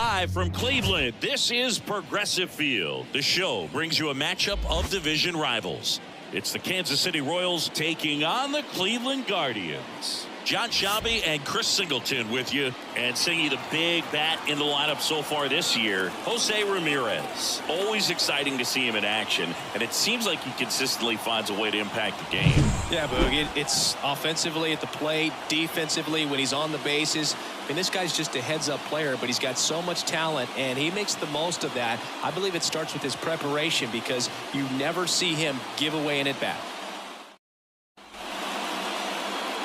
Live from Cleveland, this is Progressive Field. The show brings you a matchup of division rivals. It's the Kansas City Royals taking on the Cleveland Guardians. John Sciambi and Chris Singleton with you, and singing the big bat in the lineup so far this year, Jose Ramirez. Always exciting to see him in action, and it seems like he consistently finds a way to impact the game. Yeah, Boog, it's offensively at the plate, defensively when he's on the bases. And this guy's just a heads-up player, but he's got so much talent, and he makes the most of that. I believe it starts with his preparation, because you never see him give away an at-bat.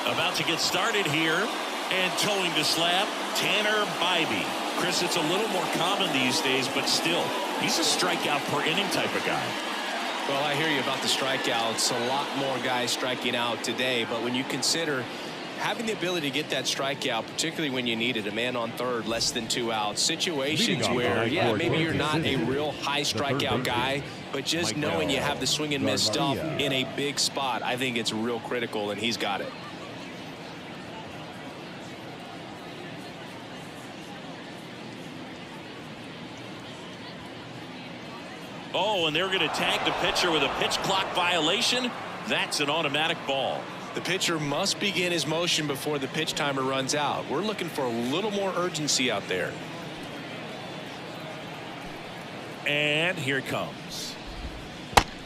About to get started here, and towing the slab, Tanner Bibee. Chris, it's a little more common these days, but still, he's a strikeout per inning type of guy. Well, I hear you about the strikeouts. A lot more guys striking out today, but when you consider having the ability to get that strikeout, particularly when you need it, a man on third, less than 2 outs, situations where, yeah, maybe you're not a real high strikeout guy, but just knowing you have the swing and miss stuff in a big spot, I think it's real critical, and he's got it. Oh, and they're going to tag the pitcher with a pitch clock violation. That's an automatic ball. The pitcher must begin his motion before the pitch timer runs out. We're looking for a little more urgency out there. And here it comes.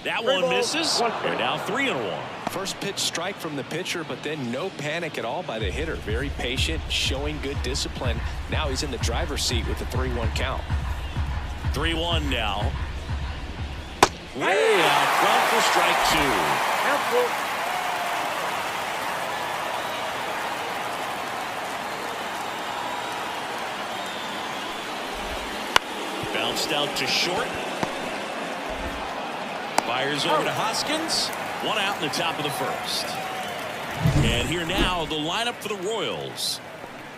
That one misses. They're now 3-1. First pitch strike from the pitcher, but then no panic at all by the hitter. Very patient, showing good discipline. Now he's in the driver's seat with the 3-1 count. 3-1 now. Way out front for strike 2. Bounced out to short. Fires over to Hoskins. 1 out in the top of the first. And here now, the lineup for the Royals.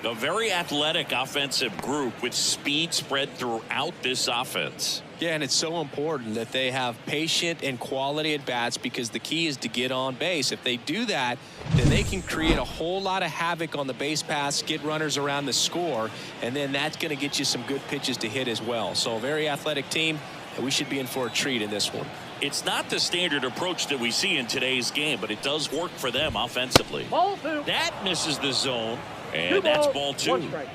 A very athletic offensive group with speed spread throughout this offense. Yeah, and it's so important that they have patient and quality at bats, because the key is to get on base. If they do that, then they can create a whole lot of havoc on the base paths, get runners around the score, and then that's going to get you some good pitches to hit as well. So a very athletic team, and we should be in for a treat in this one. It's not the standard approach that we see in today's game, but it does work for them offensively. Ball 2. That misses the zone, and that's ball 2. 1 strike.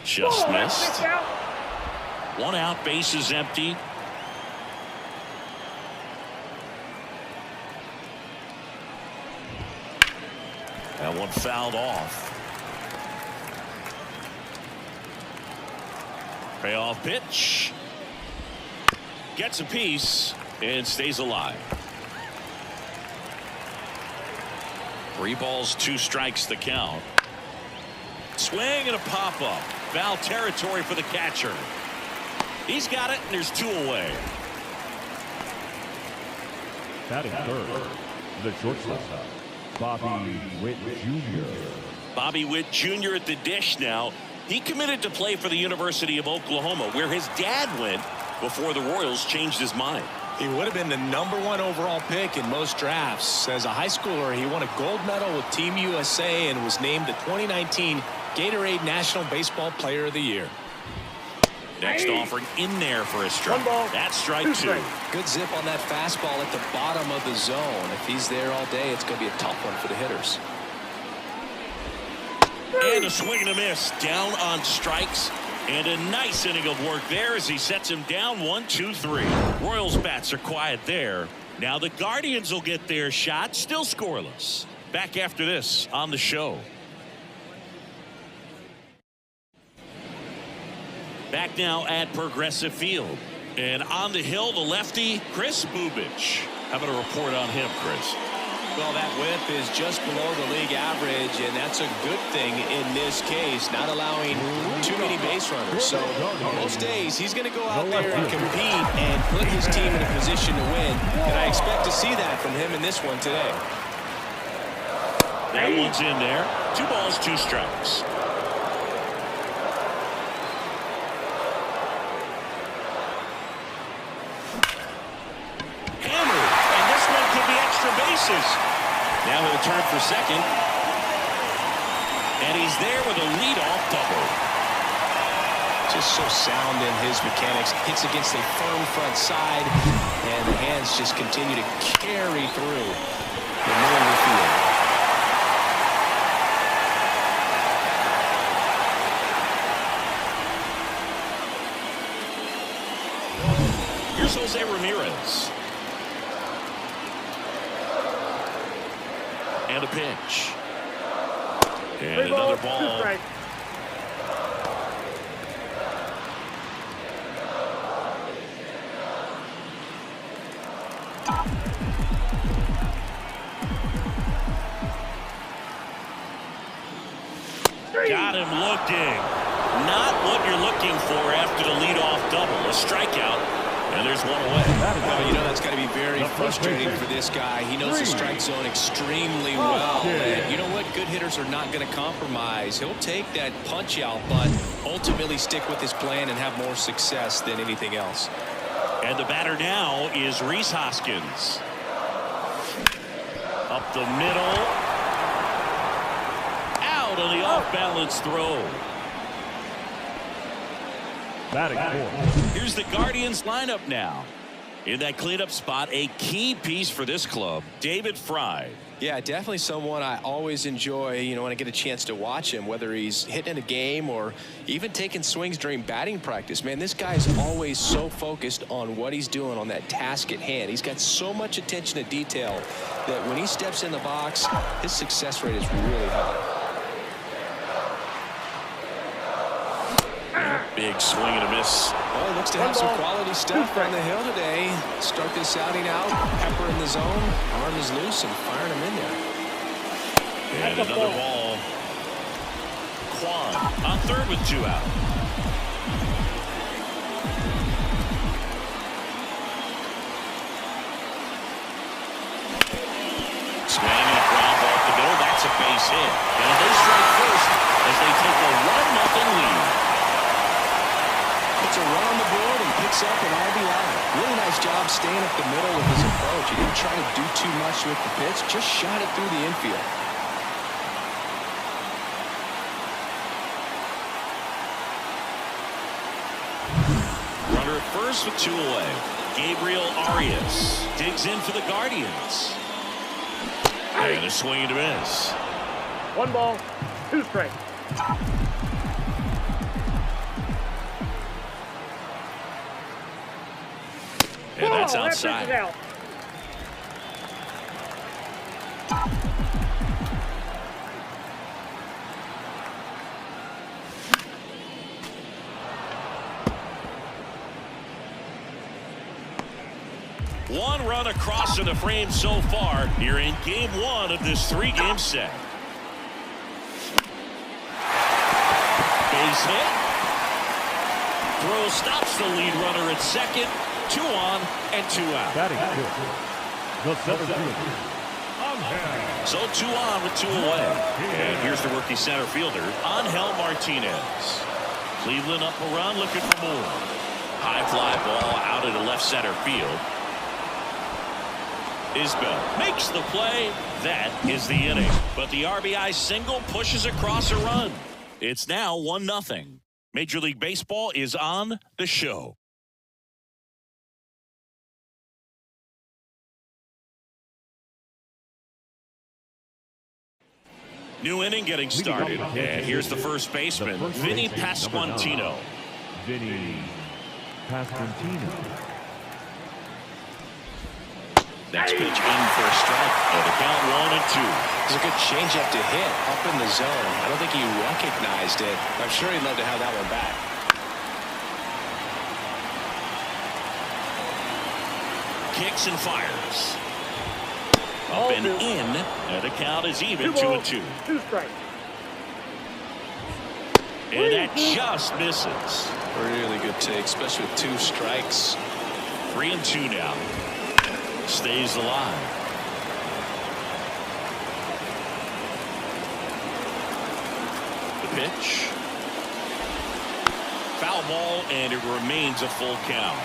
Just missed. 1 out, base is empty. That one fouled off. Payoff pitch. Gets a piece and stays alive. 3 balls, 2 strikes the count. Swing and a pop-up. Foul territory for the catcher. He's got it, and there's 2 away. Batting third, the shortstop, Bobby Witt Jr. Bobby Witt Jr. at the dish now. He committed to play for the University of Oklahoma, where his dad went before the Royals changed his mind. He would have been the #1 overall pick in most drafts. As a high schooler, he won a gold medal with Team USA and was named the 2019 Gatorade National Baseball Player of the Year. Next offering in there for a strike. 1 ball, That's strike 2 2. strikes. Good zip on that fastball at the bottom of the zone. If he's there all day, it's going to be a tough one for the hitters. And a swing and a miss. Down on strikes. And a nice inning of work there as he sets him down 1, 2, 3. Royals bats are quiet there. Now the Guardians will get their shot. Still scoreless. Back after this on the show. Back now at Progressive Field. And on the hill, the lefty, Kris Bubic. How about a report on him, Chris? Well, that whip is just below the league average, and that's a good thing in this case, not allowing too many base runners. So most days he's going to go out there and compete and put his team in a position to win, and I expect to see that from him in this one today. That one's in there. 2 balls, 2 strikes. Hammered, and this one could be extra base bases. Now he'll turn for second. And he's there with a leadoff double. Just so sound in his mechanics. Hits against a firm front side, and the hands just continue to carry through the middle of the field. Here's Jose Ramirez. And a pitch. And another ball. Got him looking. Not what you're looking for after the leadoff double. A strikeout. And there's one away. Well, you know that's got to be very frustrating for this guy. He knows the strike zone extremely well. And you know what? Good hitters are not going to compromise. He'll take that punch out, but ultimately stick with his plan and have more success than anything else. And the batter now is Rhys Hoskins. Up the middle. Out on the off-balance throw. Batting fourth. Here's the Guardians lineup now. In that cleanup spot, a key piece for this club, David Fry. Yeah, definitely someone I always enjoy, you know, when I get a chance to watch him, whether he's hitting in a game or even taking swings during batting practice. Man, this guy is always so focused on what he's doing on that task at hand. He's got so much attention to detail that when he steps in the box, his success rate is really high. Big swing and a miss. Well, he looks to have some quality stuff on the hill today. Start this outing out, pepper in the zone, arm is loose, and firing him in there. And another ball. Kwan on third with 2 out. Swing and a ground ball up the middle. That's a base hit. And they strike first as they take a 1-0 lead. Puts a run on the board and picks up an RBI. Really nice job staying up the middle with his approach. He didn't try to do too much with the pitch, just shot it through the infield. Runner at first with 2 away. Gabriel Arias digs in for the Guardians. And a swing and a miss. 1 ball, 2 strikes. And that's outside. Out. One run across in the frame so far here in game 1 of this 3-game set. Base hit. Throw stops the lead runner at second. 2 on and 2 out. Batting fifth. The center fielder. So 2 on with 2 away. And here's the rookie center fielder, Angel Martinez. Cleveland up a run, looking for more. High fly ball out into left center field. Isbell makes the play. That is the inning. But the RBI single pushes across a run. It's now 1-0. Major League Baseball is on the show. New inning getting started. And here's the first baseman, Vinny Pasquantino. Vinny Pasquantino. Next pitch in for a strike. And the count 1-2. It's a good changeup to hit up in the zone. I don't think he recognized it. I'm sure he'd love to have that one back. Kicks and fires. Up and in. And the count is even, 2-2. 2 strikes. And that just misses. Really good take, especially with 2 strikes. 3-2 now. Stays alive. The pitch. Foul ball, and it remains a full count.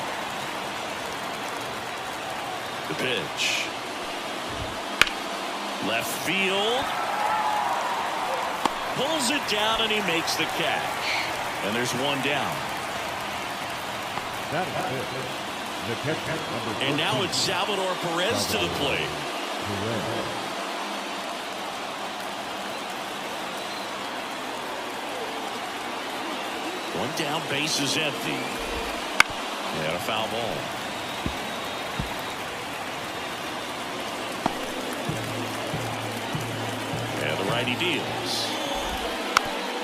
The pitch. Left field. Pulls it down and he makes the catch. And there's one down. That is it. The catcher, number And now 14. it's Salvador Perez to the plate. Perez. One down, base is empty. And a foul ball. And the righty deals.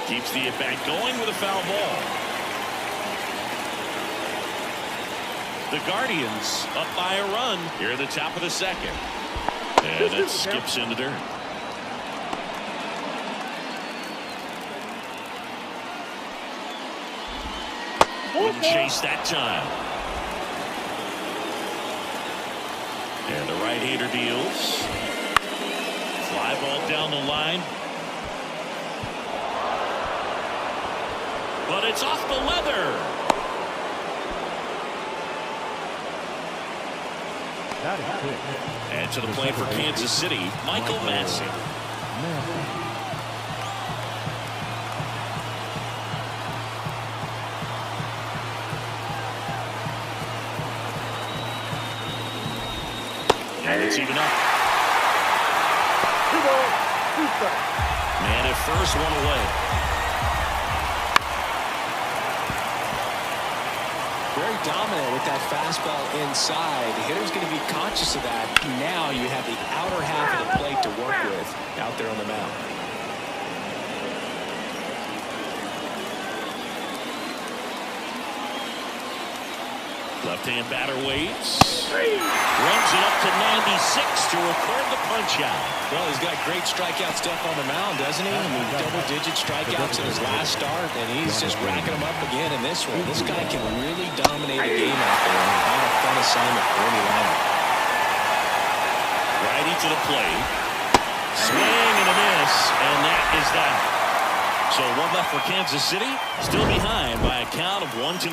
Keeps the at-bat going with a foul ball. The Guardians up by a run here at the top of the second. And it skips into dirt. Wouldn't chase that time. And the right-hander deals. Fly ball down the line. But it's off the leather. That is it. And to the plate for Kansas City, Michael Massey. And it's even up. 2 balls, 2 strikes. Man at first, one away. Very dominant with that fastball inside. The hitter's going to be conscious of that. Now you have the outer half of the plate to work with out there on the mound. Left-hand batter waits. Runs it up to 96 to record the punch-out. Well, he's got great strikeout stuff on the mound, doesn't he? I mean, double-digit strikeouts in his last start, and he's just racking them up again in this one. This guy can really dominate a game out there, and not a fun assignment for any lineup. Righty to the plate. Swing and a miss, and that is that. So one left for Kansas City, still behind by a count of 1-0.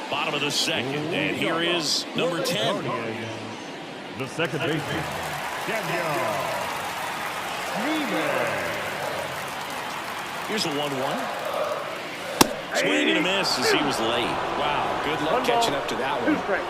Bottom of the second, and here is number 10. The second baseman, Daniel Freeman. Here's a 1-1. Swing and a miss as he was late. Wow, good luck 1 ball, catching up to that 2 one. strikes.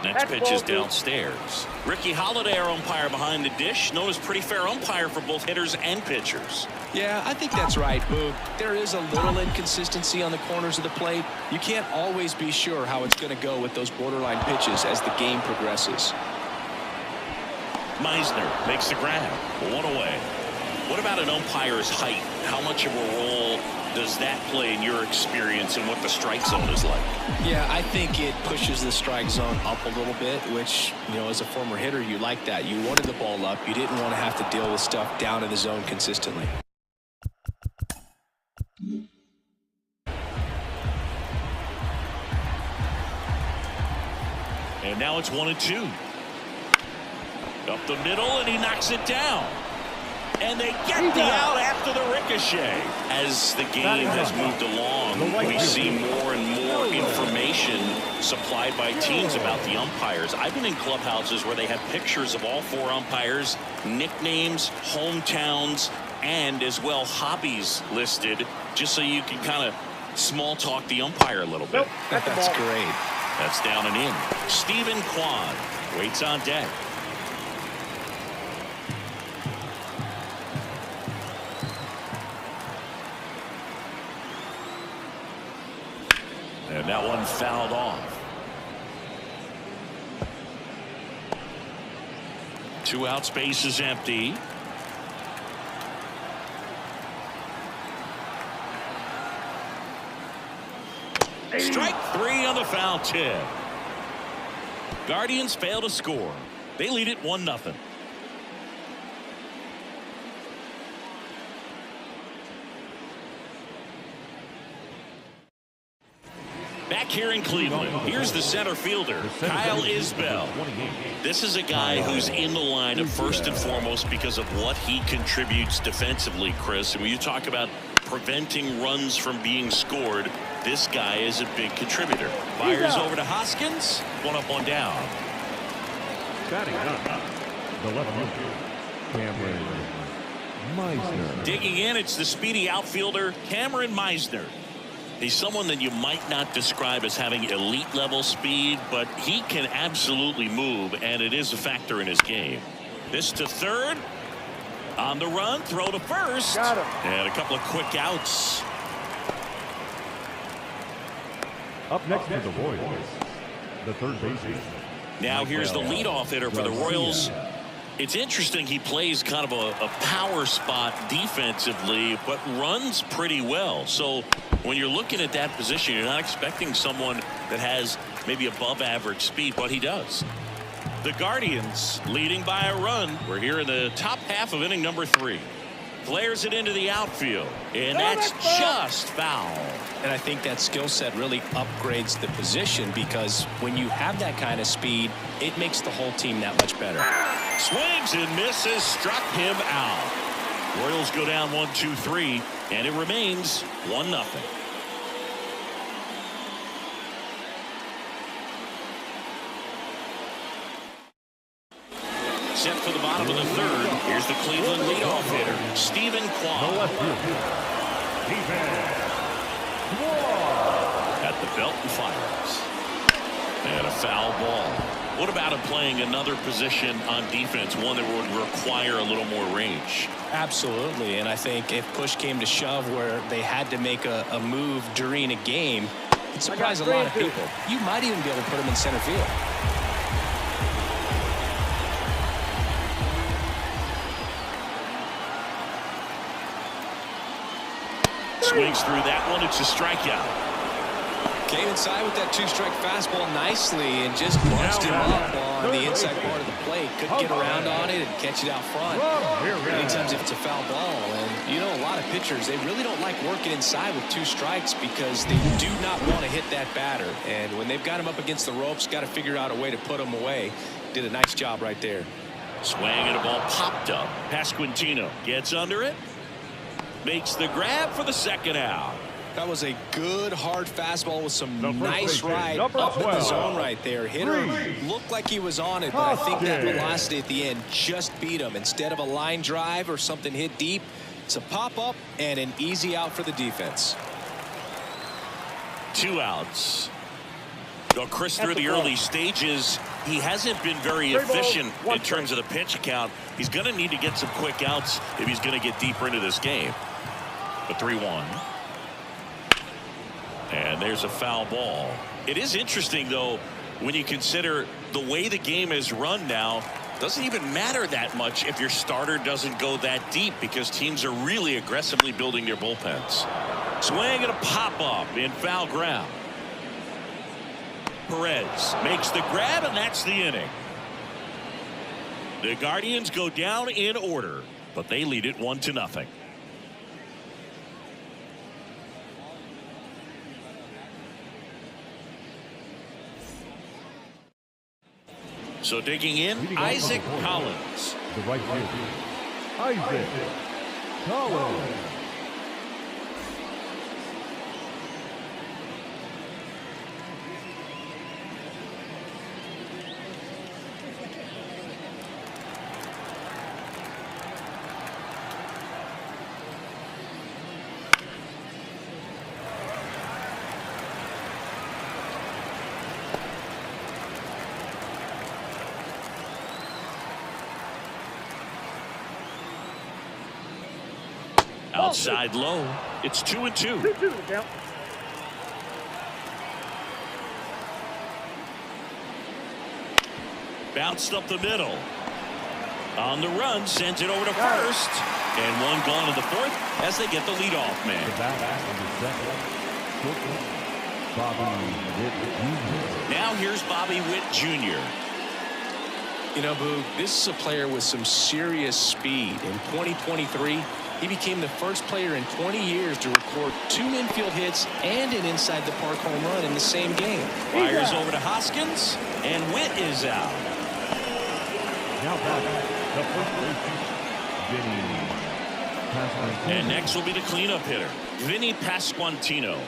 Next pitch is downstairs. Ricky Holiday, our umpire behind the dish, known as pretty fair umpire for both hitters and pitchers. Yeah, I think that's right, Boog. There is a little inconsistency on the corners of the plate. You can't always be sure how it's going to go with those borderline pitches as the game progresses. Meisner makes the grab. One away. What about an umpire's height? How much of a role does that play in your experience and what the strike zone is like? Yeah, I think it pushes the strike zone up a little bit, which, you know, as a former hitter, you like that. You wanted the ball up. You didn't want to have to deal with stuff down in the zone consistently. And now it's 1-2. Up the middle, and he knocks it down. And they get the out after the ricochet. As the game has moved along, we see more and more information supplied by teams about the umpires. I've been in clubhouses where they have pictures of all 4 umpires, nicknames, hometowns, and as well hobbies listed, just so you can kind of small talk the umpire a little bit. Nope, that's a That's ball. great. That's down and in. Stephen Kwan waits on deck. And that one fouled off. 2 outs, base is empty. Strike 3 on the foul tip. Guardians fail to score. They lead it 1-0. Back here in Cleveland, here's the center fielder, Kyle Isbell. This is a guy who's in the lineup first and foremost because of what he contributes defensively, Chris. And when you talk about preventing runs from being scored, this guy is a big contributor. Fires over to Hoskins. One up, one down. Batting up, the left fielder, Cameron Meisner. Digging in, it's the speedy outfielder, Cameron Meisner. He's someone that you might not describe as having elite level speed, but he can absolutely move, and it is a factor in his game. This to third. On the run, throw to first. Got him. And a couple of quick outs. Up next for the Royals, the third baseman. Now here's the leadoff hitter for the Royals. It's interesting, he plays kind of a power spot defensively, but runs pretty well. So when you're looking at that position, you're not expecting someone that has maybe above average speed, but he does. The Guardians leading by a run. We're here in the top half of inning number 3. Flares it into the outfield, and that's just foul. And I think that skill set really upgrades the position, because when you have that kind of speed, it makes the whole team that much better. Swings and misses, struck him out. Royals go down 1-2-3, and it remains 1-0. Set for the bottom of the third. Here's the Cleveland leadoff hitter, Stephen Kwan. At the belt and fires. And a foul ball. What about him playing another position on defense, one that would require a little more range? Absolutely, and I think if push came to shove where they had to make a move during a game, it surprised a lot of people. You might even be able to put him in center field. Swings through that one. It's a strikeout. Came inside with that 2-strike fastball nicely and just bunched him up on the inside part of the plate. Couldn't get around on it and catch it out front. Many times if it's a foul ball, and you know, a lot of pitchers, they really don't like working inside with 2 strikes because they do not want to hit that batter. And when they've got him up against the ropes, got to figure out a way to put him away. Did a nice job right there. Swing and a ball popped up. Pasquantino gets under it. Makes the grab for the second out. That was a good hard fastball with some nice ride number up in the 12. zone right there. Hitter looked like he was on it, but I think that velocity at the end just beat him. Instead of a line drive or something hit deep, it's a pop up and an easy out for the defense. 2 outs. Well, Chris, through the early stages, he hasn't been very efficient in terms of the pitch count. He's going to need to get some quick outs if he's going to get deeper into this game. The 3-1. And there's a foul ball. It is interesting, though, when you consider the way the game is run now. Doesn't even matter that much if your starter doesn't go that deep, because teams are really aggressively building their bullpens. Swing and a pop-up in foul ground. Perez makes the grab, and that's the inning. The Guardians go down in order, but they lead it 1-0. So digging in, Isaac Collins. The right fielder, Isaac Collins. Outside low. It's 2-2. 2-2 the count. Bounced up the middle. On the run, sends it over to first. And one gone in the fourth as they get the leadoff man. The back of the second, Bobby Witt Jr. Now here's Bobby Witt Jr. You know, Boog, this is a player with some serious speed. In 2023, He became the first player in 20 years to record 2 infield hits and an inside the park home run in the same game. Fires over to Hoskins, and Witt is out. Now back, the first baseman, Vinny Pasquantino. And next will be the cleanup hitter, Vinny Pasquantino.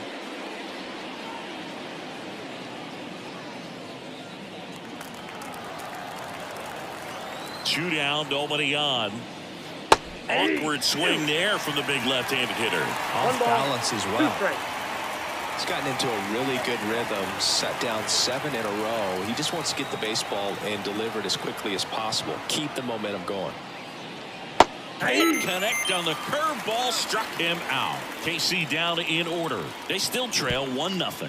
Two down, nobody on. Awkward swing there from the big left-handed hitter. Off balance as well. 2 strikes. He's gotten into a really good rhythm, set down 7 in a row. He just wants to get the baseball and deliver it as quickly as possible. Keep the momentum going. Can't connect on the curveball, struck him out. KC down in order. They still trail 1-0.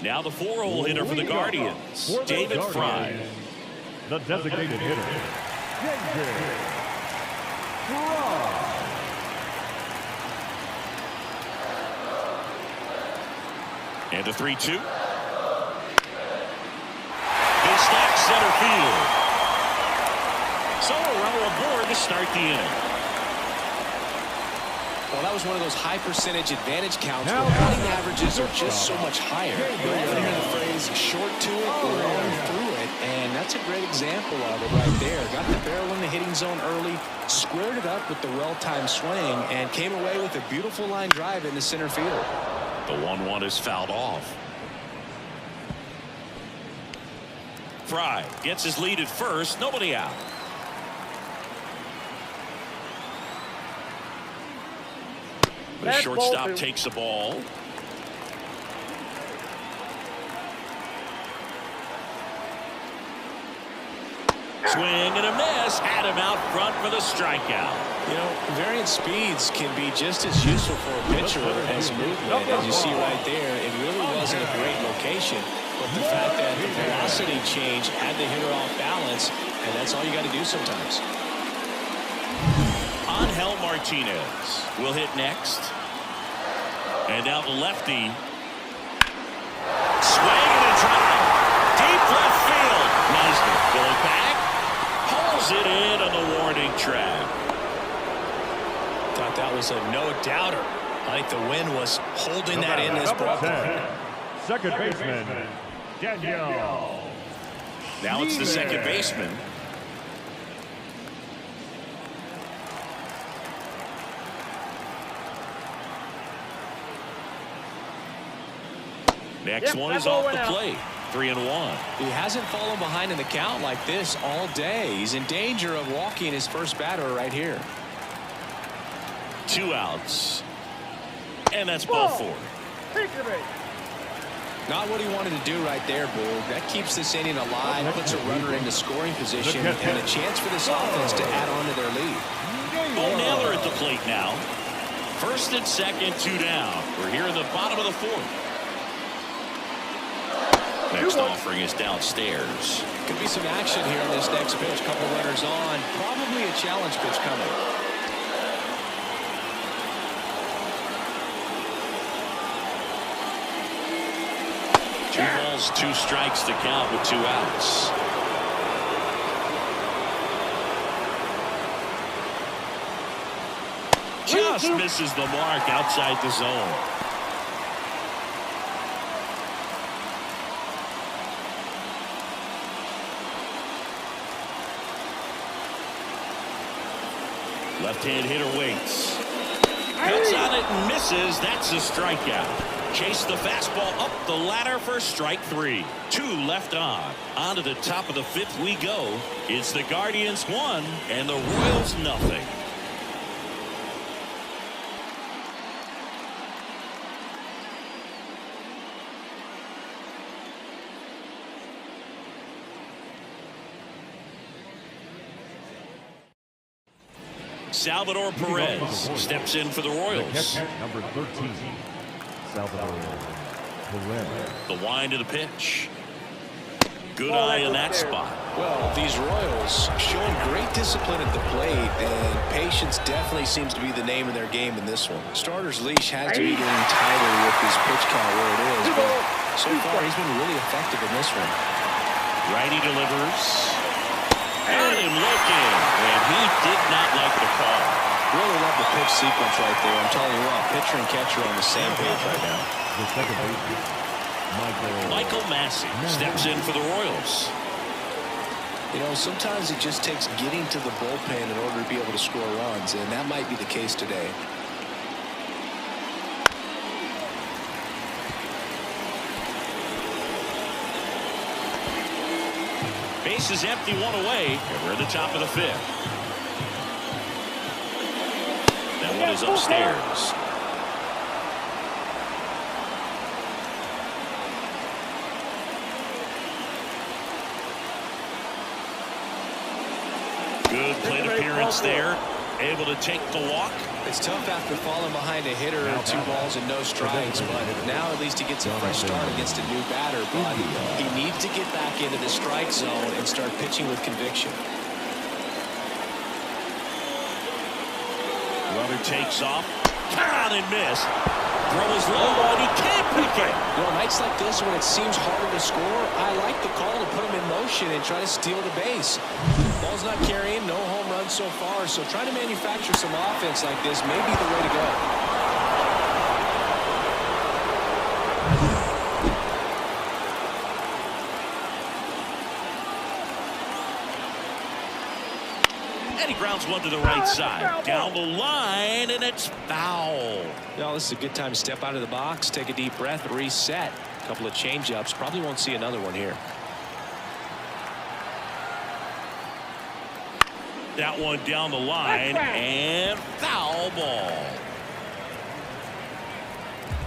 Now the 4-hole hitter for the Guardians, David Fry. The designated hitter, David Fry. And the 3-2. They stack center field. So a runner aboard to start the inning. Well, that was one of those high percentage advantage counts where batting averages are just so much higher. You often hear the phrase short to it, long through it, and that's a great example of it right there. Got the barrel in the hitting zone early, squared it up with the well-timed swing, and came away with a beautiful line drive in the center field. The 1-1 is fouled off. Fry gets his lead at first, nobody out. The shortstop takes the ball. Swing and a miss. Had him out front for the strikeout. You know, variant speeds can be just as useful for a pitcher as movement. As you see right there, it really wasn't a great location. But the fact that the velocity change had the hitter off balance, and that's all you got to do sometimes. Angel Martinez will hit next. And now the lefty. Swing and a drive. Deep left field. Meisner going back. Pulls it in on the warning track. Thought that was a no-doubter. I think the wind was holding that in this ballpark. Second baseman, Daniel. Now it's the second baseman. Next one is off the plate. 3-1. He hasn't fallen behind in the count like this all day. He's in danger of walking his first batter right here. 2 outs. And that's ball 4. Not what he wanted to do right there, Boog. That keeps this inning alive, puts a runner into scoring position, and a chance for this offense to add on to their lead. Bo Naylor at the plate now. First and second, 2 down. We're here in the bottom of the 4th. Next offering is downstairs. Could be some action here in this next pitch. Couple runners on. Probably a challenge pitch coming. Two balls, 2 strikes to count with 2 outs. Just misses the mark outside the zone. Left-hand hitter waits. Cuts on it and misses. That's a strikeout. Chase the fastball up the ladder for strike 3. 2 left on. On to the top of the 5th we go. It's the Guardians 1 and the Royals 0. Salvador Perez steps in for the Royals. Number 13, Salvador Perez. The wind of the pitch. Good eye on that spot. Well, these Royals showing great discipline at the plate, and patience definitely seems to be the name of their game in this one. Starter's leash has to be getting tighter with his pitch count where it is, but so far he's been really effective in this one. Righty delivers. Got him looking, and he did not like the call. Really love the pitch sequence right there. I'm telling you what, pitcher and catcher are on the same page right now. The second baseman, Michael Massey steps in for the Royals. You know, sometimes it just takes getting to the bullpen in order to be able to score runs, and that might be the case today. Base is empty, one away, and we're at the top of the fifth. That one is upstairs. Good plate appearance there. Able to take the walk. It's tough after falling behind a hitter, 2 balls and no strikes, but now at least he gets a fresh start against a new batter. But he needs to get back into the strike zone and start pitching with conviction. Runner takes off. Caught and missed. Throw is low, and he can't pick it. You know, nights like this when it seems harder to score, I like the call to put him in motion and try to steal the base. Ball's not carrying, no home runs so far, so trying to manufacture some offense like this may be the way to go. And he grounds one to the right side. Down the line, and it's foul. Now, this is a good time to step out of the box, take a deep breath, reset. A couple of change-ups. Probably won't see another one here. That one down the line, and foul ball.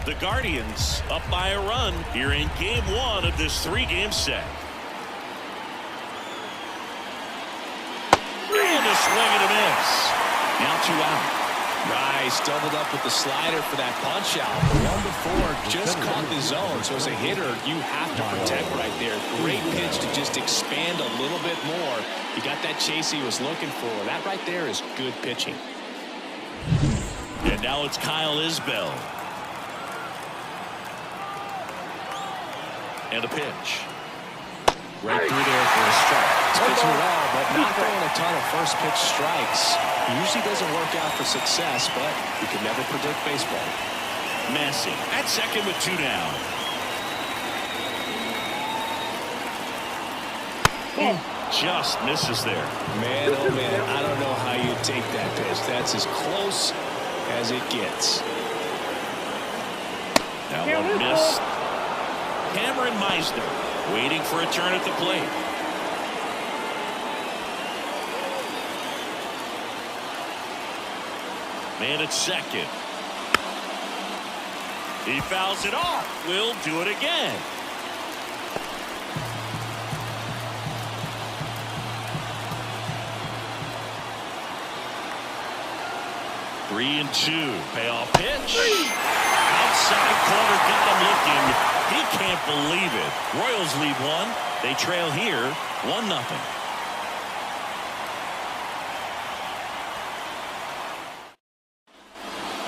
The Guardians up by a run here in game 1 of this 3-game set. And a swing and a miss. Now 2 out. Rice doubled up with the slider for that punch out. The one before just caught the zone. So as a hitter, you have to protect right there. Great pitch to just expand a little bit more. He got that chase he was looking for. That right there is good pitching. And now it's Kyle Isbell. And a pitch. Right through there for a strike. It's pitching well, but not throwing a ton of first pitch strikes. Usually doesn't work out for success, but you can never predict baseball. Massey at second with 2 down. Just misses there. Man, oh man, I don't know how you take that pitch. That's as close as it gets. That one missed. Cameron Meisner waiting for a turn at the plate. Man at second. He fouls it off. We'll do it again. Three and 2. Payoff pitch. Outside corner, got him looking. He can't believe it. Royals lead 1. They trail here 1-0.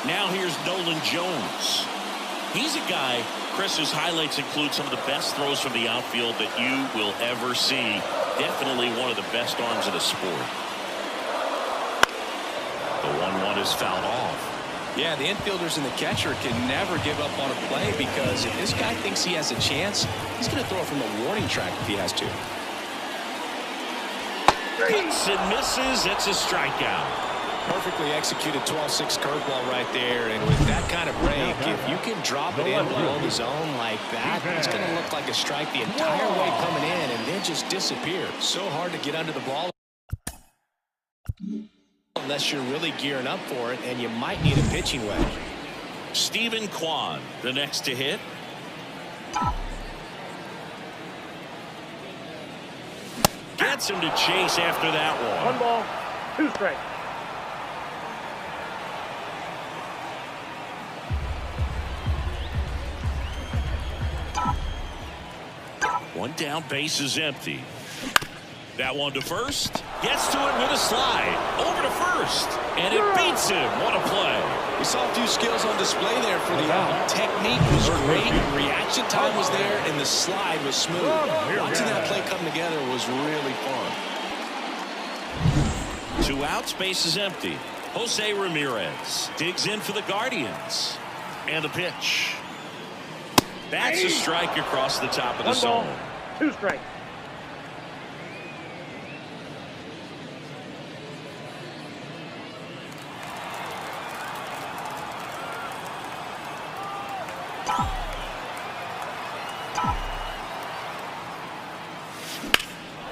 Now here's Nolan Jones. He's a guy, Chris's highlights include some of the best throws from the outfield that you will ever see. Definitely one of the best arms in the sport. The 1-1 is fouled off. Yeah, the infielders and the catcher can never give up on a play because if this guy thinks he has a chance, he's going to throw it from a warning track if he has to. Hits and misses. It's a strikeout. Perfectly executed 12-6 curveball right there, and with that kind of break, if you can drop it in below the zone like that, it's going to look like a strike the entire way coming in and then just disappear. So hard to get under the ball unless you're really gearing up for it, and you might need a pitching wedge. Stephen Kwan, the next to hit. Gets him to chase after that one. 1 ball, 2 strikes. One down, base is empty. That one to first. Gets to it with a slide. Over to first. And it beats him. What a play. We saw a few skills on display there for the out. Technique was great. Reaction time was there. And the slide was smooth. Watching that play come together was really fun. 2 outs. Base is empty. Jose Ramirez digs in for the Guardians. And the pitch. That's a strike across the top of the zone. 2 strikes.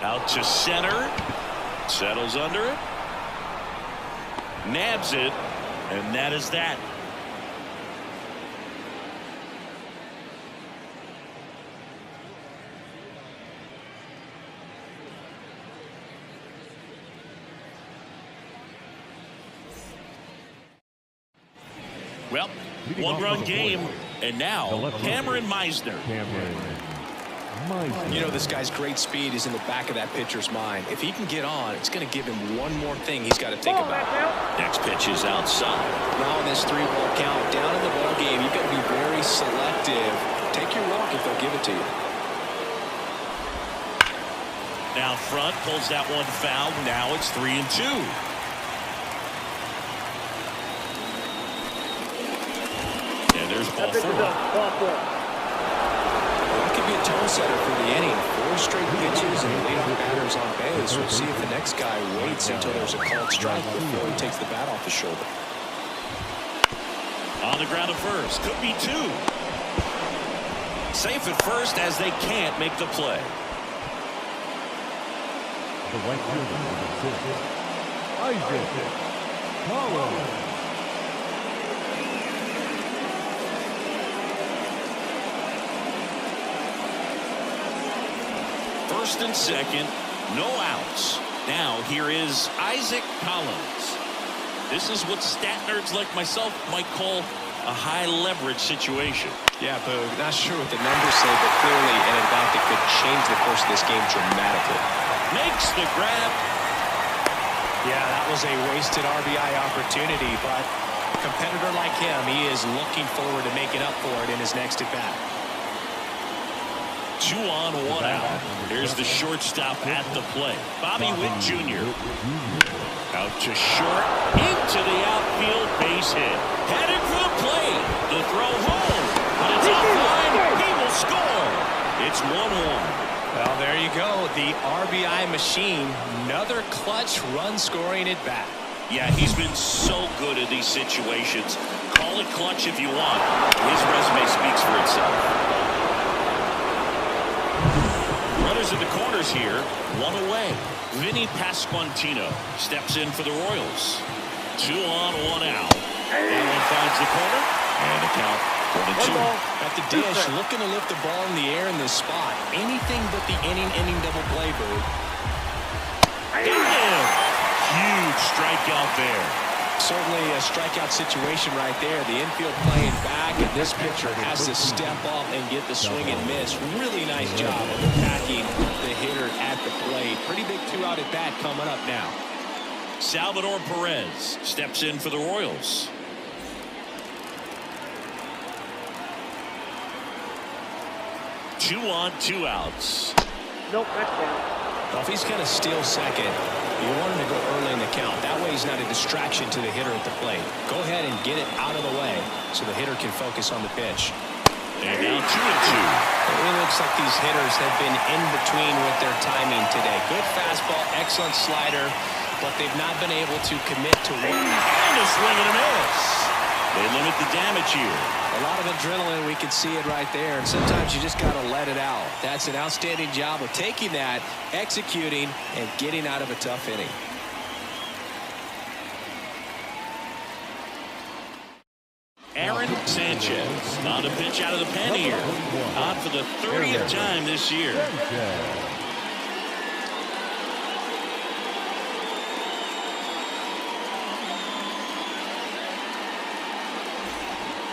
Out to center. Settles under it. Nabs it. And that is that. Well, 1-run game, and now Cameron Meisner. You know, this guy's great speed is in the back of that pitcher's mind. If he can get on, it's going to give him one more thing he's got to think about. Next pitch is outside. Now in this 3-ball count, down in the ball game, you've got to be very selective. Take your walk if they'll give it to you. Down front, pulls that one foul. Now it's 3-2. There's ball 4. That could be a tone setter for the inning. 4 straight pitches and leadoff batters on base. We'll see if the next guy waits until there's a called strike before he takes the bat off his shoulder. On the ground at first. Could be 2. Safe at first as they can't make the play. The right fielder, number 6, Isaac Collins. First and second, no outs. Now here is Isaac Collins. This is what stat nerds like myself might call a high leverage situation. Yeah, Boog, not sure what the numbers say, but clearly an at-bat that could change the course of this game dramatically. Makes the grab. Yeah, that was a wasted RBI opportunity, but a competitor like him, he is looking forward to making up for it in his next at-bat. 2 on, 1 out. Here's the shortstop at the plate. Bobby Witt Jr. Out to short, into the outfield, base hit. Headed for the plate. The throw home. But it's offline. He will score. It's 1-1. Well, there you go. The RBI machine. Another clutch run scoring at bat. Yeah, he's been so good at these situations. Call it clutch if you want. His resume speaks for itself. Runners in the corners here, 1 away. Vinny Pasquantino steps in for the Royals. 2 on, 1 out. That one finds the corner, and a count 1-2. At the dish, looking to lift the ball in the air in this spot. Anything but the inning double play, Boog. Got him! Huge strikeout there. Certainly a strikeout situation right there. The infield playing back, and this pitcher has to step up and get the swing and miss. Really nice job of attacking the hitter at the plate. Pretty big 2-out at bat coming up now. Salvador Perez steps in for the Royals. Two on, 2 outs. Nope, that's down. Well, if he's going to steal second, you want him to go early in the count. That way he's not a distraction to the hitter at the plate. Go ahead and get it out of the way so the hitter can focus on the pitch. And now 2-2. It really looks like these hitters have been in between with their timing today. Good fastball, excellent slider, but they've not been able to commit to one. And a swing and a miss. They limit the damage here. A lot of adrenaline, we can see it right there, and sometimes you just got to let it out. That's an outstanding job of taking that, executing, and getting out of a tough inning. Aaron Sanchez on a pitch out of the pen here. On for the 30th time this year.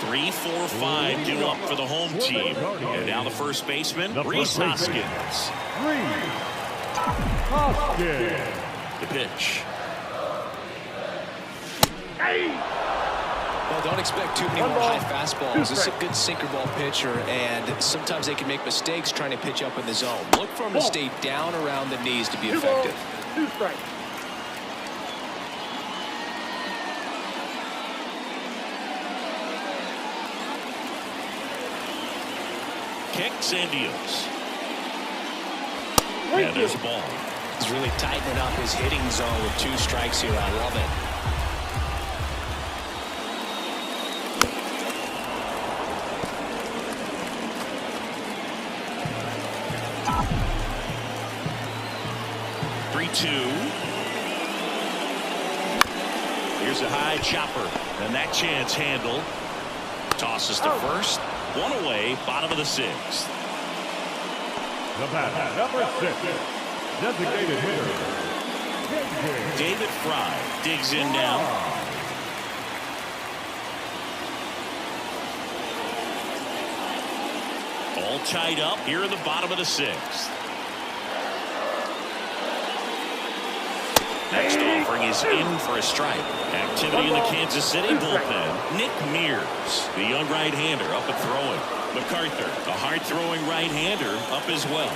3-4-5 due up for the home team. And now the first baseman, Rhys Hoskins. Hoskins. The pitch. Well, don't expect too many more high fastballs. This is a good sinker ball pitcher, and sometimes they can make mistakes trying to pitch up in the zone. Look for him to stay down around the knees to be effective. 2 strikes. Kicks and deals. And there's a ball. He's really tightening up his hitting zone with 2 strikes here. I love it. Here's a high chopper, and that chance handled. Tosses to first. 1 away, bottom of the 6th. The batter, number 6, designated hitter, David Fry digs in now. All tied up here in the bottom of the 6th. Next offering is in for a strike. Activity in the Kansas City bullpen. Nick Mears, the young right-hander, up and throwing. MacArthur, a hard-throwing right-hander, up as well.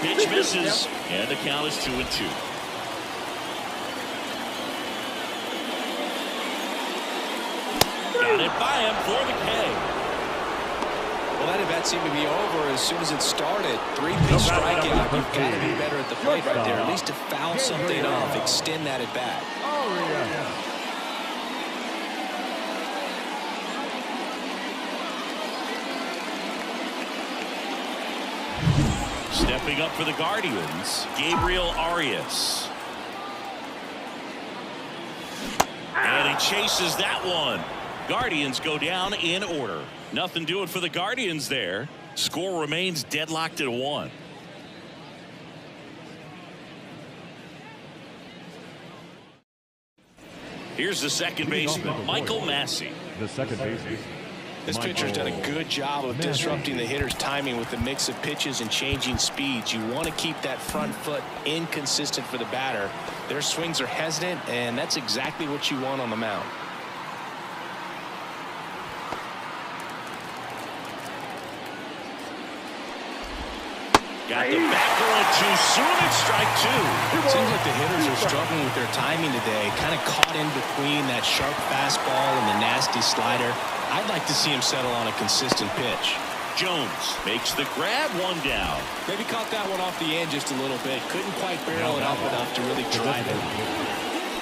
Pitch misses, and the count is 2-2. Got it by him for the K. Well, that at-bat seemed to be over as soon as it started. 3-pitch strikeout. You've got to be better at the plate right there, at least to foul something off, extend that at-bat. Stepping up for the Guardians, Gabriel Arias. And he chases that one. Guardians go down in order. Nothing doing for the Guardians there. Score remains deadlocked at 1. Here's the second baseman, Michael Massey. the second baseman. This pitcher's done a good job of disrupting the hitter's timing with the mix of pitches and changing speeds. You want to keep that front foot inconsistent for the batter. Their swings are hesitant, and that's exactly what you want on the mound. Got the back going too soon. It's strike 2. Seems like the hitters are struggling with their timing today. Kind of caught in between that sharp fastball and the nasty slider. I'd like to see him settle on a consistent pitch. Jones makes the grab, 1 down. Maybe caught that one off the end just a little bit. Couldn't quite barrel it up enough to really drive it.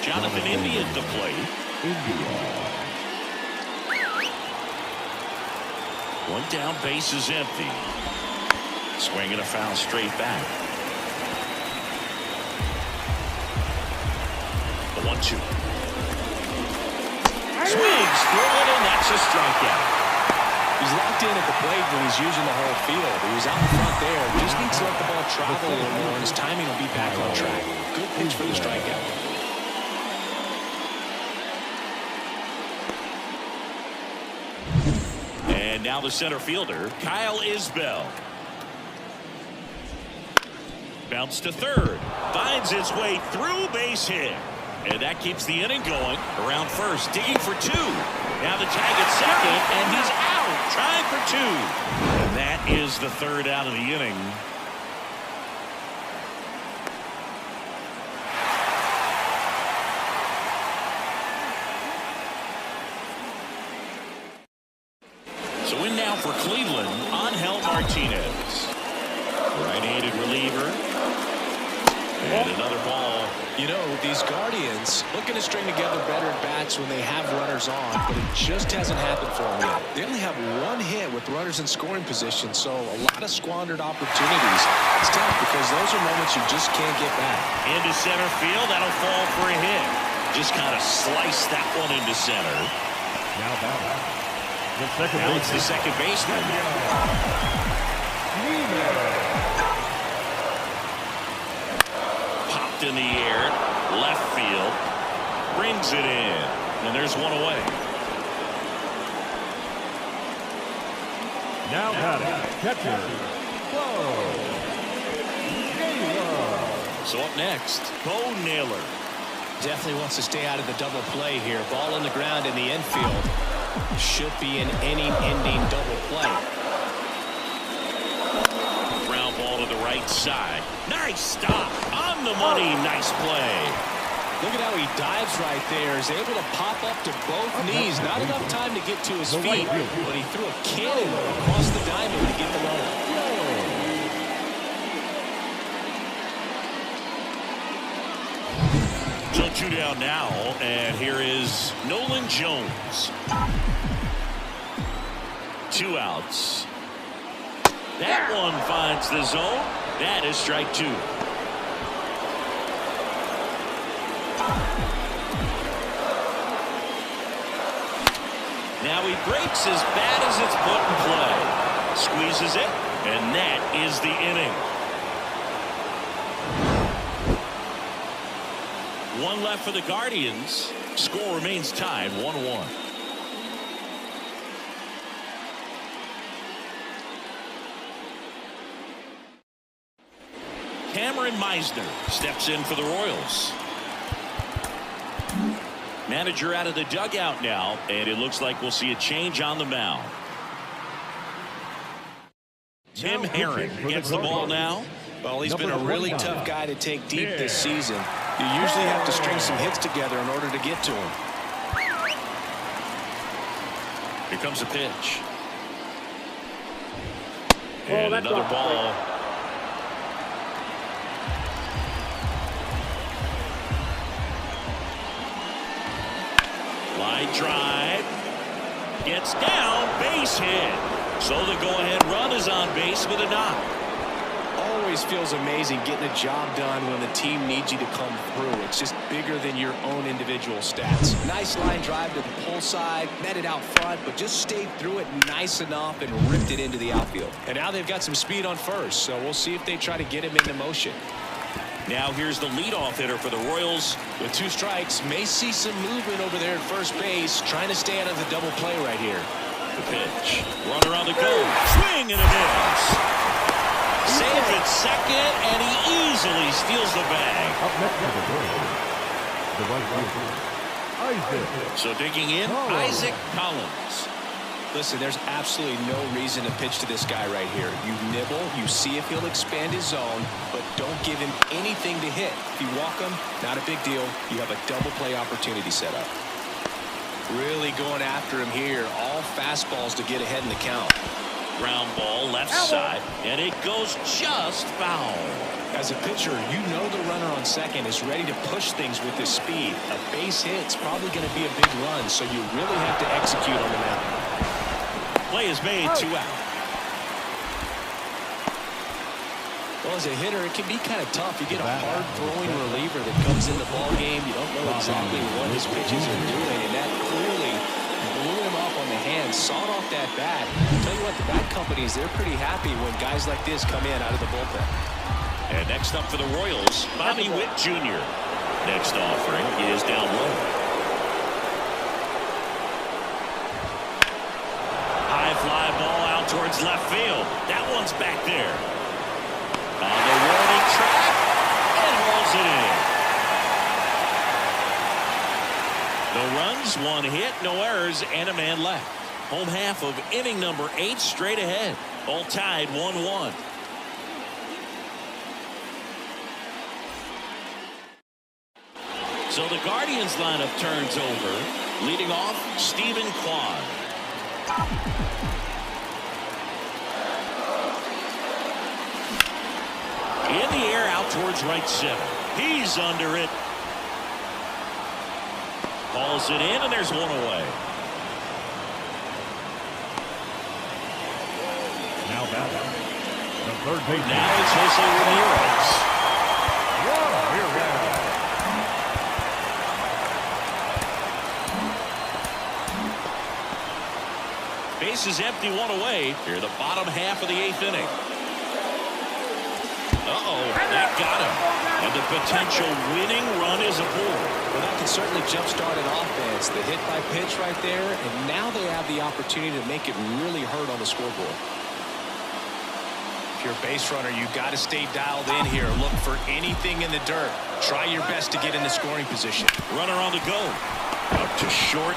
Jonathan India at the plate. 1 down, base is empty. Swinging a foul straight back. The 1-2. Swings through it, and that's a strikeout. He's locked in at the plate when he's using the whole field. He was out in front there. He just needs to let the ball travel a little more, and his timing will be back on track. Good pitch for the strikeout. And now the center fielder, Kyle Isbell. Bounce to third. Finds its way through, base hit. And that keeps the inning going. Around first, digging for 2. Now the tag at second, and he's out, trying for 2. And that is the 3rd out of the inning. So in now for Cleveland, Angel Martinez. Right-handed reliever. And another ball. You know, these Guardians looking to string together better at-bats when they have runners on, but it just hasn't happened for them yet. They only have 1 hit with runners in scoring position, so a lot of squandered opportunities. It's tough because those are moments you just can't get back. Into center field, that'll fall for a hit. Just kind of slice that one into center. Now it's the second baseman. Popped in the air, left field, brings it in, and there's 1 away. Now batting, catcher, Bo Naylor. So up next, Bo Naylor. Definitely wants to stay out of the double play here. Ball on the ground in the infield. Should be an inning-ending double play. Ground ball to the right side. Nice stop. On the money. Nice play. Look at how he dives right there. Is able to pop up to both knees. Not enough time to get to his feet, but he threw a cannon across the diamond to get the runner. So 2 down now, and here is Nolan Jones. 2 outs. That one finds the zone. That is strike 2. Now he breaks as bad as it's put in play. Squeezes it, and that is the inning. 1 left for the Guardians. Score remains tied 1-1. Cameron Meisner steps in for the Royals. Manager out of the dugout now, and it looks like we'll see a change on the mound. Tim Herring gets the ball now. Well, he's been a really tough guy to take deep this season. You usually have to string some hits together in order to get to him. Here comes a pitch. And another ball. Line drive. Gets down. Base hit. So the go-ahead run is on base with a knock. Always feels amazing getting a job done when the team needs you to come through. It's just bigger than your own individual stats. Nice line drive to the pull side, met it out front, but just stayed through it nice enough and ripped it into the outfield. And now they've got some speed on first, so we'll see if they try to get him into motion. Now here's the leadoff hitter for the Royals. With 2 strikes, may see some movement over there at first base, trying to stay out of the double play right here. The pitch. Runner on the go. Swing and a miss. Saves at second, and he easily steals the bag. Up next to the Royals, the right fielder, Isaac. So digging in, Isaac Collins. Listen, there's absolutely no reason to pitch to this guy right here. You nibble, you see if he'll expand his zone, but don't give him anything to hit. If you walk him, not a big deal. You have a double play opportunity set up. Really going after him here. All fastballs to get ahead in the count. Ground ball left side, and it goes just foul. As a pitcher, you know the runner on second is ready to push things with his speed. A base hit's probably going to be a big run, so you really have to execute on the mound. Play is made, 2 out. Well, as a hitter, it can be kind of tough. You get a hard-throwing reliever that comes in the ball game. You don't know exactly what his pitches are doing, and that clearly blew him off on the hand, sawed off that bat. I'll tell you what, the bat companies, they're pretty happy when guys like this come in out of the bullpen. And next up for the Royals, Bobby Witt Jr. Next offering is down low. High fly ball out towards left field. That one's back there. On the warning track, and hauls it in. No runs, 1 hit, no errors, and a man left. Home half of inning number 8 straight ahead. All tied 1-1. So the Guardians lineup turns over. Leading off, Stephen Kwan. In the air out towards right center. He's under it. Hauls it in, and there's 1 away. Now batting, the third baseman. Now it's Jose Ramirez. Base is empty, 1 away. Here, the bottom half of the 8th inning. That got him. And the potential winning run is aboard. Well, that can certainly jumpstart an offense. The hit by pitch right there, and now they have the opportunity to make it really hurt on the scoreboard. If you're a base runner, you got to stay dialed in here. Look for anything in the dirt. Try your best to get in the scoring position. Runner on the go. Up to short.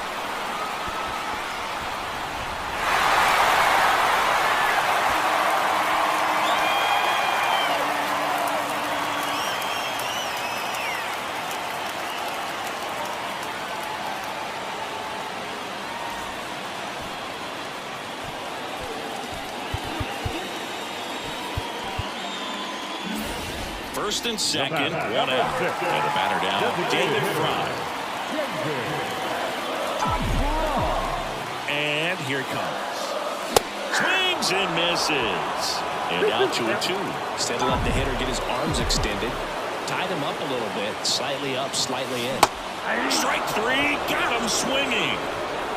First and second, one out. And the batter down, David Fry. And here it comes. Swings and misses. And out 2-2. Instead of letting the hitter get his arms extended, tied him up a little bit. Slightly up, slightly in. Strike three, got him swinging.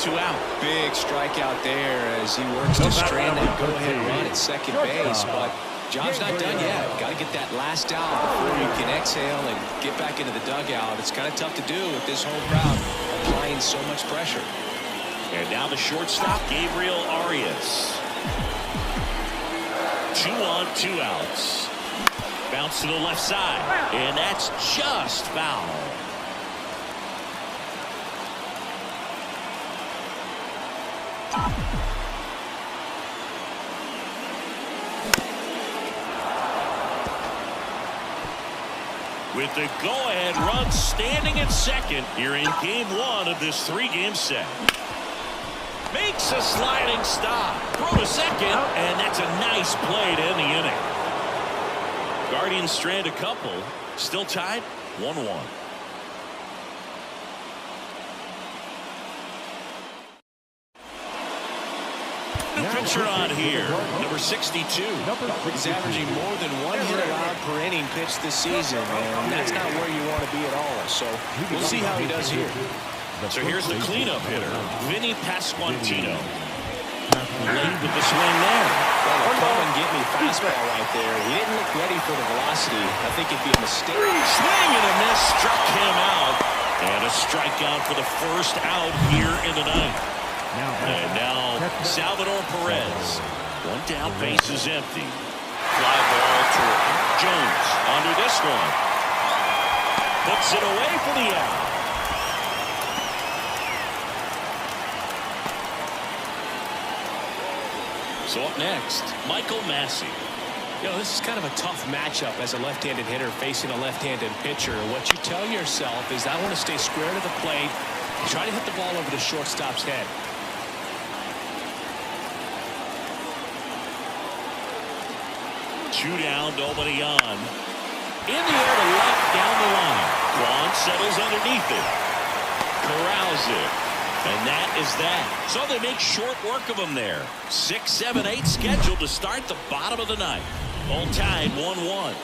2 out. Big strikeout there as he works to strand that go-ahead run at second base. But job's not done yet. Got to get that last out before you can exhale and get back into the dugout. It's kind of tough to do with this home crowd applying so much pressure. And now the shortstop, Gabriel Arias. 2 on, 2 outs. Bounce to the left side. And that's just foul. With the go-ahead run standing at second here in game 1 of this 3-game set. Makes a sliding stop. Throw to second, and that's a nice play to end the inning. Guardians strand a couple. Still tied 1-1. New pitcher on here, number 62. He's averaging more than 1 hit allowed per inning pitched this season, and that's not where you want to be at all. So we'll see how he does here. So here's the cleanup hitter, Vinny Pasquantino. Late with the swing there. Well, come and get me fastball right there. He didn't look ready for the velocity. I think it'd be a mistake. Swing and a miss, struck him out. And a strikeout for the first out here in the ninth. And now Salvador Perez. 1 down, base is empty. Fly ball to Jones under this one. Puts it away for the out. So up next, Michael Massey. You know, this is kind of a tough matchup as a left-handed hitter facing a left-handed pitcher. What you tell yourself is, I want to stay square to the plate, try to hit the ball over the shortstop's head. 2 down, nobody on. In the air to left, down the line. Quan settles underneath it. Corrals it. And that is that. So they make short work of him there. 6, 7, 8 scheduled to start the bottom of the ninth. All tied 1-1.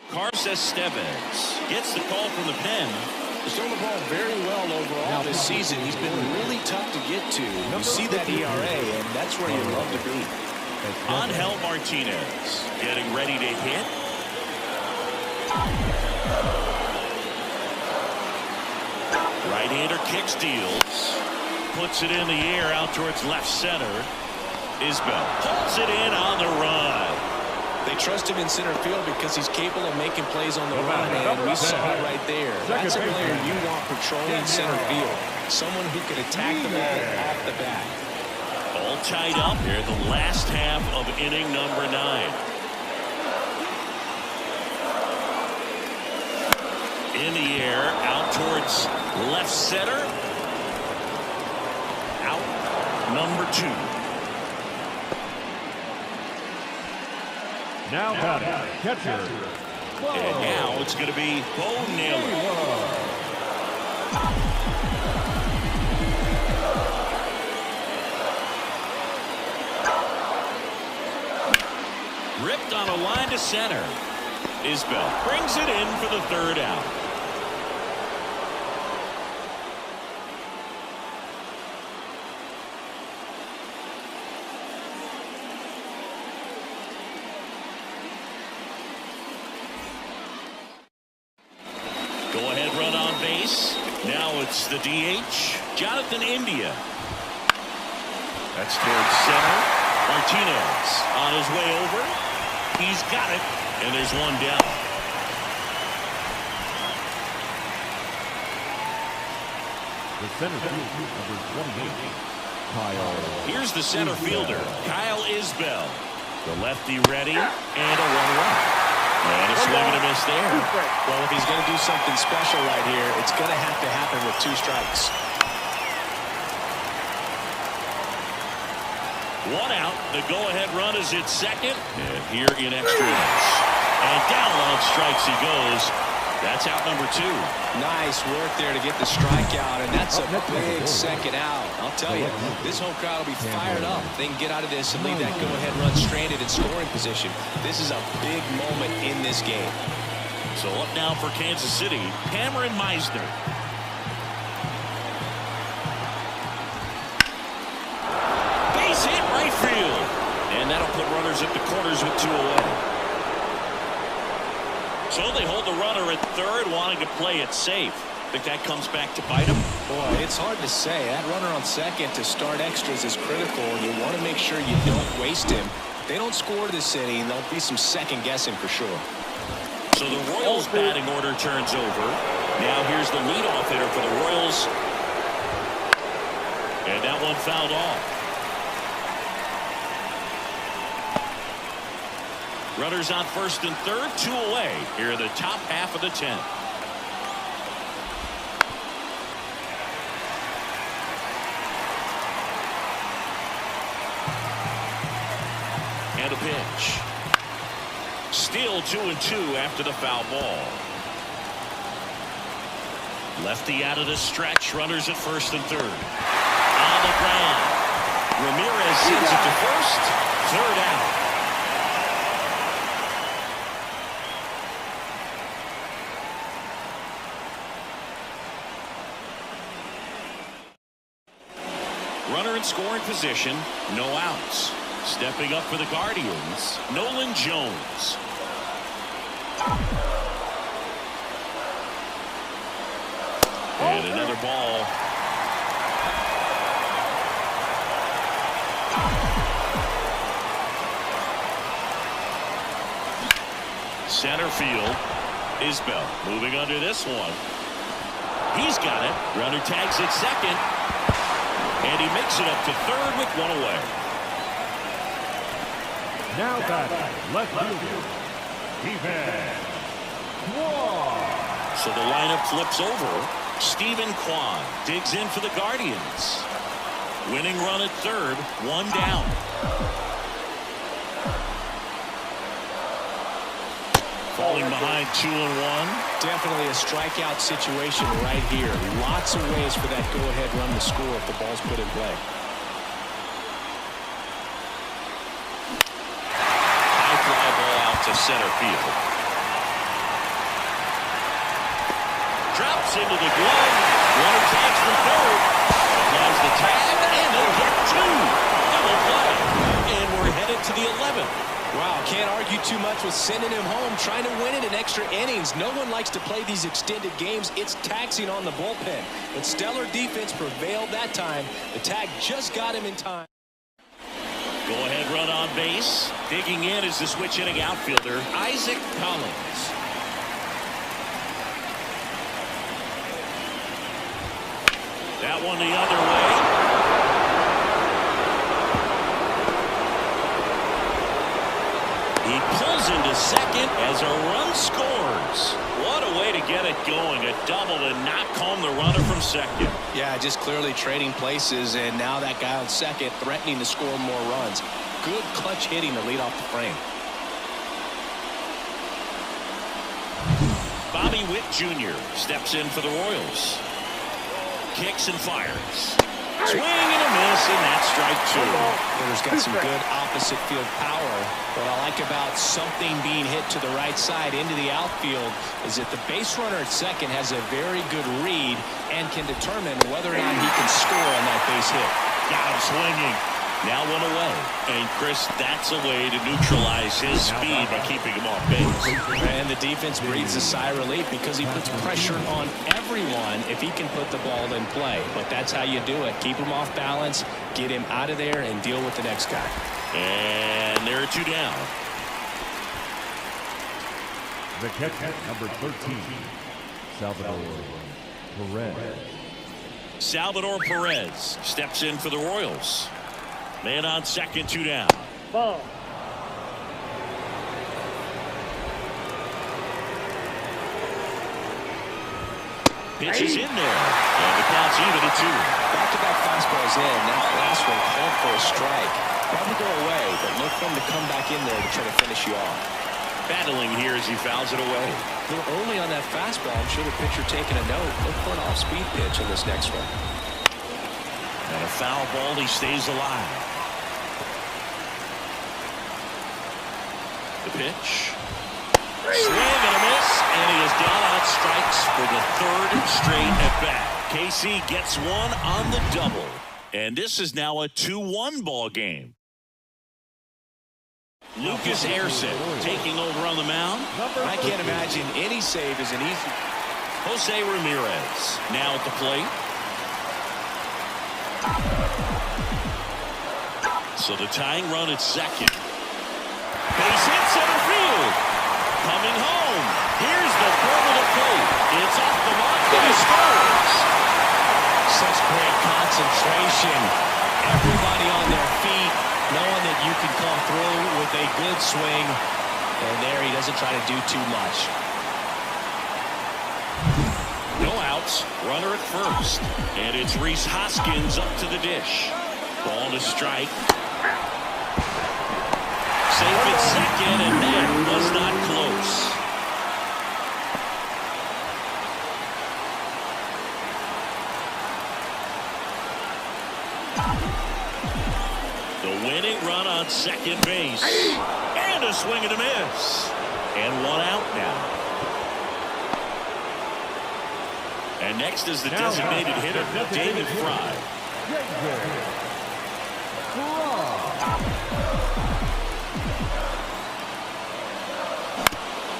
Carlos Estevez gets the call from the pen. He's thrown the ball very well overall this season. He's been really tough to get to. You see that ERA, and that's where you love to be. Angel Martinez getting ready to hit. Right-hander kicks, deals. Puts it in the air out towards left center. Isbell pulls it in on the run. They trust him in center field because he's capable of making plays on the run, and we saw it right there. That's a player you want patrolling center field. Someone who can attack the ball off the bat. All tied up here, the last half of inning number 9. In the air, out towards left center. Out number 2. Now batting, catcher. And now it's going to be Bo Naylor. Ripped on a line to center. Isbell brings it in for the 3rd out. Go-ahead run on base. Now Now it's the DH, Jonathan India. That's towards center. Martinez on his way over. He's got it, and there's one down. The center field, number 28, Kyle. Here's the center fielder, Kyle Isbell. The lefty ready, and a one-run. And a swing and a miss there. Well, if he's going to do something special right here, it's going to happen with 2 strikes. 1 out. The go-ahead run is at second. And here in extra innings. And down on strikes he goes. That's out number 2. Nice work there to get the strikeout, and that's a big second out. I'll tell you, this home crowd will be fired up. They can get out of this and leave that go-ahead run stranded in scoring position. This is a big moment in this game. So up now for Kansas City, Cameron Meisner. Base hit right field. And that'll put runners at the corners with 2 away. So they hold the runner at third, wanting to play it safe. Think that comes back to bite him? Boy, it's hard to say. That runner on second to start extras is critical. You want to make sure you don't waste him. If they don't score this inning, there'll be some second guessing for sure. So the Royals batting order turns over. Now here's the leadoff hitter for the Royals. And that one fouled off. Runners on first and third, 2 away. Here in the top half of the 10th. And a pitch. Still 2-2 after the foul ball. Lefty out of the stretch. Runners at first and third. On the ground. Ramirez sends it to first. 3rd out. Runner in scoring position, no outs. Stepping up for the Guardians, Nolan Jones. And another ball. Center field, Isbell moving under this one. He's got it. Runner tags at second. And he makes it up to third with 1 away. Now back, left fielder, Stephen Kwan. So the lineup flips over. Stephen Kwan digs in for the Guardians. Winning run at third, 1 down. Falling behind 2-1. Definitely a strikeout situation right here. Lots of ways for that go-ahead run to score if the ball's put in play. High fly ball out to center field. Drops into the glove. Runner tags from third. Applies the tag, and he'll get 2. Double play. And we're headed to the 11th. Wow, can't argue too much with sending him home, trying to win it in extra innings. No one likes to play these extended games. It's taxing on the bullpen. But stellar defense prevailed that time. The tag just got him in time. Go ahead run on base. Digging in is the switch hitting outfielder, Isaac Collins. That one the other way. He pulls into second as a run scores. What a way to get it going. A double to knock home the runner from second. Yeah, just clearly trading places, and now that guy on second threatening to score more runs. Good clutch hitting to lead off the frame. Bobby Witt Jr. steps in for the Royals. Kicks and fires. Swing and a miss, and that's strike 2. Hitter's got some good opposite field power. What I like about something being hit to the right side into the outfield is that the base runner at second has a very good read and can determine whether or not he can score on that base hit. Got him swinging. Now one away. And, Chris, that's a way to neutralize his speed by keeping him off base. And the defense breathes a sigh of relief because he puts pressure on everyone if he can put the ball in play. But that's how you do it. Keep him off balance, get him out of there, and deal with the next guy. And there are 2 down. The catcher, number 13, Salvador Perez. Salvador Perez steps in for the Royals. Man on second, 2 down. Ball. Pitch is in there. And the count's even at 2. Back-to-back fastballs in. That last one called for a strike. Probably go away, but look for him to come back in there to try to finish you off. Battling here as he fouls it away. They're only on that fastball. I'm sure the pitcher taking a note. Look for an off-speed pitch in this next one. And a foul ball, he stays alive. The pitch. Swing and a miss, and he is down on strikes for the 3rd straight at bat. KC gets one on the double, and this is now a 2-1 ball game. Lucas Erceg taking over on the mound. I can't imagine any save is an easy. Jose Ramirez now at the plate. So the tying run at second. Base hit center field. Coming home. Here's the throw to the plate. It's off the mark and he scores. Such great concentration. Everybody on their feet, knowing that you can come through with a good swing. And there he doesn't try to do too much. No outs. Runner at first. And it's Rhys Hoskins up to the dish. Ball to strike. Safe at second, and that was not close. The winning run on second base. And a swing and a miss. And 1 out now. And next is the designated hitter, David Fry.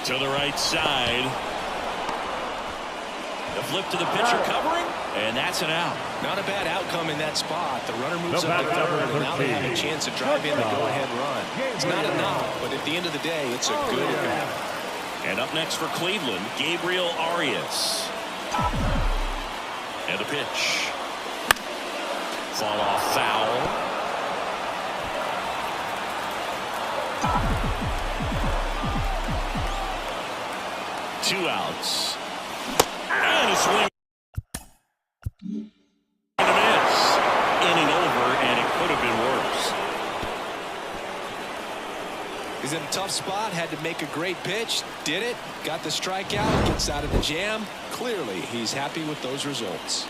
To the right side. The flip to the pitcher covering, and that's an out. Not a bad outcome in that spot. The runner moves up to third, and now they have a chance to drive in the go-ahead run. It's not enough, but at the end of the day, it's a good at-bat. And up next for Cleveland, Gabriel Arias. And a pitch. Fall off foul. Two outs. And a swing. And a miss. Inning over, and it could have been worse. He's in a tough spot, had to make a great pitch, did it, got the strikeout, gets out of the jam. Clearly, he's happy with those results.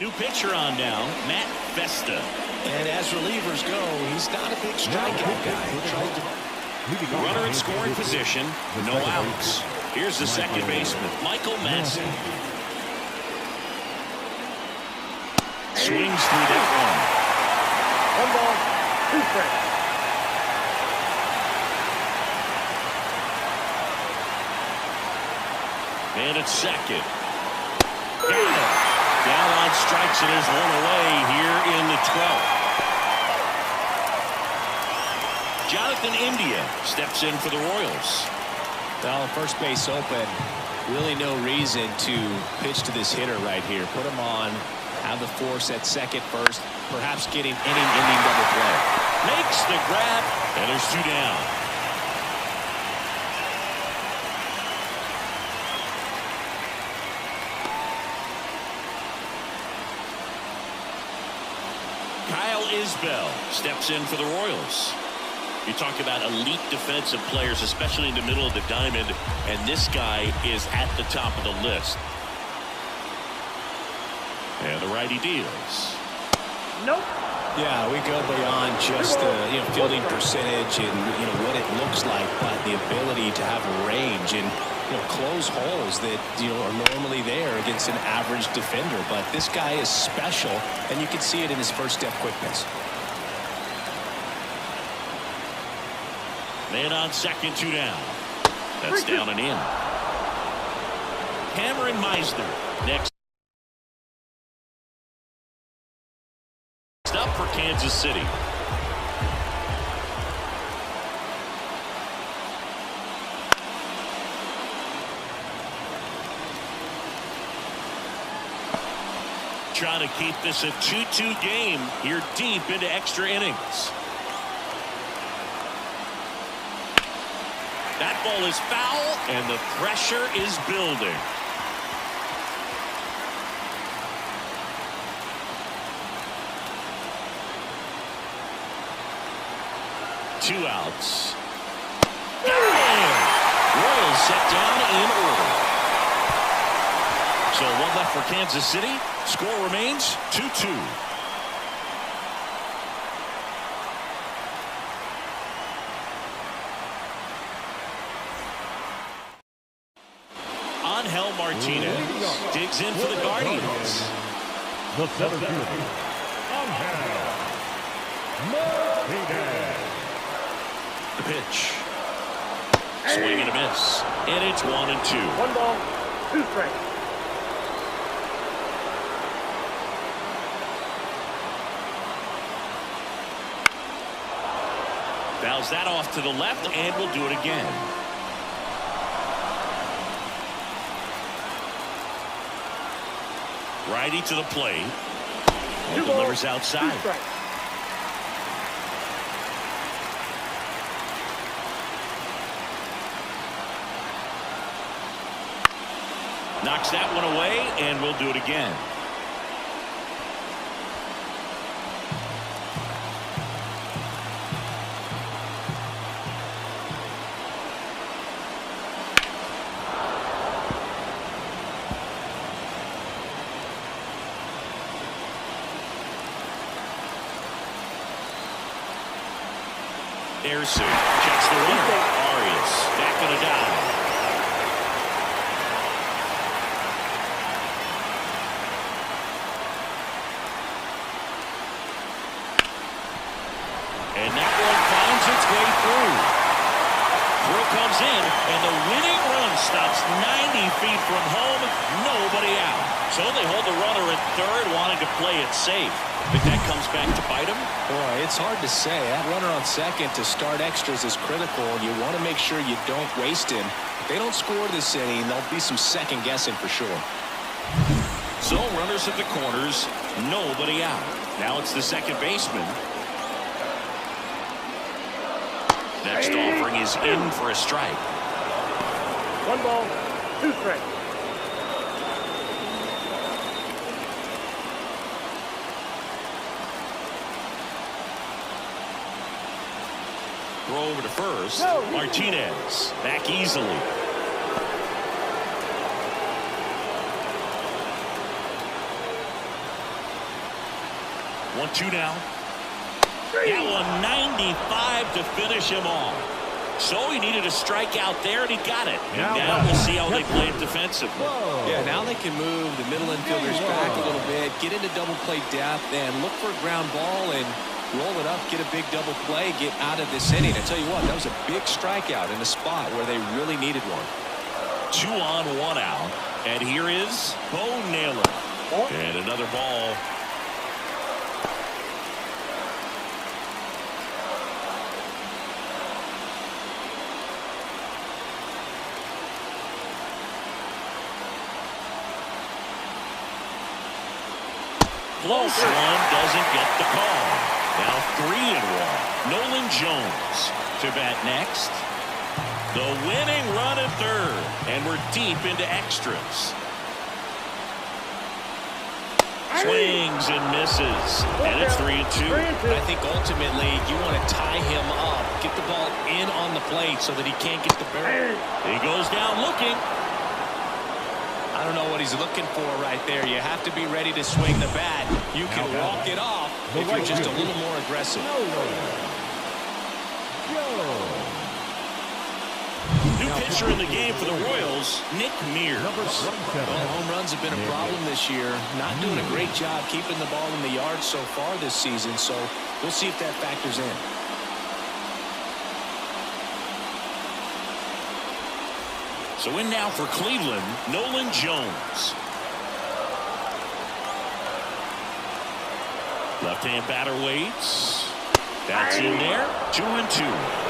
New pitcher on now, Matt Festa. And as relievers go, he's not a big strikeout guy. Runner in scoring position, no outs. Here's the second baseman, Michael Massey. Swings through that One ball, 2 strikes. And at second. Got it. Down on strikes, and there's one away here in the 12th. Jonathan India steps in for the Royals. Well, first base open. Really no reason to pitch to this hitter right here. Put him on, have the force at second first, perhaps getting inning double play. Makes the grab, and there's 2 down. Kyle Isbell steps in for the Royals. You talk about elite defensive players, especially in the middle of the diamond, and this guy is at the top of the list. And the righty deals. Nope. Yeah, we go beyond just the fielding percentage and what it looks like, but the ability to have a range. And close holes that, are normally there against an average defender. But this guy is special, and you can see it in his first step quickness. Man on second, 2 down. That's down and in. Cameron Meisner next up for Kansas City. Trying to keep this a 2-2 game here deep into extra innings. That ball is foul, and the pressure is building. Two outs. Royals set down in order. So one left for Kansas City. Score remains 2-2. Angel Martinez digs in for the Guardians. The center fielder, Angel Martinez. The pitch. Swing and a miss. And it's 1-2. 1 ball, 2 strikes. Fouls that off to the left, and we'll do it again. Righty to the plate. And delivers outside. 2 strikes. Knocks that one away, and we'll do it again. Ersu checks the runner. Arias back on a dive. And that one finds its way through. Throw comes in, and the winning run stops 90 feet from home. Nobody out. So they hold the runner at third, wanting to play it safe. Think that comes back to bite him? Boy, it's hard to say. That runner on second to start extras is critical. You want to make sure you don't waste him. If they don't score this inning, there'll be some second guessing for sure. So runners at the corners, nobody out. Now it's the second baseman. Next offering is in for a strike. 1 ball, 2 strikes. Throw over to first. Martinez back easily. 1-2 now. That one 95 to finish him off. So he needed a strikeout there, and he got it. And now we'll see how they play it defensively. Yeah, now they can move the middle infielders back a little bit, get into double play depth, and look for a ground ball and roll it up, get a big double play, get out of this inning. I tell you what, that was a big strikeout in a spot where they really needed one. 2 on, 1 out. And here is Bo Naylor. And another ball. Close one, doesn't get the call. Now 3-1. Nolan Jones to bat next. The winning run at third, and we're deep into extras. Swings and misses, and it's 3-2. I think ultimately you want to tie him up, get the ball in on the plate so that he can't get the barrel. He goes down looking. I don't know what he's looking for right there. You have to be ready to swing the bat. You can walk it off if you're just a little more aggressive. New pitch. pitcher in the game for the Royals, Nick Mears. Number 27. Well, home runs have been a problem this year. Not doing a great job keeping the ball in the yard so far this season, so we'll see if that factors in. So in now for Cleveland, Nolan Jones. Left-hand batter waits. That's in there. 2-2.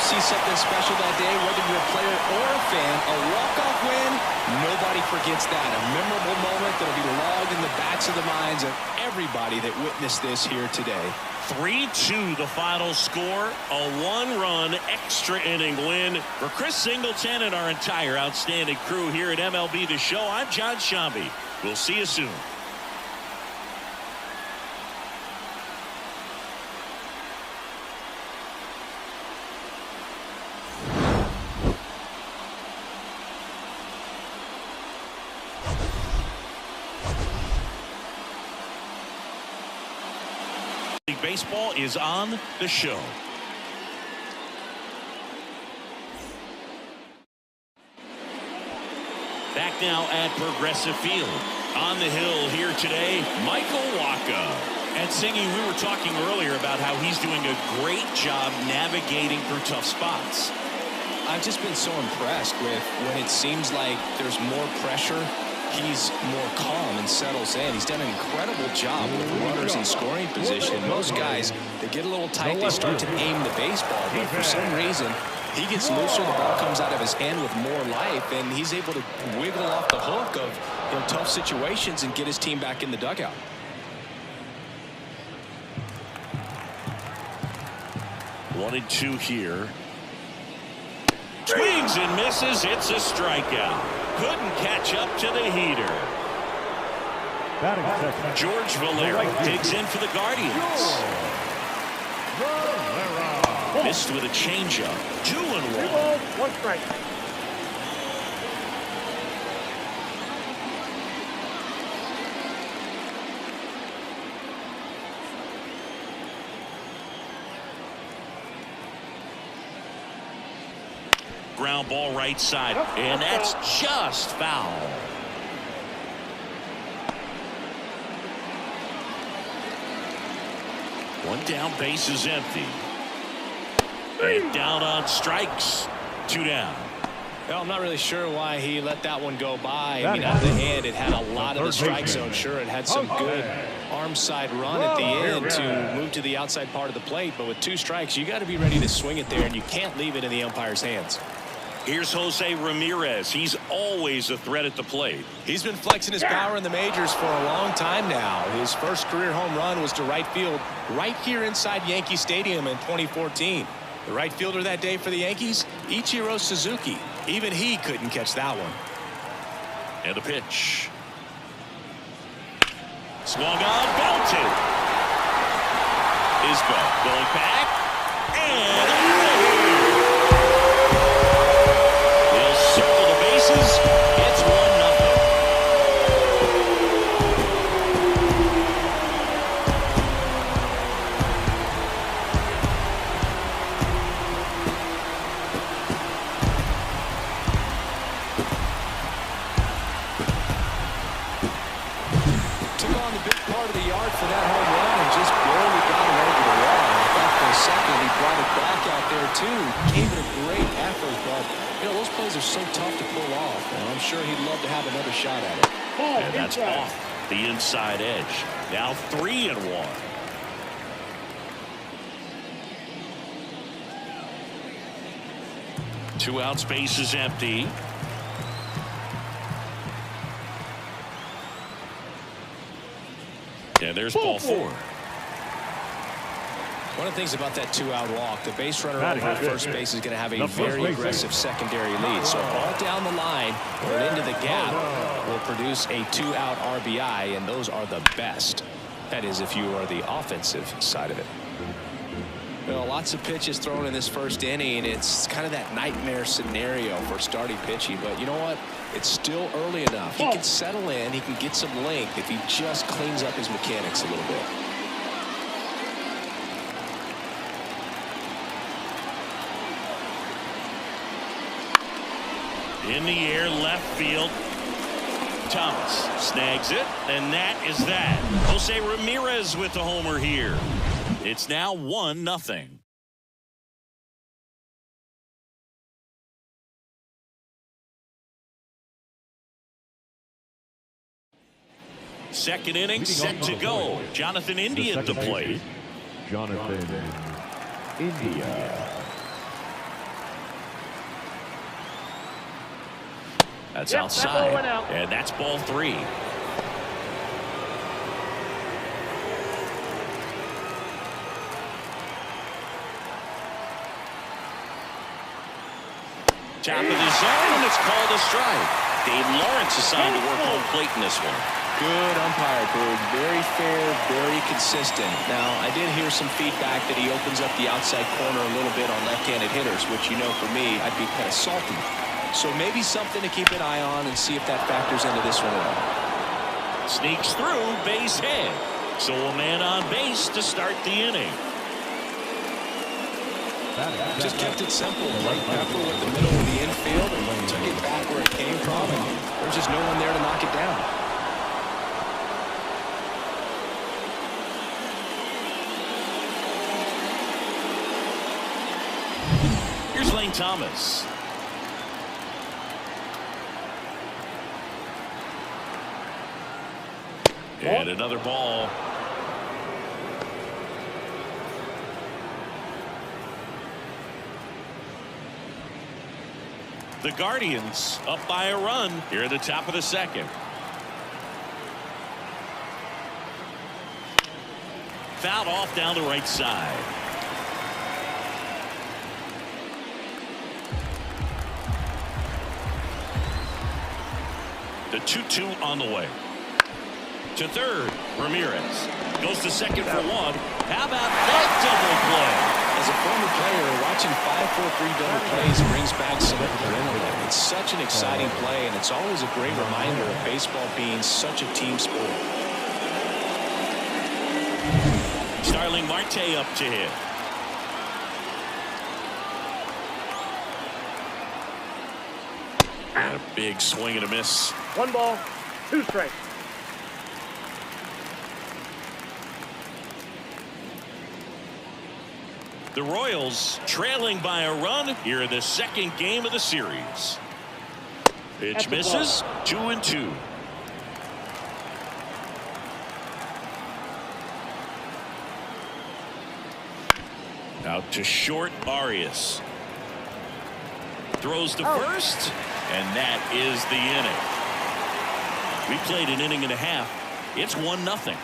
See something special that day, whether you're a player or a fan. A walk-off win, nobody forgets that. A memorable moment that'll be logged in the backs of the minds of everybody that witnessed this here today. 3-2 the final score. A one-run extra inning win for Chris Singleton and our entire outstanding crew here at MLB The Show. I'm John Shambi. We'll see you soon. Baseball is on the show. Back now at Progressive Field. On the hill here today, Michael Wacha. And Singy, we were talking earlier about how he's doing a great job navigating through tough spots. I've just been so impressed with when it seems like there's more pressure. He's more calm and settles in. He's done an incredible job with runners in scoring position. Most guys, they get a little tight, they start to aim the baseball, but for some reason, he gets looser, the ball comes out of his hand with more life, and he's able to wiggle off the hook of tough situations and get his team back in the dugout. One and two here. Swings and misses. It's a strikeout. Couldn't catch up to the heater. George Valera digs in for the Guardians. Missed with a changeup. 2-1. 3 balls, 1 strike. Ground ball right side, and that's just foul. One down, base is empty. And down on strikes. 2 down. Well, I'm not really sure why he let that one go by. I mean, out of the hand, it had a lot of the strike zone. Sure, it had some good arm side run at the end to move to the outside part of the plate. But with 2 strikes, you got to be ready to swing it there, and you can't leave it in the umpire's hands. Here's Jose Ramirez. He's always a threat at the plate. He's been flexing his power in the majors for a long time now. His first career home run was to right field right here inside Yankee Stadium in 2014. The right fielder that day for the Yankees, Ichiro Suzuki. Even he couldn't catch that one. And the pitch. Swung on, belted. Isbell going back. And he'll circle the bases. It's 1-0. Took on the big part of the yard for that home run and just barely got it over the wall. I thought for a second he brought it back out there too. Gave it a great effort, but those plays are so tough to pull off, and I'm sure he'd love to have another shot at it. And that's off the inside edge. Now 3-1. Two outs, base is empty. And there's ball 4. One of the things about that two-out walk, the base runner Batting over at good. first base is going to have a The first very base aggressive secondary lead. So a ball down the line or into the gap will produce a two-out RBI, and those are the best. That is, if you are the offensive side of it. Well, lots of pitches thrown in this first inning. It's kind of that nightmare scenario for starting pitching. But you know what? It's still early enough. He can settle in. He can get some length if he just cleans up his mechanics a little bit. In the air, left field. Thomas snags it, and that is that. Jose Ramirez with the homer here. It's now 1-0. Second inning set to go. Jonathan India at the plate. Jonathan India. That's Yep, outside, that ball went out. and that's ball 3. Top of the zone, and it's called a strike. Dave Lawrence assigned to work home plate in this one. Good umpire, Berg. Very fair, very consistent. Now, I did hear some feedback that he opens up the outside corner a little bit on left-handed hitters, which, you know, for me, I'd be kind of salty. So maybe something to keep an eye on and see if that factors into this one at all. Sneaks through, base hit. So a man on base to start the inning. Just kept it simple. Played Pepper with the middle of the infield and took it back where it came from, and there's just no one there to knock it down. Here's Lane Thomas. And another ball. The Guardians up by a run here at the top of the second. Fouled off down the right side. The 2-2 on the way. To third, Ramirez goes to second for one. How about that double play? As a former player, watching 5-4-3 double plays brings back some adrenaline. It's such an exciting play, and it's always a great reminder of baseball being such a team sport. Starling Marte up to hit. And a big swing and a miss. 1 ball, 2 strikes. The Royals trailing by a run here in the second game of the series. Pitch misses. 2-2. Out to short, Arias. Throws to first, and that is the inning. We played an inning and a half. It's 1-0.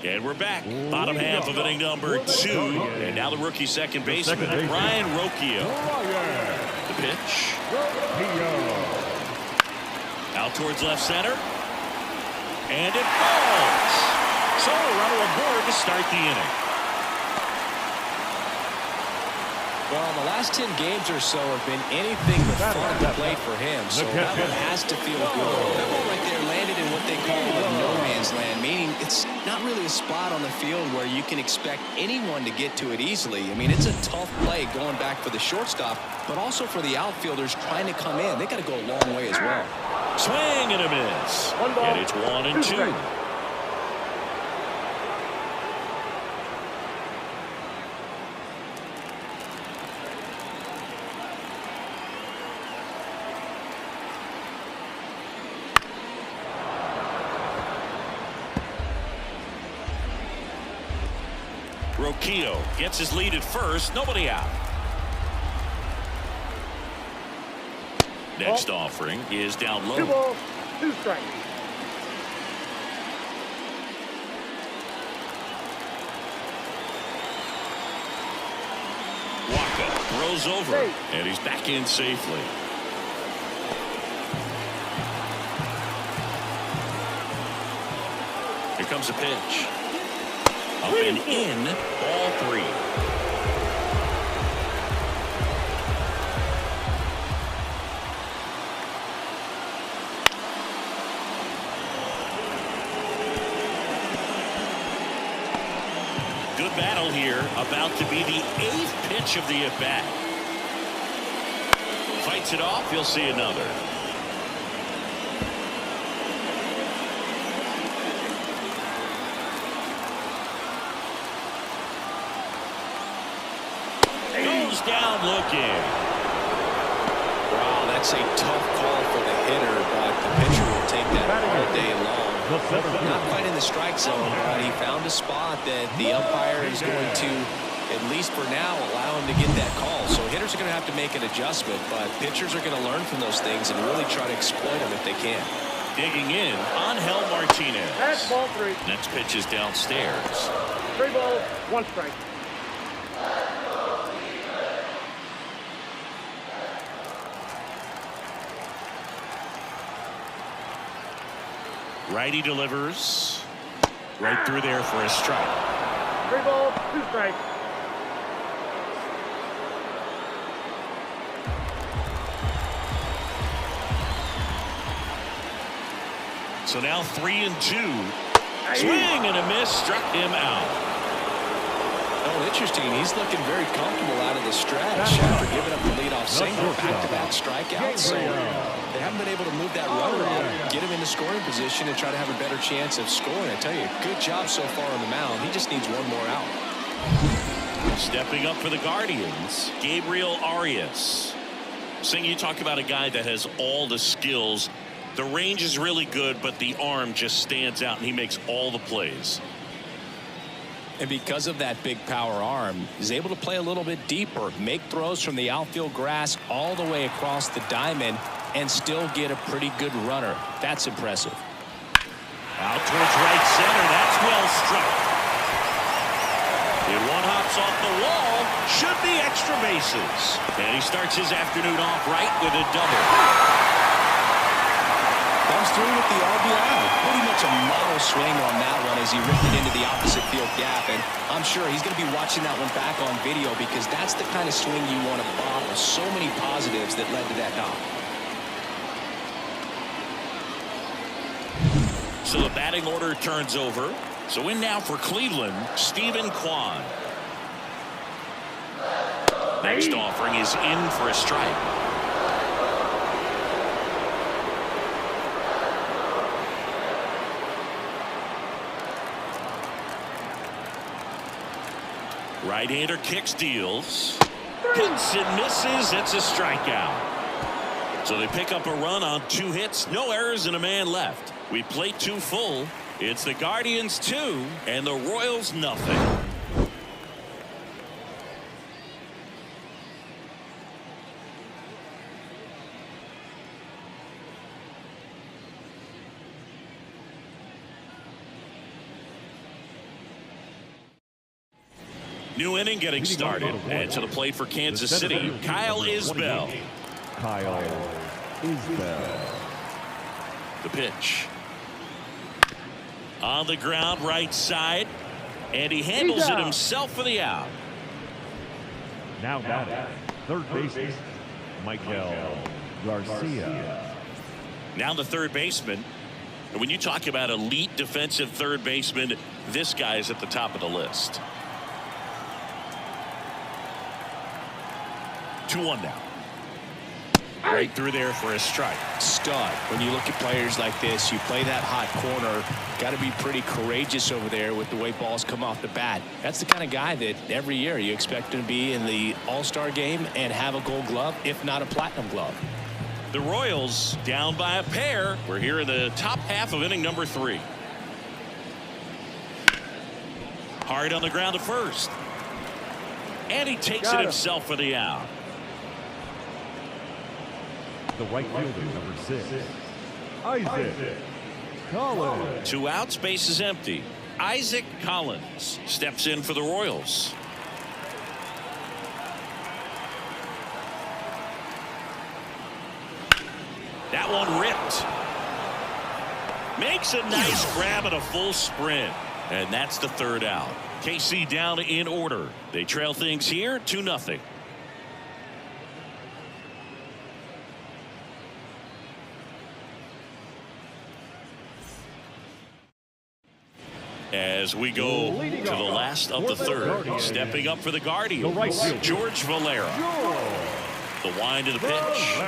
And we're back. Bottom half of inning number 2. And now the rookie second baseman, Ryan Rocchio. The pitch. Out towards left center. And it falls. So a runner aboard to start the inning. Well, the last 10 games or so have been anything but fun at the plate for him, so that one has to feel good. That one right there landed in what they call the no man's land, meaning it's not really a spot on the field where you can expect anyone to get to it easily. I mean, it's a tough play going back for the shortstop, but also for the outfielders trying to come in. They got to go a long way as well. Swing and a miss. 1 ball, And it's 1-2. strikes. Rocchio gets his lead at first. Nobody out. Next offering is down low. 2 balls, 2 strikes. Waka throws over, Safe. and he's back in safely. Here comes a pitch. Up and in, ball 3. Good battle here, about to be the 8th pitch of the at-bat. Fights it off, you'll see another. Goes down looking. Wow, that's a tough call for the hitter, but the pitcher will take that all day long. Not quite in the strike zone, but he found a spot that the umpire is going to, at least for now, allow him to get that call. So hitters are going to have to make an adjustment, but pitchers are going to learn from those things and really try to exploit them if they can. Digging in, Angel Martinez. That's ball 3. Next pitch is downstairs. 3 balls, 1 strike. Righty delivers. Right through there for a strike. 3 balls, 2 strikes. So now 3-2. Swing and a miss, struck him out. Oh, interesting. He's looking very comfortable out of the stretch after giving up the leadoff single. Back-to-back strikeouts. So they haven't been able to move that runner up, get him in the scoring position, and try to have a better chance of scoring. I tell you, good job so far on the mound. He just needs one more out. Stepping up for the Guardians, Gabriel Arias. Sing, you talk about a guy that has all the skills. The range is really good, but the arm just stands out, and he makes all the plays. And because of that big power arm, he's able to play a little bit deeper, make throws from the outfield grass all the way across the diamond, and still get a pretty good runner. That's impressive. Out towards right center. That's well struck. And one hops off the wall. Should be extra bases. And he starts his afternoon off right with a double. Comes through with the RBI. Pretty much a model swing on that one as he ripped it into the opposite field gap. And I'm sure he's going to be watching that one back on video because that's the kind of swing you want to bomb with so many positives that led to that knock. So the batting order turns over. So in now for Cleveland, Stephen Kwan. Next offering is in for a strike. Right-hander kicks, deals. Hits and misses. It's a strikeout. So they pick up a run on 2 hits, no errors, and a man left. We play 2 full. It's the Guardians 2 and the Royals nothing. New inning getting started, and to the plate for Kansas City, Kyle Isbell. Kyle Isbell. The pitch. On the ground, right side, and he handles it himself for the out. Now batting, third baseman, Michael Garcia. Now the third baseman. And when you talk about elite defensive third baseman, this guy is at the top of the list. 2-1 now. Right through there for a strike. Stud. When you look at players like this, you play that hot corner, got to be pretty courageous over there with the way balls come off the bat. That's the kind of guy that every year you expect him to be in the All-Star game and have a Gold Glove, if not a Platinum Glove. The Royals down by a pair. We're here in the top half of inning number 3. Hard on the ground to first. And he takes it himself for the out. the right fielder, number 6, Isaac Collins. 2 outs, base is empty. Isaac Collins steps in for the Royals. That one ripped. Makes a nice grab and a full sprint. And that's the 3rd out. KC down in order. They trail things here 2-0. As we go to the last of the 3rd, stepping up for the Guardians, George Valera. The wind of the pitch.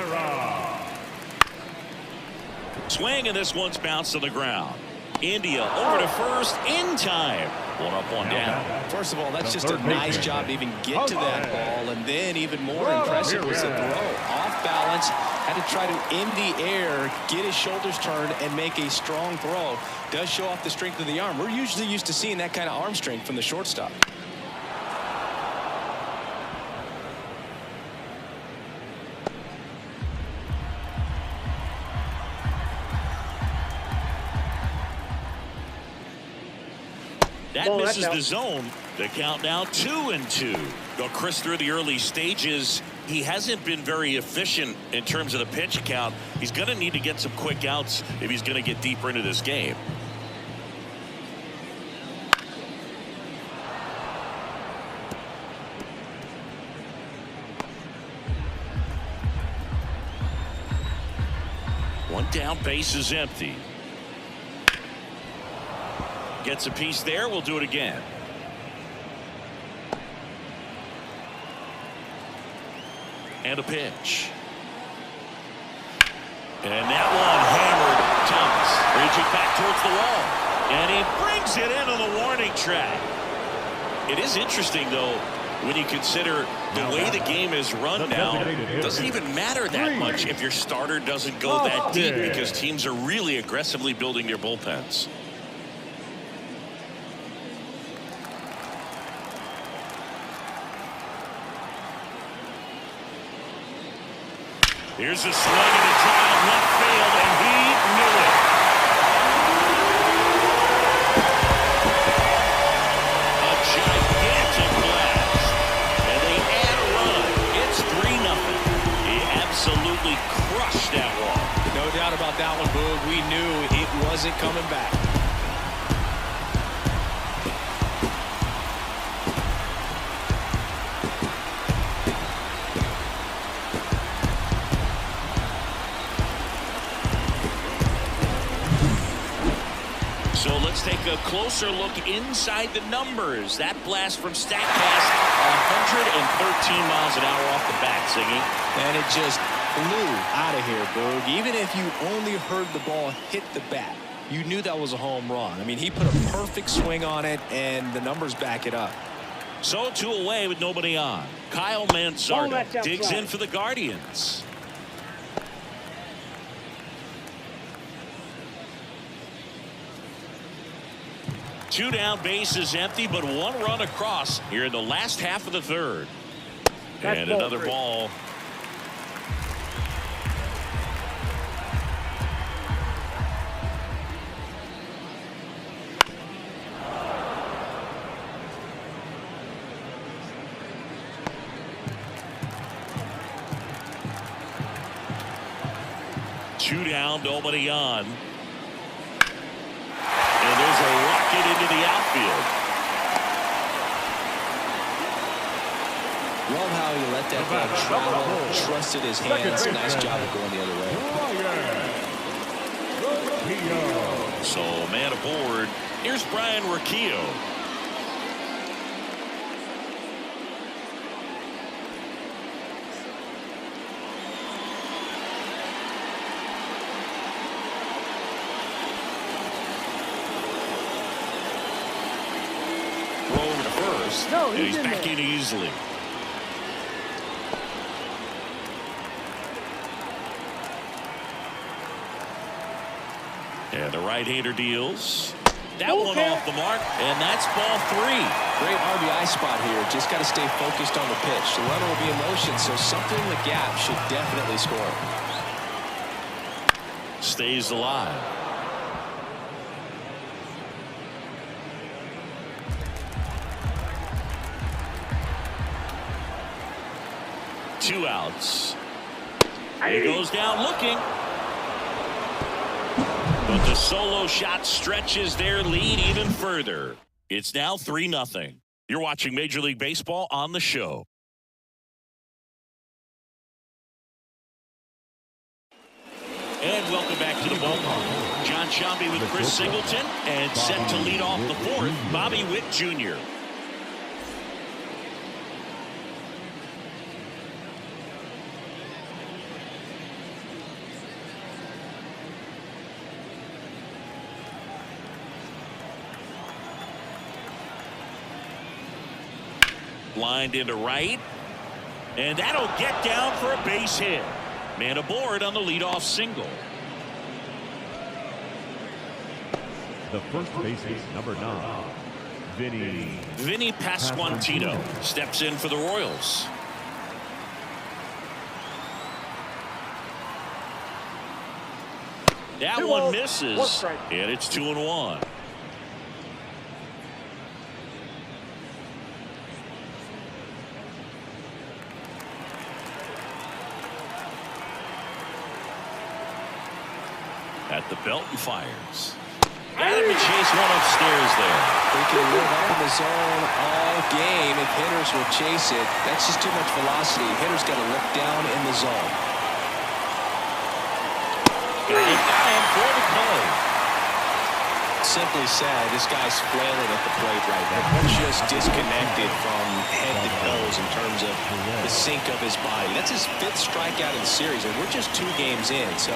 Swing, and this one's bounced to the ground. India over to first in time. 1 up, 1 down. First of all, that's just a nice job to even get to that ball, and then even more impressive was the throw. Off balance, had to try to in the air, get his shoulders turned, and make a strong throw. Does show off the strength of the arm. We're usually used to seeing that kind of arm strength from the shortstop. That misses the zone. The count now 2-2. Go Chris through the early stages. He hasn't been very efficient in terms of the pitch count. He's going to need to get some quick outs if he's going to get deeper into this game. One down, base is empty. Gets a piece there. We'll do it again. And a pitch. And that one hammered. Thomas reaching back towards the wall. And he brings it into the warning track. It is interesting, though, when you consider the way the game is run now. It doesn't even matter that much if your starter doesn't go that deep, because teams are really aggressively building their bullpens. Here's a swing and a drive left field, and he knew it. A gigantic blast, and they add a run. It's 3-0. He absolutely crushed that one. No doubt about that one, Boog. We knew it wasn't coming back. So let's take a closer look inside the numbers. That blast from StatCast, 113 miles an hour off the bat, Ziggy. And it just flew out of here, Boog. Even if you only heard the ball hit the bat, you knew that was a home run. I mean, he put a perfect swing on it, and the numbers back it up. So 2 away with nobody on. Kyle Mansardo digs in for the Guardians. Two down, base is empty, but 1 run across here in the last half of the 3rd. And another ball. Two down, nobody on. And there's a rocket into the outfield. Love how he let that ball travel, trusted his hands. Nice job of going the other way. So man aboard. Here's Brian Rocchio. Over to first. No, and he's back in easily. And the right-hander deals. That one off the mark, and that's ball 3. Great RBI spot here. Just got to stay focused on the pitch. The runner will be in motion, so something in the gap should definitely score. stays alive. Two outs. He goes down looking. But the solo shot stretches their lead even further. It's now 3-0. You're watching Major League Baseball on the show. And welcome back to the ballpark. Jon Sciambi with Chris Singleton, and set to lead off the fourth, Bobby Witt Jr. Lined into right, and that'll get down for a base hit. Man aboard on the leadoff single. The first baseman, number 9, Vinny Pasquantino steps in for the Royals. That 2 one balls, misses, 1 strike. and it's 2-1. At the belt and fires. Got him to chase one upstairs there. They can live up in the zone all game if hitters will chase it. That's just too much velocity. Hitters got to look down in the zone. Got him for the play. Simply said, this guy's flailing at the plate right now. Just disconnected from head to toes in terms of the sink of his body. That's his 5th strikeout in the series, and we're just 2 games in. So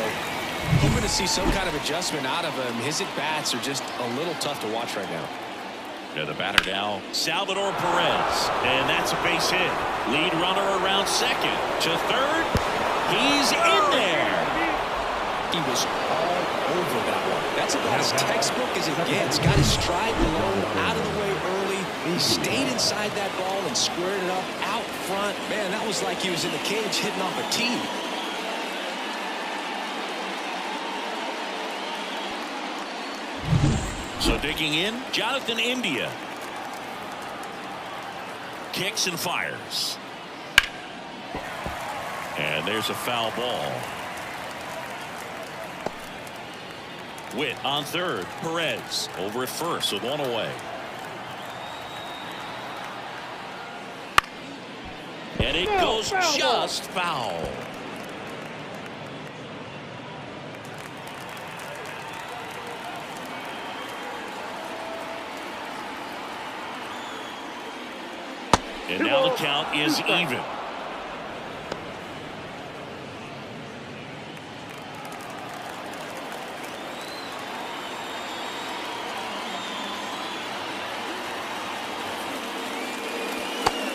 hoping to see some kind of adjustment out of him. His at-bats are just a little tough to watch right now. Yeah, the batter now, Salvador Perez, and that's a base hit. Lead runner around second. To third, he's in there. He was all over that one. That's about as textbook as it gets. Got his stride low, out of the way early. He stayed inside that ball and squared it up out front. Man, that was like he was in the cage hitting off a tee. So digging in, Jonathan India. Kicks and fires. And there's a foul ball. Witt on third. Perez over at first with 1 away. And it goes just foul. And now the count is even.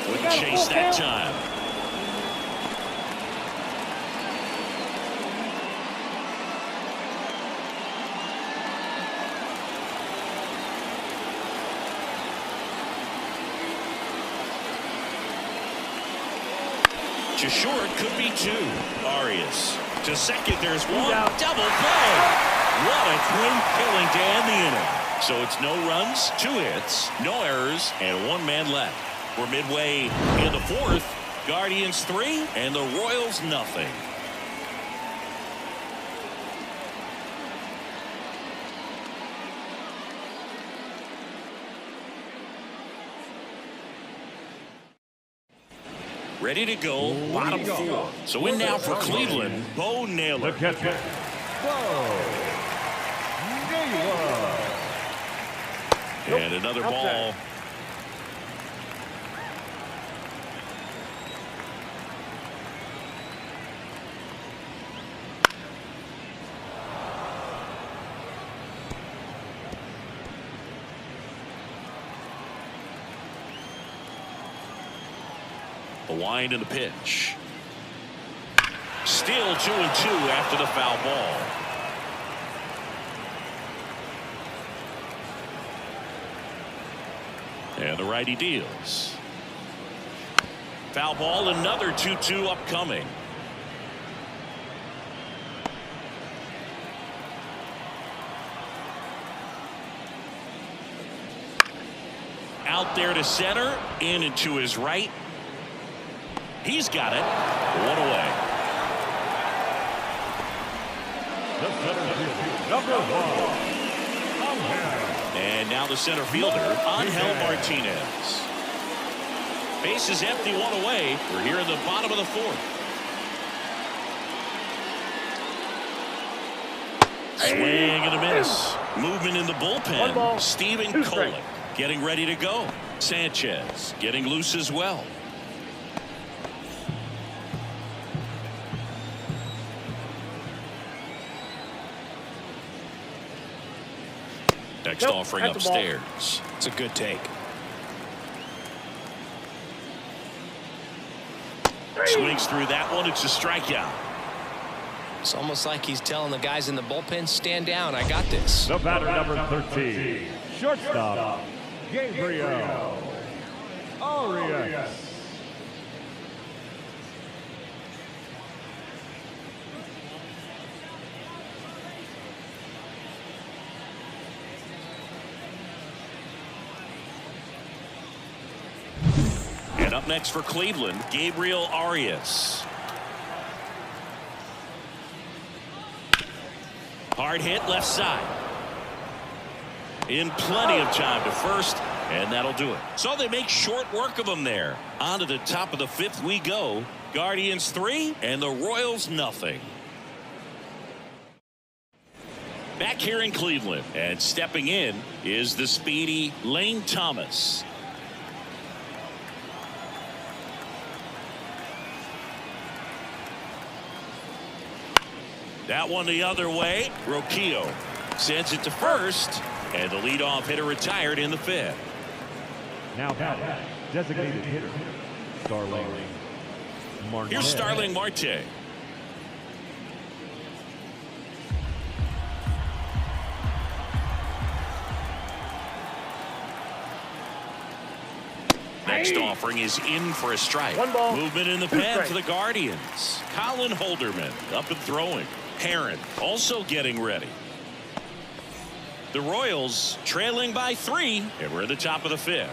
Wouldn't chase that time. To short, could be 2. Arias. To second, there's 1. Double play. What a twin killing to end the inning. So it's no runs, 2 hits, no errors, and 1 man left. We're midway in the 4th. Guardians 3 and the Royals nothing. Ready to go, bottom 4. So in now for Cleveland, Bo Naylor. the catcher, Bo Naylor. And another ball. The wind and the pitch. Still 2-2 after the foul ball. And the righty deals. Foul ball, another 2-2 upcoming. Out there to center, in and to his right. He's got it. One away. The center fielder, number 1. And now the center fielder, Angel Martinez. Base is empty, one away. We're here in the bottom of the 4th. Swing and a miss. Movement in the bullpen. Stephen Kolek getting ready to go. Sanchez getting loose as well. Next offering upstairs. It's a good take. Swings through that one. It's a strikeout. It's almost like he's telling the guys in the bullpen, stand down, I got this. The batter, number 13, shortstop, Gabriel Arias. And up next for Cleveland, Gabriel Arias. Hard hit left side. In plenty of time to first, and that'll do it. So they make short work of him there. On to the top of the 5th we go. Guardians 3 and the Royals nothing. Back here in Cleveland, and stepping in is the speedy Lane Thomas. That one the other way. Rocchio sends it to first, and the leadoff hitter retired in the 5th. Now batting, designated hitter, Starling Marte. Here's Starling Marte. Next offering is in for a strike. One ball, movement in the pen for the Guardians. Colin Holderman up and throwing. Herron also getting ready. The Royals trailing by 3, and we're at the top of the 5th.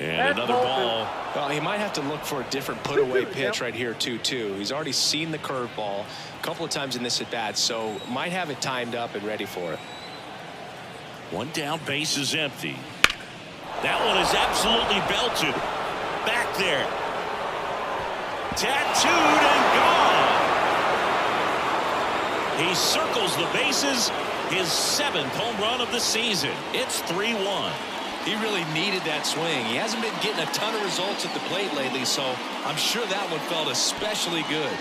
And another ball. Well, he might have to look for a different put-away pitch right here, too. He's already seen the curveball a couple of times in this at-bat, so might have it timed up and ready for it. One down, base is empty. That one is absolutely belted. Back there. Tattooed and gone. He circles the bases. His 7th home run of the season. It's 3-1. He really needed that swing. He hasn't been getting a ton of results at the plate lately, so I'm sure that one felt especially good.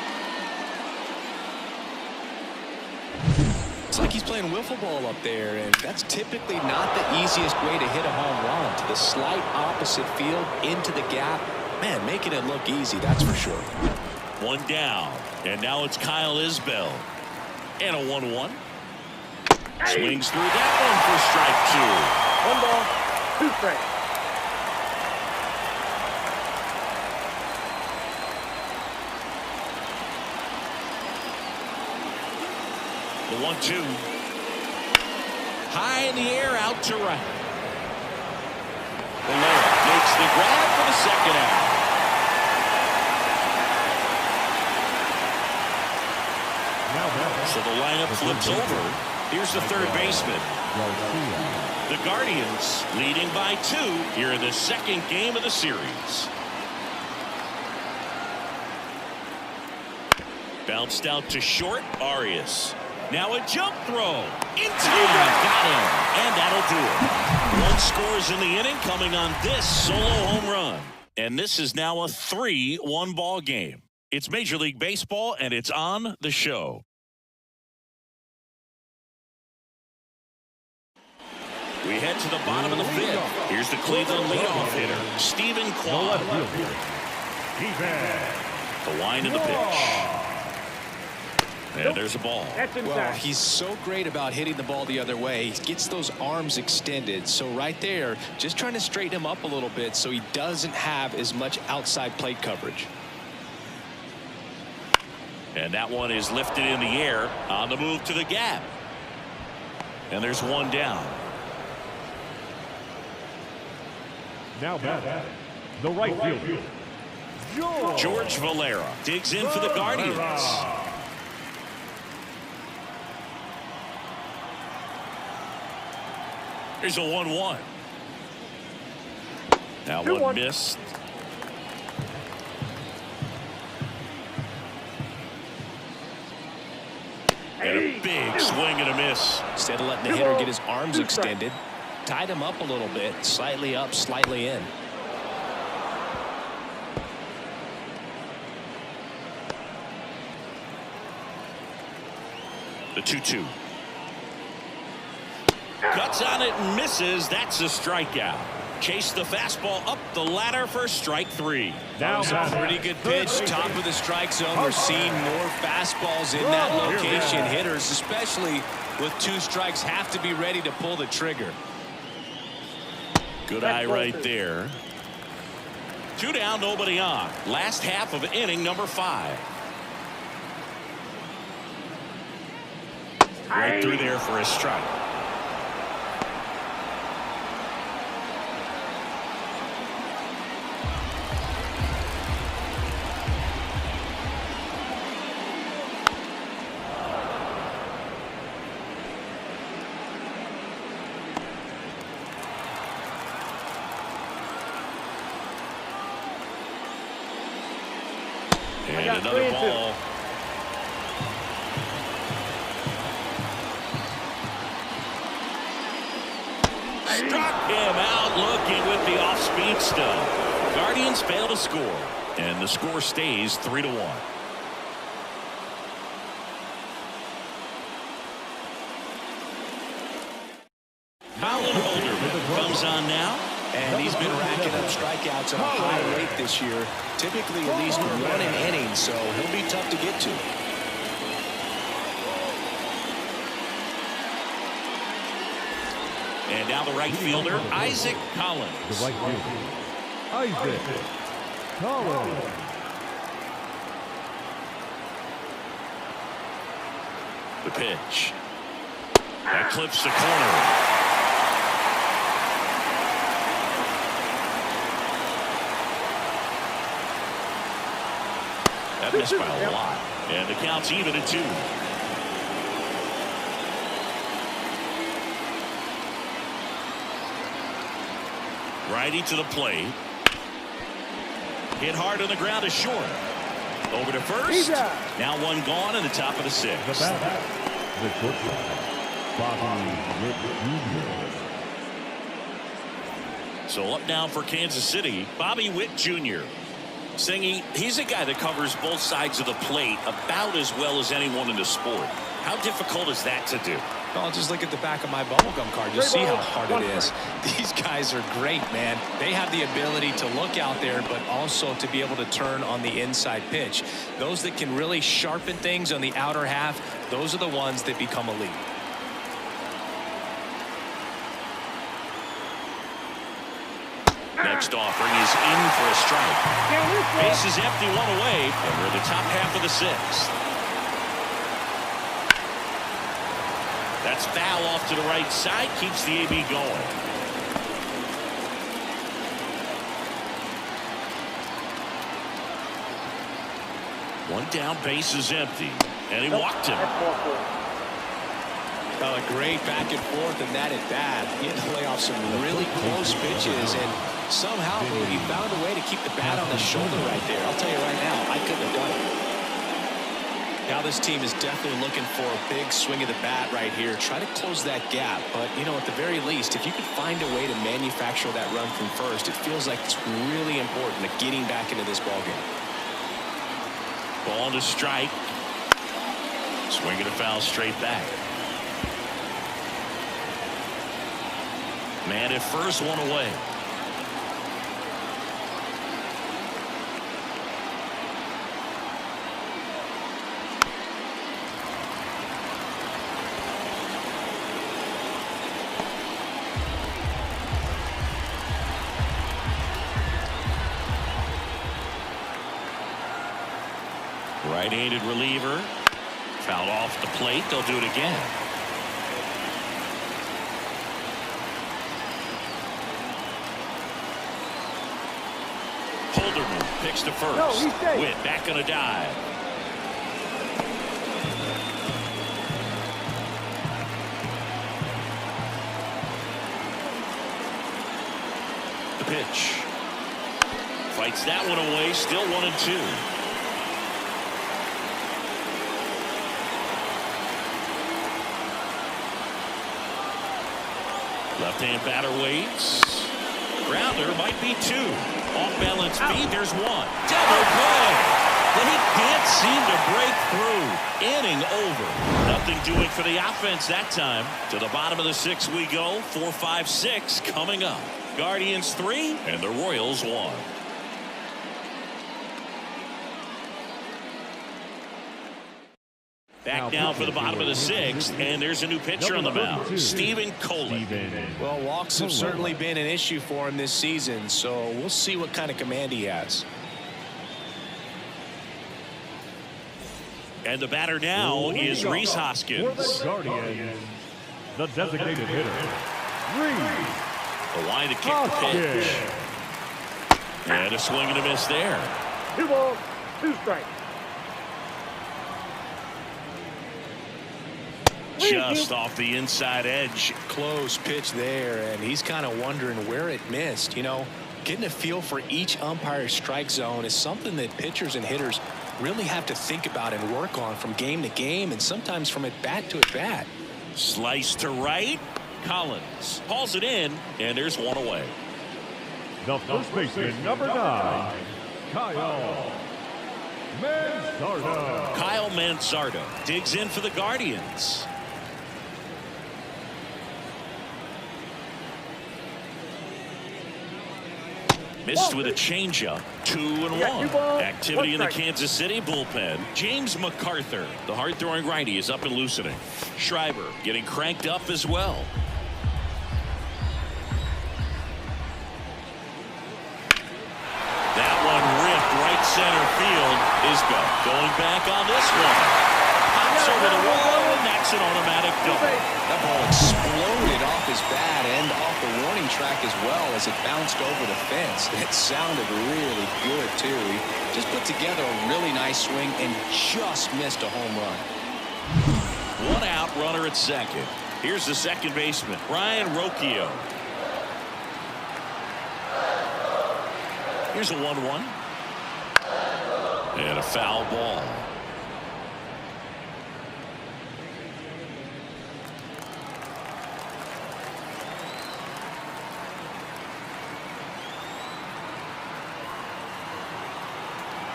It's like he's playing wiffle ball up there, and that's typically not the easiest way to hit a home run. To the slight opposite field, into the gap. Man, making it look easy, that's for sure. One down, and now it's Kyle Isbell. And a 1-1. Swings through that one for strike 2. 1 ball, 2 strikes. The 1-2. High in the air, out to right. Valera makes the grab for the 2nd out. So the lineup flips over. Here's the 3rd baseman. The Guardians leading by 2 here in the 2nd game of the series. Bounced out to short, Arias. Now a jump throw. In time. Got him. And that'll do it. 1 scores in the inning coming on this solo home run. And this is now a 3-1 ball game. It's Major League Baseball, and it's on the show. We head to the bottom of the 5th. Here's the Cleveland leadoff hitter, Stephen Kwan. The wind of the pitch. And there's a ball. Well, he's so great about hitting the ball the other way. He gets those arms extended. So right there, just trying to straighten him up a little bit so he doesn't have as much outside plate coverage. And that one is lifted in the air on the move to the gap. And there's one down. Now batting, the right fielder, George Valera digs in for the Guardians. Here's a 1-1. Now one missed. And a big swing and a miss. Instead of letting the hitter get his arms extended, tied him up a little bit, slightly up, slightly in. The 2-2. Cuts on it and misses. That's a strikeout. Chase the fastball up the ladder for strike 3. That was a pretty good pitch. Top of the strike zone. We're seeing more fastballs in that location. Hitters, especially with 2 strikes, have to be ready to pull the trigger. Good eye right there. 2 down, nobody on. Last half of inning number 5. Right through there for a strike. And another ball. Struck him out looking with the off-speed stuff. Guardians fail to score, and the score stays 3-1. Colin Holderman comes on now. And he's been racking up strikeouts at a high rate this year. Typically at least 1 an inning, so he'll be tough to get to. And now the right fielder, Isaac Collins. the right fielder, Isaac Collins. The pitch. That clips the corner. That missed by a lot. And the count's even at 2. Righty to the plate. Hit hard on the ground is short. Over to first. Now one gone in the top of the 6th. The batter, the shortstop, Bobby Witt Jr. So up now for Kansas City, Bobby Witt Jr. Singy, he's a guy that covers both sides of the plate about as well as anyone in the sport. How difficult is that to do? Well, just look at the back of my bubblegum card. You'll see how hard it is. These guys are great, man. They have the ability to look out there, but also to be able to turn on the inside pitch. Those that can really sharpen things on the outer half, those are the ones that become elite. Next offering is in for a strike. Base is empty, 1 away, and we're in the top half of the 6th. That's foul off to the right side, keeps the AB going. One down, base is empty, and he walked him. Well, a great back and forth, and that at bat. He had to lay off some really close pitches, and somehow he found a way to keep the bat on the shoulder right there. I'll tell you right now, I couldn't have done it. Now this team is definitely looking for a big swing of the bat right here. Try to close that gap, but, you know, at the very least, if you could find a way to manufacture that run from first, it feels like it's really important to getting back into this ballgame. Ball to strike. Swing and a foul straight back. Man at first, 1 away. Right-handed reliever. Fouled off the plate. They'll do it again. Wilderman picks to first. No, he's safe. Witt back on a dive. The pitch. Fights that one away. Still 1-2. Left-hand batter waits. Grounder might be 2. Off-balance feed. There's 1. Double play. They can't seem to break through. Inning over. Nothing doing for the offense that time. To the bottom of the 6th we go. 4, 5, 6 coming up. Guardians 3 and the Royals 1. Back now for the bottom of the 6th, and there's a new pitcher on the mound, Steven Kohler. Well, walks have certainly been an issue for him this season, so we'll see what kind of command he has. And the batter now is Rhys Hoskins. Guardians, the designated hitter, Rhys The line to kick the pitch. And a swing and a miss there. 2 balls, 2 strikes. Just off the inside edge. Close pitch there, and he's kind of wondering where it missed. You know, getting a feel for each umpire's strike zone is something that pitchers and hitters really have to think about and work on from game to game, and sometimes from at bat to at bat. Slice to right. Collins hauls it in, and there's 1 away. the first baseman, number 9, Kyle Manzardo. Kyle Manzardo digs in for the Guardians. Missed with a changeup. 2-1. Activity in the Kansas City bullpen. James MacArthur, the hard-throwing righty, is up and loosening. Schreiber getting cranked up as well. That one ripped right center field. Isbell going back on this one. Pops over the wall, and that's an automatic double. That ball exploded off his bat and off the warning track as well as it bounced over the fence. It sounded really good, too. He just put together a really nice swing and just missed a home run. 1 out, runner at second. Here's the second baseman, Ryan Rocchio. Here's a 1-1. And a foul ball.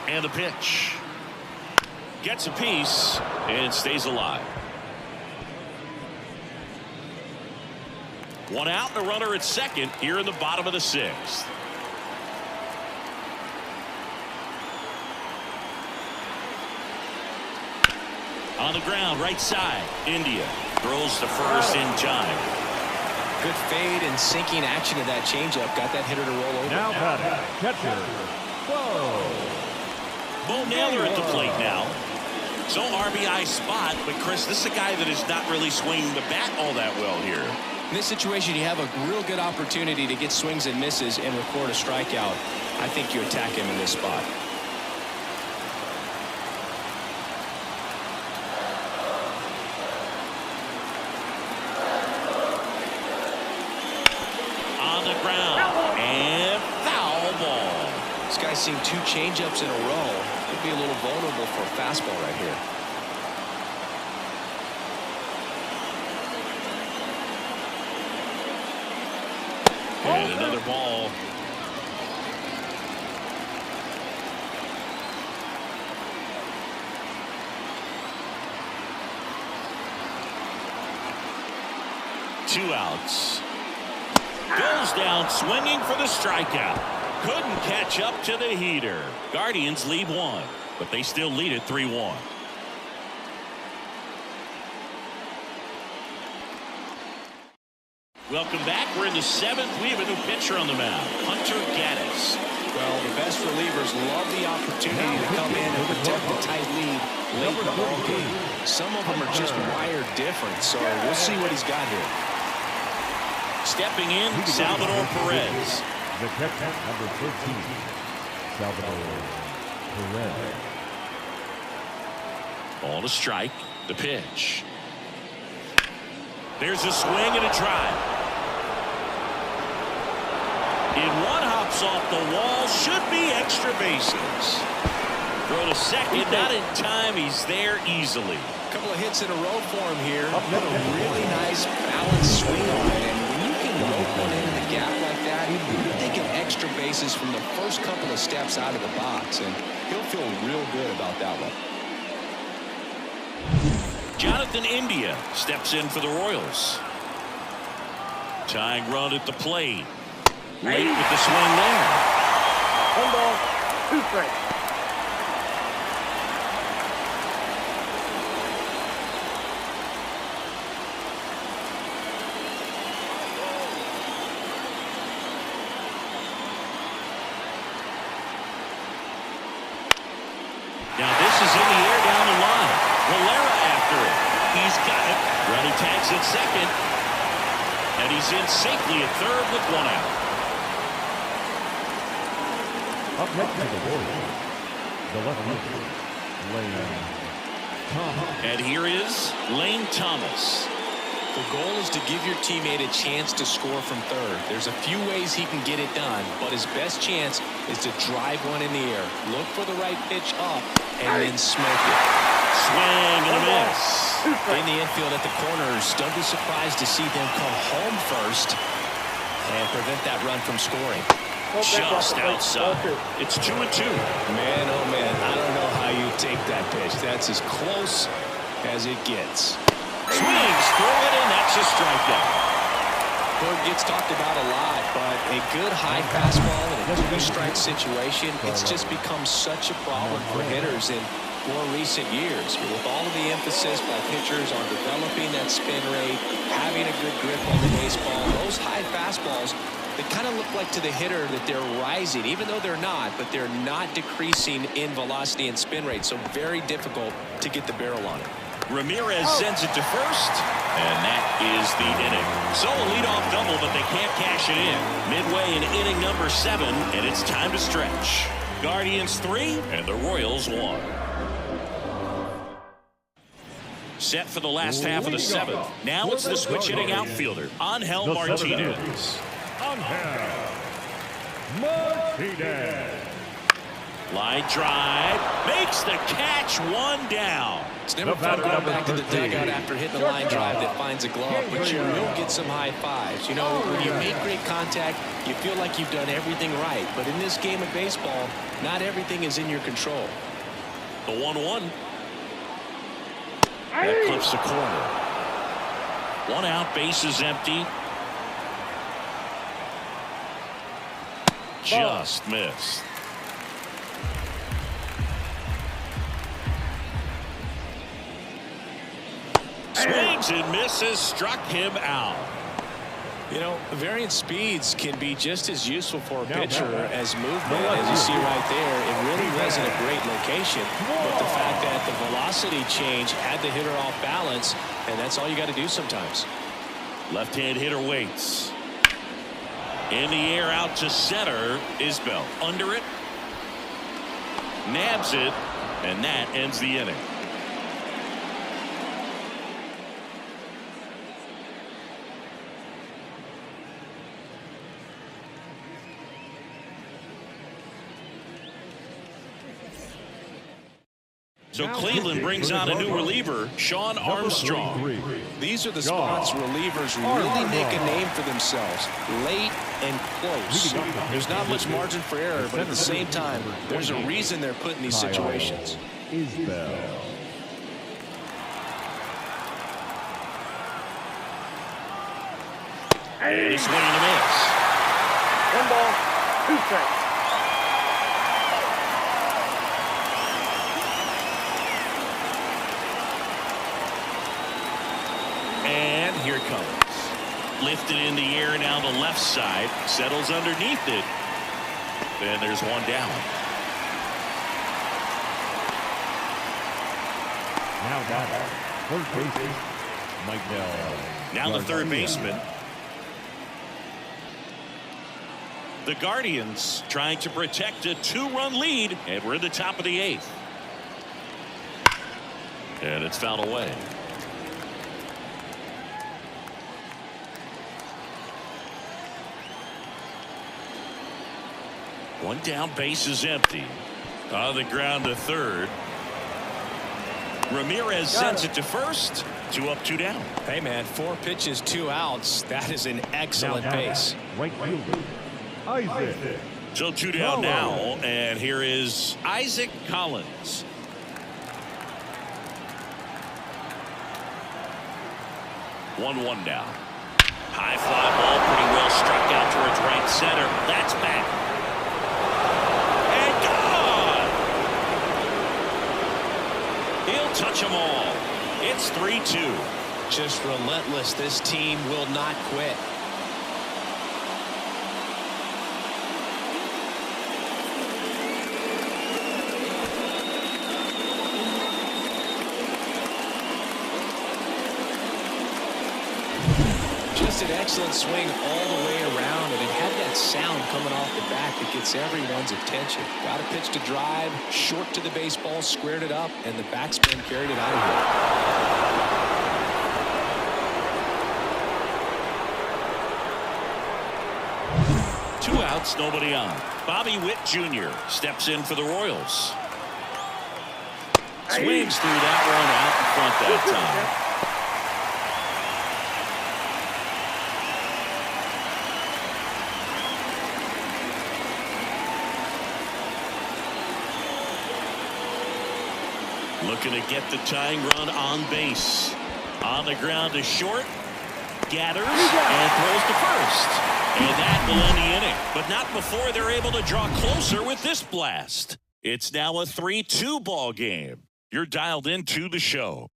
And the pitch. Gets a piece and stays alive. 1 out, and a runner at second here in the bottom of the 6th. On the ground, right side. India throws to first in time. Good fade and sinking action of that changeup got that hitter to roll over. Now batting, catcher, Bo Naylor at the plate now. So RBI spot, but Chris, this is a guy that is not really swinging the bat all that well here. In this situation, you have a real good opportunity to get swings and misses and record a strikeout. I think you attack him in this spot. On the ground, and foul ball. This guy's seen 2 changeups in a row. Could be a little vulnerable for a fastball right here. And another ball. Two outs. Goes down swinging for the strikeout. Couldn't catch up to the heater. Guardians lead 1, but they still lead it 3-1. Welcome back. We're in the 7th. We have a new pitcher on the mound, Hunter Gaddis. Well, the best relievers love the opportunity to come in and protect the tight lead late in the ball game. Some of them are just wired different, so we'll see what he's got here. Stepping in, Salvador Perez. the catcher, number 13, Salvador Perez. Ball to strike. The pitch. There's a swing and a drive. In one, hops off the wall. Should be extra bases. Throw to second. Not in time. He's there easily. A couple of hits in a row for him here. Got a really nice balanced swing on it. And when you can rope one into the gap like that, you're thinking extra bases from the first couple of steps out of the box. And he'll feel real good about that one. Jonathan India steps in for the Royals. Tying run at the plate. Late with the swing there. 1 ball, 2 strikes. Now this is in the air down the line. Valera after it. He's got it. Ruddy tags at second. And he's in safely at third with 1 out. Up next to the Warriors, the left fielder, Lane Thomas. And here is Lane Thomas. The goal is to give your teammate a chance to score from third. There's a few ways he can get it done, but his best chance is to drive one in the air. Look for the right pitch up and then smoke it. Swing and a miss. In the infield at the corners, don't be surprised to see them come home first and prevent that run from scoring. Just outside. It's 2-2. Man, oh man, I don't know how you take that pitch. That's as close as it gets. Swings through it, and that's a strikeout. Well, it gets talked about a lot, but a good high fastball in a 2-strike situation, it's just become such a problem for hitters in more recent years. With all of the emphasis by pitchers on developing that spin rate, having a good grip on the baseball, those high fastballs, they kind of look like to the hitter that they're rising, even though they're not, but they're not decreasing in velocity and spin rate, so very difficult to get the barrel on it. Ramirez sends it to first, and that is the inning. So a leadoff double, but they can't cash it in. Midway in inning number 7, and it's time to stretch. Guardians 3, and the Royals 1. Set for the last half of the 7th. Now it's the switch hitting outfielder, Angel Martinez. Angel Martinez. Line drive, makes the catch, 1 down. It's never fun going back to the dugout after hitting a line drive that finds a glove, but you will get some high fives. You know, when you make great contact, you feel like you've done everything right. But in this game of baseball, not everything is in your control. The 1-1. That clips the corner. 1 out, bases empty. Just missed. Swings and misses, struck him out. You know, varying speeds can be just as useful for a pitcher as movement. As you see right there, it really wasn't a great location, but the fact that the velocity change had the hitter off balance, and that's all you got to do sometimes. Left-hand hitter waits. In the air out to center is Bell. Under it. Nabs it, and that ends the inning. So Cleveland brings on a new reliever, Sean Armstrong. These are the spots relievers really make a name for themselves. Late and close. There's not much margin for error, but at the same time, there's a reason they're put in these situations. Isbel. And a swing and a miss. 1 ball, 2 strikes. And here it comes. Lifted in the air down the left side. Settles underneath it. Then there's 1 down. Now batter, third baseman, Mike Bell. Now the third baseman. The Guardians trying to protect a 2-run lead, and we're in the top of the 8th. And it's fouled away. One down, base is empty. On the ground to third. Ramirez sends it to first. 2 up, 2 down. Hey, man, 4 pitches, 2 outs. That is an excellent base. Right fielder, Isaac. So 2 down now, and here is Isaac Collins. One now. High fly ball, pretty well struck out towards right center. That's back. And gone. He'll touch them all. It's 3-2. Just relentless. This team will not quit. Just an excellent swing all the way around, and it had that sound coming off the bat that gets everyone's attention. Got a pitch to drive, short to the baseball, squared it up, and the backspin carried it out of here. 2 outs, nobody on. Bobby Witt Jr. steps in for the Royals. Swings through that one out in front that time. Looking to get the tying run on base. On the ground to short. Gathers and throws to first. And that will end the inning. But not before they're able to draw closer with this blast. It's now a 3-2 ball game. You're dialed into the show.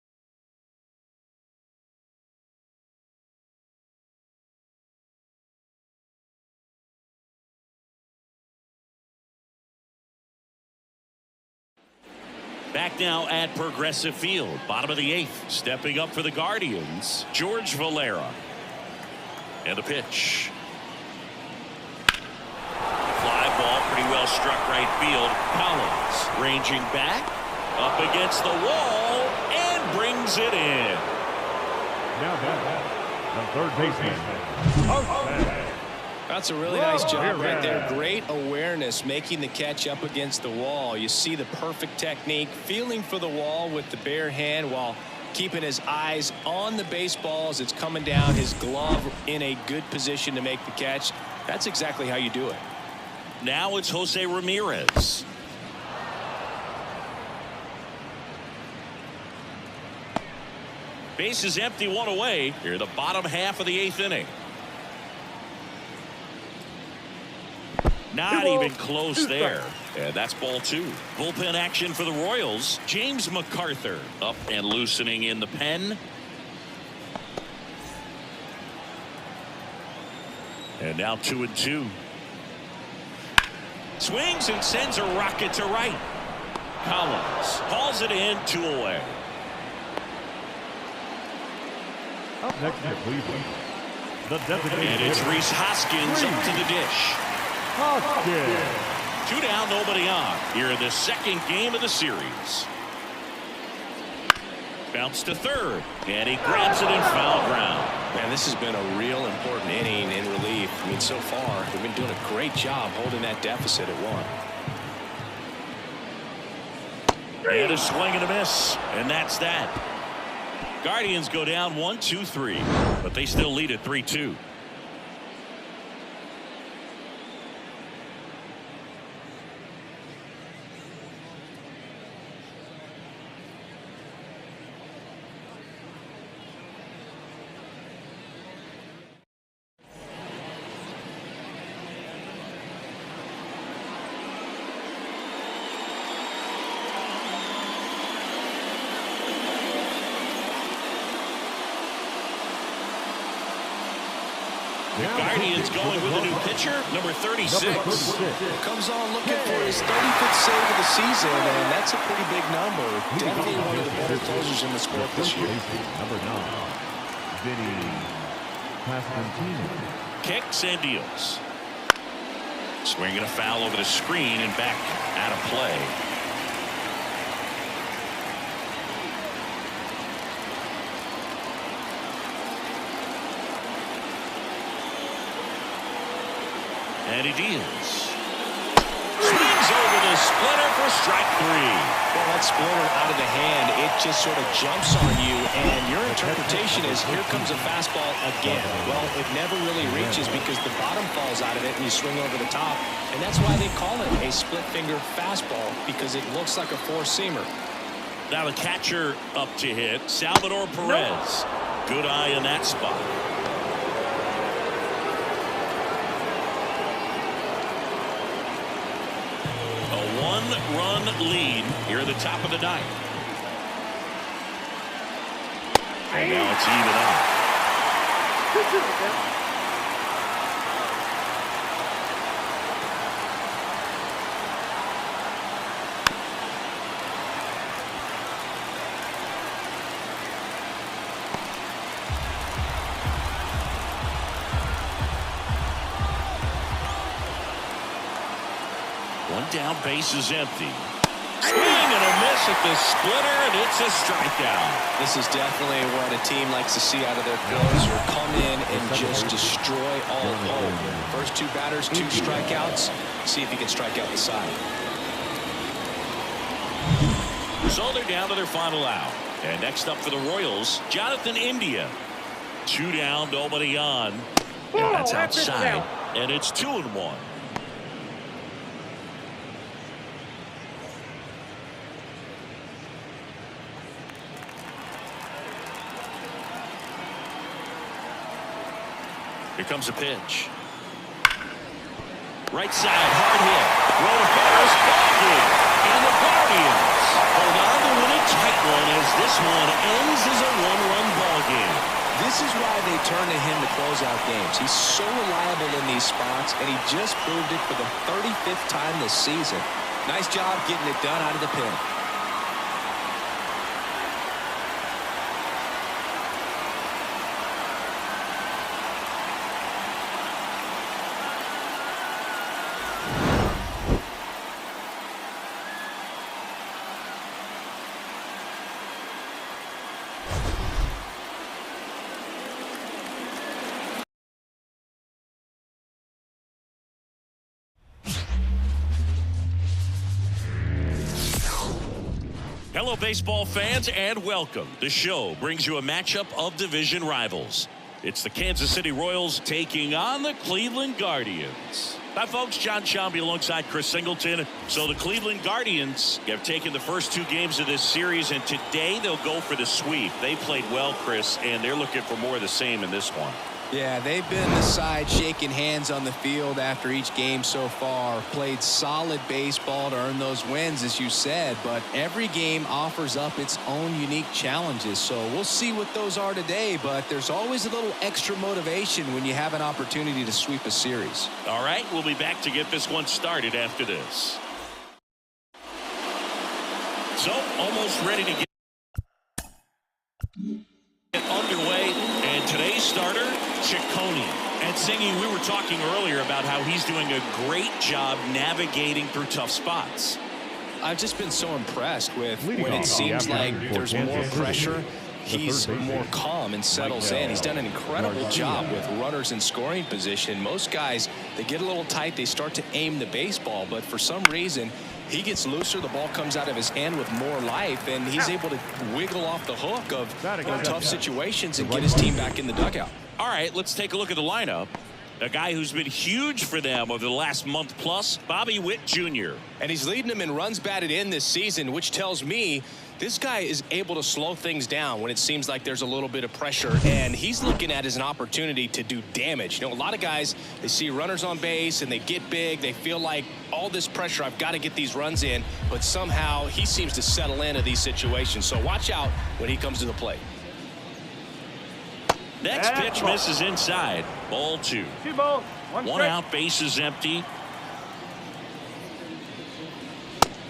Back now at Progressive Field, bottom of the 8th, stepping up for the Guardians, George Valera. And the pitch. Fly ball, pretty well struck right field. Collins ranging back, up against the wall, and brings it in. Now the third baseman. That's a really nice job right there. Great awareness, making the catch up against the wall. You see the perfect technique, feeling for the wall with the bare hand while keeping his eyes on the baseball as it's coming down, his glove in a good position to make the catch. That's exactly how you do it. Now it's Jose Ramirez. Base is empty, 1 away. Here the bottom half of the 8th inning. Not even close there. And that's ball 2. Bullpen action for the Royals. James MacArthur up and loosening in the pen. And now 2-2. Swings and sends a rocket to right. Collins hauls it in, 2 away. Up next to Cleveland, the designated And it's Rhys Hoskins up to the dish. Hoskins. 2 down, nobody on. Here in the second game of the series. Bounce to third, and he grabs it in foul ground. Man, this has been a real important inning in relief. I mean, so far, they've been doing a great job holding that deficit at 1. And a swing and a miss, and that's that. Guardians go down 1-2-3, but they still lead at 3-2. The Guardians going with a new pitcher, number 36. Comes on looking for his 35th save of the season, and that's a pretty big number. Definitely one of the better closers in the sport this year. Number 9, Vinny Pasquantino. Kicks and deals. Swinging a foul over the screen and back out of play. And it is. Swings over the splitter for strike 3. Well, that splitter out of the hand, it just sort of jumps on you, and your interpretation is here comes a fastball again. Well, it never really reaches because the bottom falls out of it and you swing over the top, and that's why they call it a split-finger fastball, because it looks like a four-seamer. Now the catcher up to hit, Salvador Perez. Good eye in that spot. One-run lead here at the top of the ninth. And now it's even up. 2-2. One down, base is empty. Swing and a miss at the splitter, and it's a strikeout. This is definitely what a team likes to see out of their closer. Come in and just destroy all hope. First two batters, 2 strikeouts. See if he can strike out the side. So they're down to their final out. And next up for the Royals, Jonathan India. 2 down, nobody on. And that's outside. And it's 2-1. Here comes a pitch. Right side, hard hit. Throw to first, ball game. And the Guardians hold on to win a tight one as this one ends as a 1-run ball game. This is why they turn to him to close out games. He's so reliable in these spots, and he just proved it for the 35th time this season. Nice job getting it done out of the pen. Hello, baseball fans, and welcome. The show brings you a matchup of division rivals. It's the Kansas City Royals taking on the Cleveland Guardians. Hi, folks. John Sciambi alongside Chris Singleton. So the Cleveland Guardians have taken the first 2 games of this series, and today they'll go for the sweep. They played well, Chris, and they're looking for more of the same in this one. Yeah, they've been the side shaking hands on the field after each game so far. Played solid baseball to earn those wins, as you said, but every game offers up its own unique challenges. So we'll see what those are today, but there's always a little extra motivation when you have an opportunity to sweep a series. All right, we'll be back to get this one started after this. So, almost ready to get underway, and today's starter, Ciccone. And Singy, we were talking earlier about how he's doing a great job navigating through tough spots. I've just been so impressed with when it seems like there's more pressure. He's more calm and settles in. He's done an incredible job with runners in scoring position. Most guys, they get a little tight, they start to aim the baseball, but for some reason he gets looser, the ball comes out of his hand with more life, and he's able to wiggle off the hook of tough situations and get his team back in the dugout. All right, let's take a look at the lineup. A guy who's been huge for them over the last month plus, Bobby Witt Jr. And he's leading them in runs batted in this season, which tells me this guy is able to slow things down when it seems like there's a little bit of pressure, and he's looking at it as an opportunity to do damage. You know, a lot of guys, they see runners on base and they get big. They feel like all this pressure, I've got to get these runs in, but somehow he seems to settle into these situations. So watch out when he comes to the plate. Next pitch misses inside. Ball 2. 2 balls, 1 out, base is empty.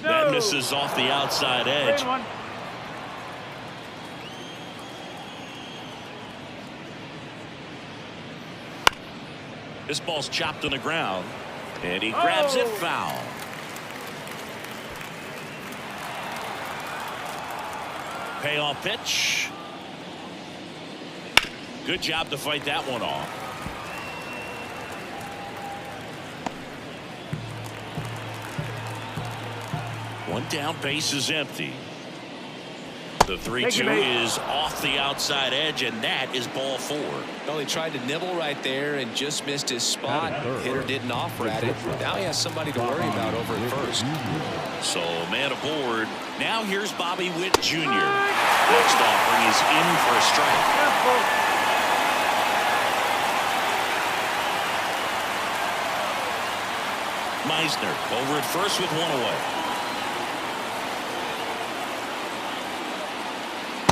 That misses off the outside edge. This ball's chopped on the ground. And he grabs it, foul. Payoff pitch. Good job to fight that one off. One down, base is empty. The 3-2 is off the outside edge, and that is ball 4. Well, he tried to nibble right there and just missed his spot. Hitter didn't offer at it. Now he has somebody to worry about over at first. So man aboard. Now here's Bobby Witt Jr. Next offering is in for a strike. Meisner over at first with one away.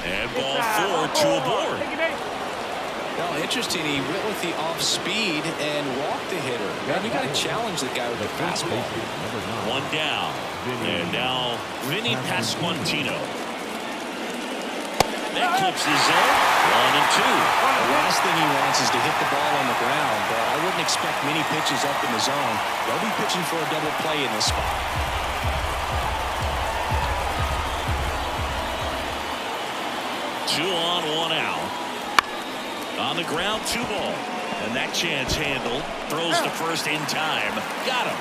And ball 4, 2 aboard. Well, interesting. He went with the off speed and walked the hitter. Man, you got to challenge the guy with the fastball. One down. And now Vinny Pasquantino. That clips his zone. 1 and 2. The last thing he wants is to hit the ball on the ground, but I wouldn't expect many pitches up in the zone. They'll be pitching for a double play in this spot. 2 on, 1 out. On the ground, 2 ball. And that chance handled. Throws to first in time. Got him.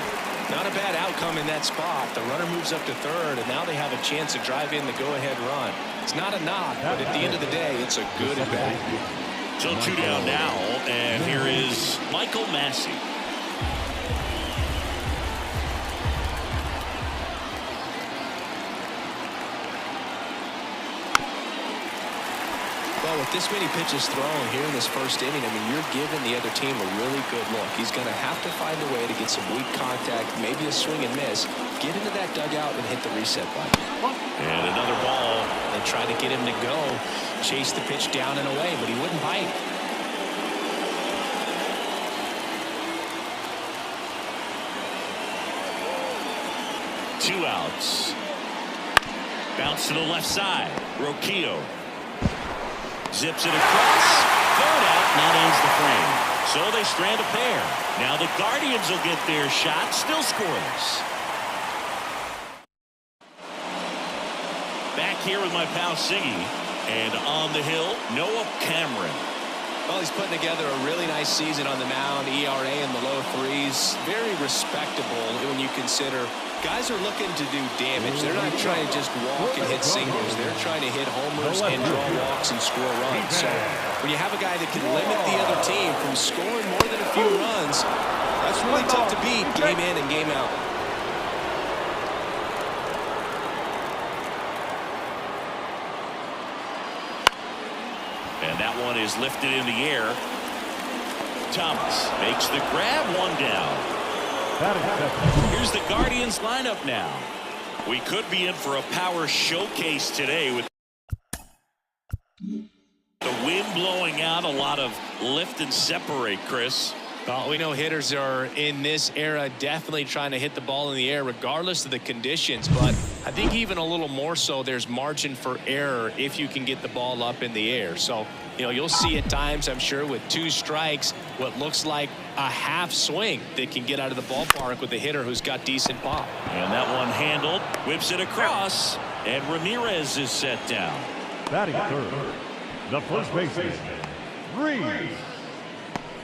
Not a bad outcome in that spot. The runner moves up to third, and now they have a chance to drive in the go-ahead run. It's not a knock, but at the end of the day, it's a good at bat. So 2 down now, and here is Michael Massey. Well, with this many pitches thrown here in this first inning, I mean, you're giving the other team a really good look. He's going to have to find a way to get some weak contact, maybe a swing and miss, get into that dugout and hit the reset button. And another ball. They tried to get him to go, chase the pitch down and away, but he wouldn't bite. Two outs. Bounce to the left side. Roquillo zips it across. Third out, and that ends the frame. So they strand a pair. Now the Guardians will get their shot. Still scoreless. Back here with my pal Siggy. And on the hill, Noah Cameron. Well, he's putting together a really nice season on the mound. ERA in the low 3s. Very respectable when you consider guys are looking to do damage. They're not trying to just walk and hit singles. They're trying to hit homers and draw walks and score runs. So when you have a guy that can limit the other team from scoring more than a few runs, that's really tough to beat game in and game out. And that one is lifted in the air. Thomas makes the grab, 1 down. Here's the Guardians lineup now. We could be in for a power showcase today with the wind blowing out. A lot of lift and separate, Chris. Well, we know hitters are in this era definitely trying to hit the ball in the air regardless of the conditions, but I think even a little more so there's margin for error if you can get the ball up in the air. So, you know, you'll see at times, I'm sure, with 2 strikes, what looks like a half swing that can get out of the ballpark with a hitter who's got decent pop. And that one handled, whips it across, and Ramirez is set down. Batting third, the first baseman, Rhys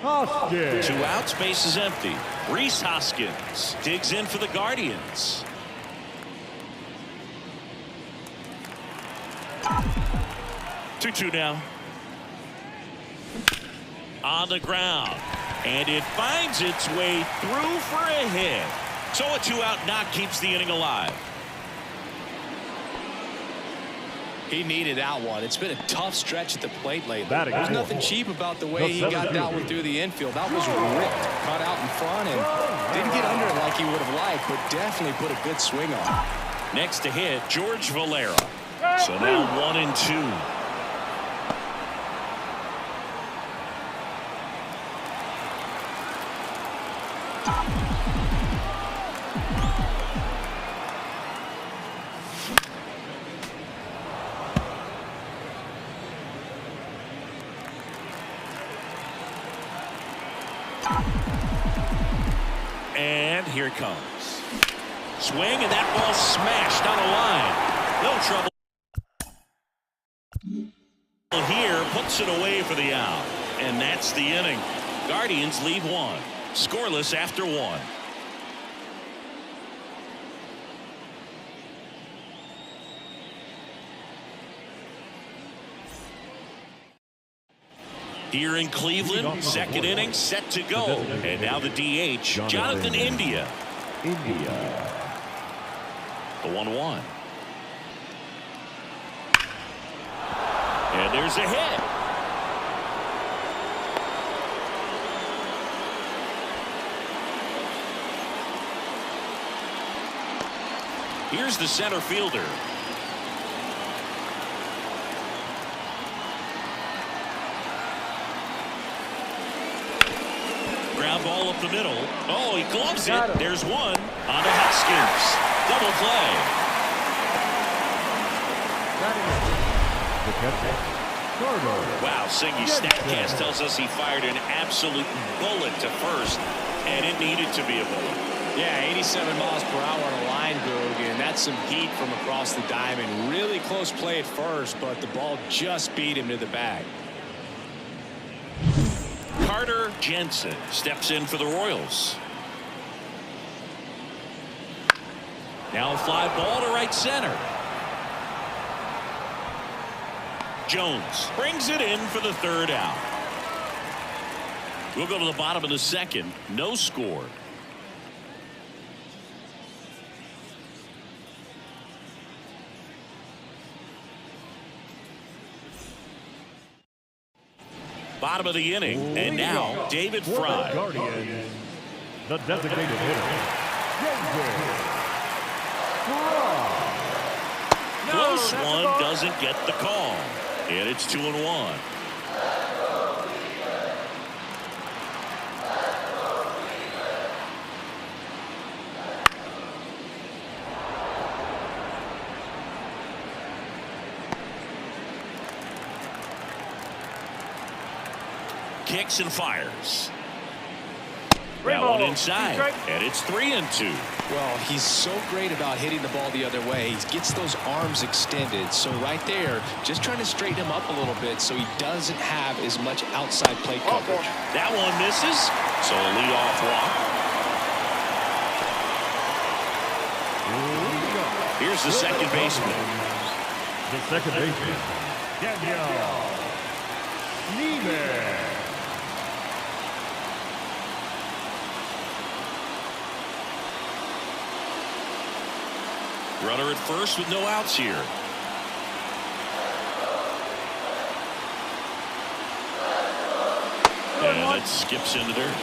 Hoskins. 2 outs, base is empty. Rhys Hoskins digs in for the Guardians. Two now. On the ground. And it finds its way through for a hit. So a 2-out knock keeps the inning alive. He needed that one. It's been a tough stretch at the plate lately. Batting There's fourth. nothing cheap about the way he got that one through the infield. That was ripped, caught out in front, and didn't get under it like he would have liked, but definitely put a good swing on it. Next to hit, George Valera. So now 1 and 2. And And here it comes. Swing, and that ball smashed on a line. No trouble here. Puts it away for the out. And that's the inning. Guardians lead 1. Scoreless after 1. Here in Cleveland, second inning set to go. And now the DH, Jonathan India. The 1-1. And there's a hit. Here's the center fielder. Ground ball up the middle. Oh, he gloves it. There's one on the Hoskins. Double play. Wow, Singy Statcast tells us he fired an absolute bullet to first, and it needed to be a bullet. Yeah, 87 miles per hour on a line, Boog, and that's some heat from across the diamond. Really close play at first, but the ball just beat him to the bag. Carter Jensen steps in for the Royals. Now a fly ball to right center. Jones brings it in for the third out. We'll go to the bottom of the second. No score. Bottom of the inning, and now David Fry. Guardian, the designated hitter, David Fry. Close one, doesn't get the call. And it's 2-1. Kicks and fires. That one inside, and it's 3-2. Well, he's so great about hitting the ball the other way. He gets those arms extended. So right there, just trying to straighten him up a little bit so he doesn't have as much outside plate coverage. That one misses, so a leadoff walk. Here's the second baseman. The second baseman, Daniel Niemann. Runner at first with no outs here. And that skips into dirt.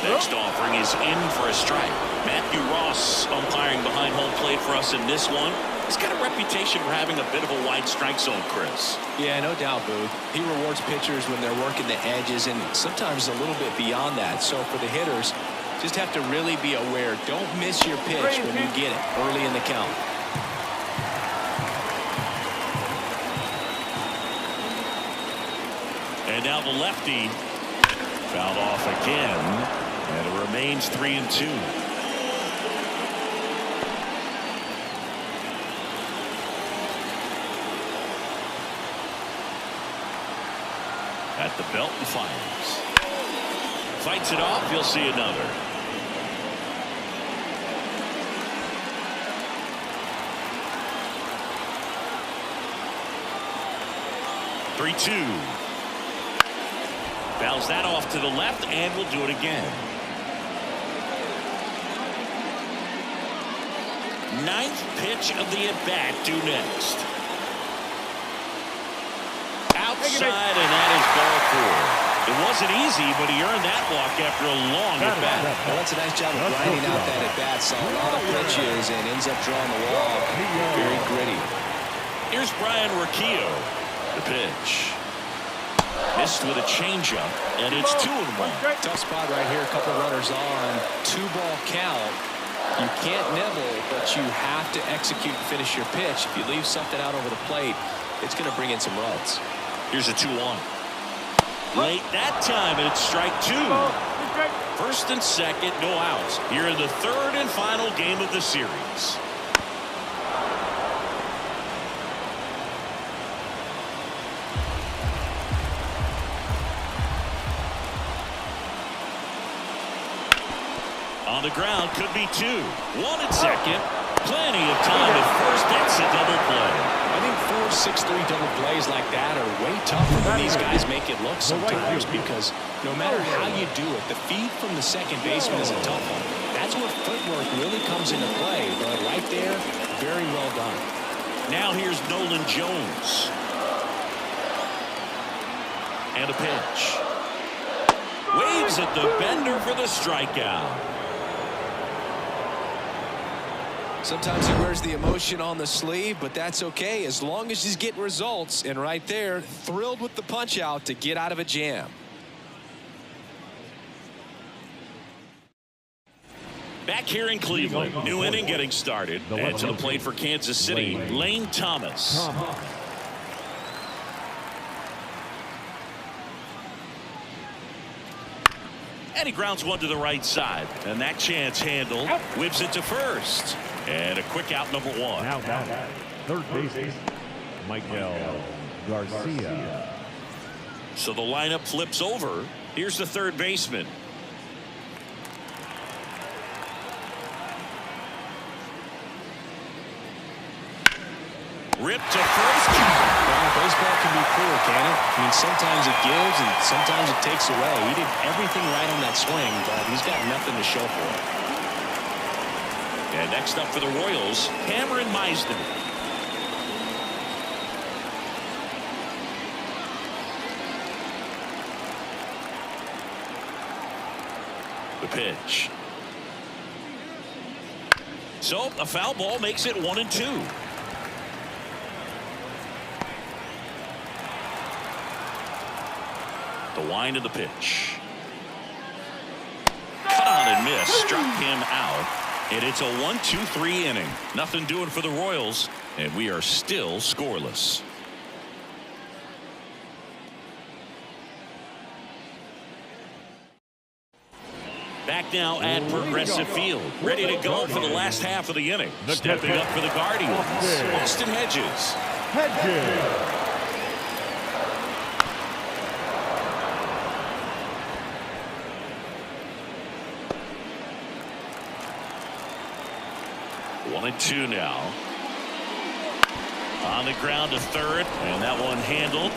Next offering is in for a strike. Matthew Ross umpiring behind home plate for us in this one. He's got a reputation for having a bit of a wide strike zone, Chris. Yeah, no doubt, Booth. He rewards pitchers when they're working the edges and sometimes a little bit beyond that. So for the hitters, just have to really be aware. Don't miss your pitch when you get it early in the count. And now the lefty fouled off again, and it remains 3-2. At the belt and fires. Fights it off. You'll see another. Three-two. Fouls that off to the left, and we'll do it again. Ninth pitch of the at-bat due next. Outside, and that is ball 4. It wasn't easy, but he earned that walk after a long at-bat. Well, that's a nice job of grinding out that at-bat. Saw a lot of pitches and ends up drawing the walk. Very gritty. Here's Brian Rocchio. The pitch. Missed with a changeup, and it's 2-1. Tough spot right here. A couple runners on. 2-ball count. You can't nibble, but you have to execute and finish your pitch. If you leave something out over the plate, it's going to bring in some runs. Here's a 2-1. Late that time, and it's strike 2. First and second, no outs. Here in the third and final game of the series. On the ground, could be 2. 1 at second. Plenty of time at first. That's a double play. I think 4, 6, 3 double plays like that are way tougher than these guys make it look sometimes, because no matter how you do it, the feed from the second baseman is a tough one. That's where footwork really comes into play. But right there, very well done. Now here's Nolan Jones. And a pitch. Waves at the bender for the strikeout. Sometimes he wears the emotion on the sleeve, but that's okay as long as he's getting results. And right there, thrilled with the punch out to get out of a jam. Back here in Cleveland, new inning getting started. And to the plate for Kansas City, Lane Thomas. And he grounds one to the right side. And that chance handled. Whips it to first. And a quick out, number 1. Now batting, third baseman, Michael Garcia. So the lineup flips over. Here's the third baseman. Ripped to first. Well, baseball can be cruel, can it? I mean, sometimes it gives and sometimes it takes away. He did everything right on that swing, but he's got nothing to show for it. And next up for the Royals, Cameron Meisner. The pitch. So a foul ball makes it 1-2. The wind of the pitch. Cut on and miss. Struck him out. And it's a 1-2-3 inning. Nothing doing for the Royals. And we are still scoreless. Back now at Progressive Field. Ready to go for the last half of the inning. Stepping up for the Guardians, Austin Hedges. Hedges. One and 2 now. On the ground to third, and that one handled.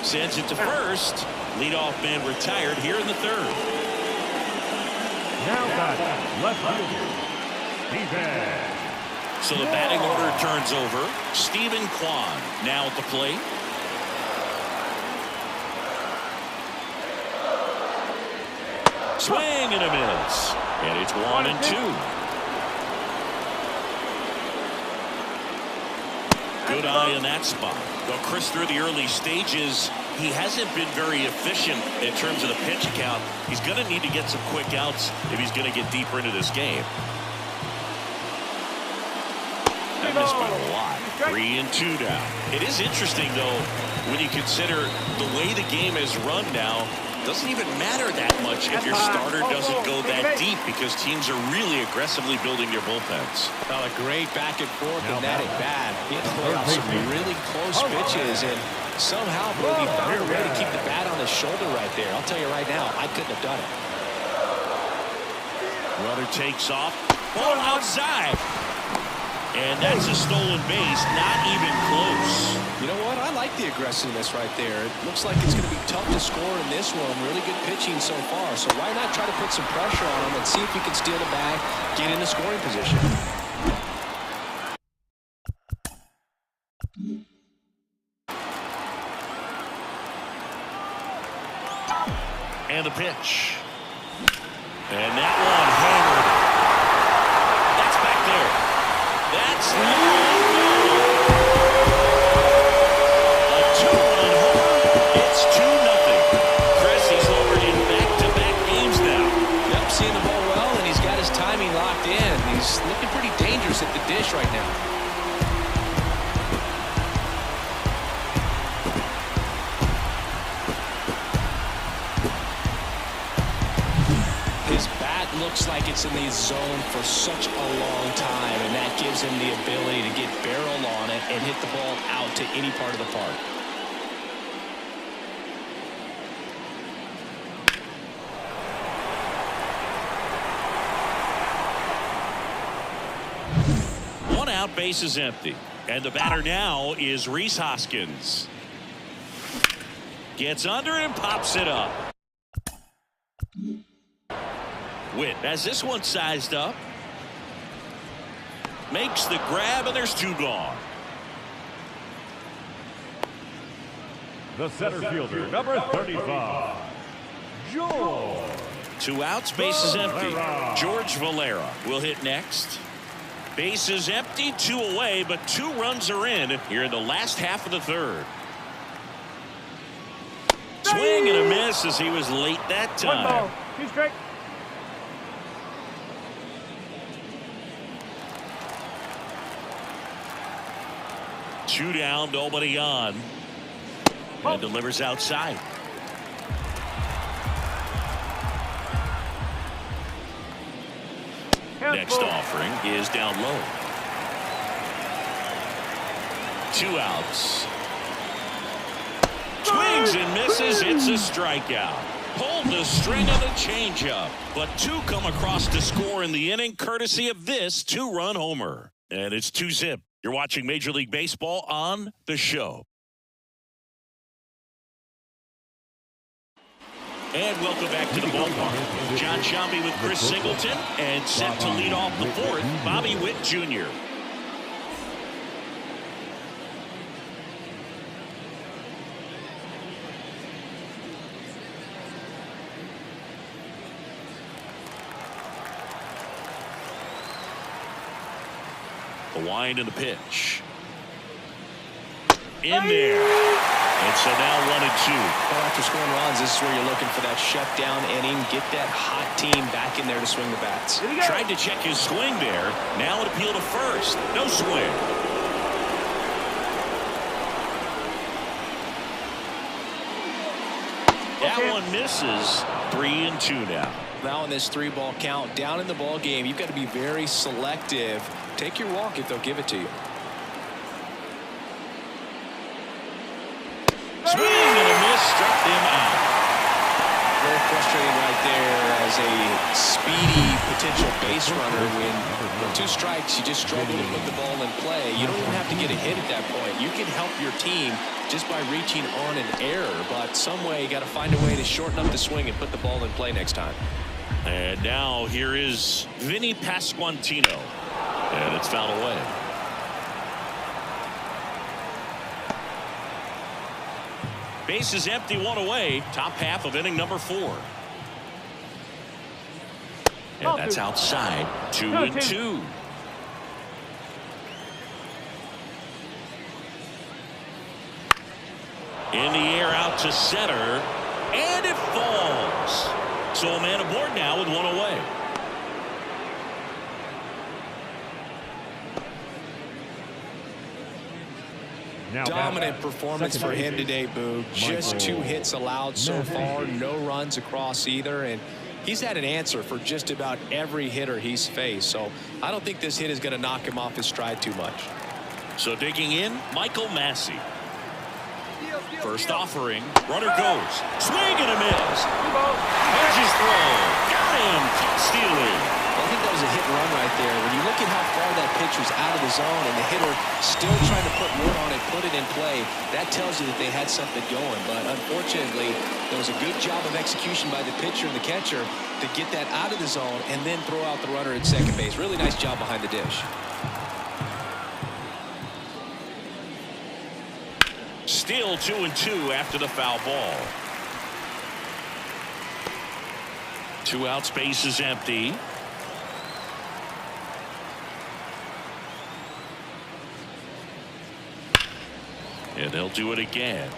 Sends it to first. Leadoff man retired here in the third. Now batting, left fielder, Steven. So the batting order turns over. Stephen Kwan now at the plate. Swing and a miss. And it's 1-2. Good eye in that spot. Well, Chris, through the early stages, he hasn't been very efficient in terms of the pitch count. He's going to need to get some quick outs if he's going to get deeper into this game. That missed by a lot. 3-2 now. It is interesting, though, when you consider the way the game is run now. Doesn't even matter that much if your starter doesn't go that deep, because teams are really aggressively building their bullpens. Well, a great back and forth in that at bat. He had to play off some really close pitches, and somehow Brody found a way to keep the bat on his shoulder right there. I'll tell you right now, I couldn't have done it. Runner takes off. Ball outside. And that's a stolen base, not even close. You know what? I like the aggressiveness right there. It looks like it's going to be tough to score in this one. Really good pitching so far. So why not try to put some pressure on him and see if he can steal the bag, get in a scoring position. And the pitch. And that one hammered. That's back there. That's a 2-1 home. It's 2-0. Chris, he's already in back-to-back games now. Yep, seeing the ball well, and he's got his timing locked in. He's looking pretty dangerous at the dish right now. looks like it's in the zone for such a long time, and that gives him the ability to get barrel on it and hit the ball out to any part of the park. One out, base is empty. And the batter now is Rhys Hoskins. Gets under it and pops it up. Witt has this one sized up. Makes the grab, and there's two gone. The center fielder, number 35, George. Two outs, base is empty. George Valera will hit next. Base is empty, two away, but 2 runs are in here in the last half of the third. Swing and a miss as he was late that time. 1 ball, 2 strikes. Two down, nobody on. And delivers outside. Next offering is down low. 2 outs. Swings and misses. It's a strikeout. Pulled the string of the changeup, but 2 come across to score in the inning, courtesy of this 2-run homer. And it's 2-zip. You're watching Major League Baseball on the show. And welcome back to the ballpark. Jon Sciambi with Chris Singleton, and set to lead off the 4th, Bobby Witt Jr. The wind and the pitch. In there. And so now 1-2. Well, after scoring runs, this is where you're looking for that shutdown inning. Get that hot team back in there to swing the bats. Tried to check his swing there. Now an appeal to first. No swing. That one misses. 3-2 now. Now in this 3-ball count, down in the ball game, you've got to be very selective. Take your walk if they'll give it to you. Swing and a miss, struck him out. Very frustrating right there as a speedy potential base runner. When 2 strikes, you just struggle to put the ball in play. You don't even have to get a hit at that point. You can help your team just by reaching on an error, but some way you got to find a way to shorten up the swing and put the ball in play next time. And now here is Vinny Pasquantino, and it's fouled away. Base is empty, 1 away. Top half of inning number 4. And that's outside. 2-2. In the air out to center. And it falls. So a man aboard now with 1 away. Dominant performance for him today, Boo. Just 2 hits allowed so far. No runs across either. And he's had an answer for just about every hitter he's faced. So I don't think this hit is going to knock him off his stride too much. So digging in, Michael Massey. First offering. Runner goes. Swing and a miss. Hedges throw. Got him. Caught stealing. I think that was a hit and run right there. When you look at how far that pitch was out of the zone and the hitter still trying to put wood on it, put it in play, that tells you that they had something going. But unfortunately, there was a good job of execution by the pitcher and the catcher to get that out of the zone and then throw out the runner at second base. Really nice job behind the dish. Still 2-2 after the foul ball. 2 outs, base is empty. And they'll do it again.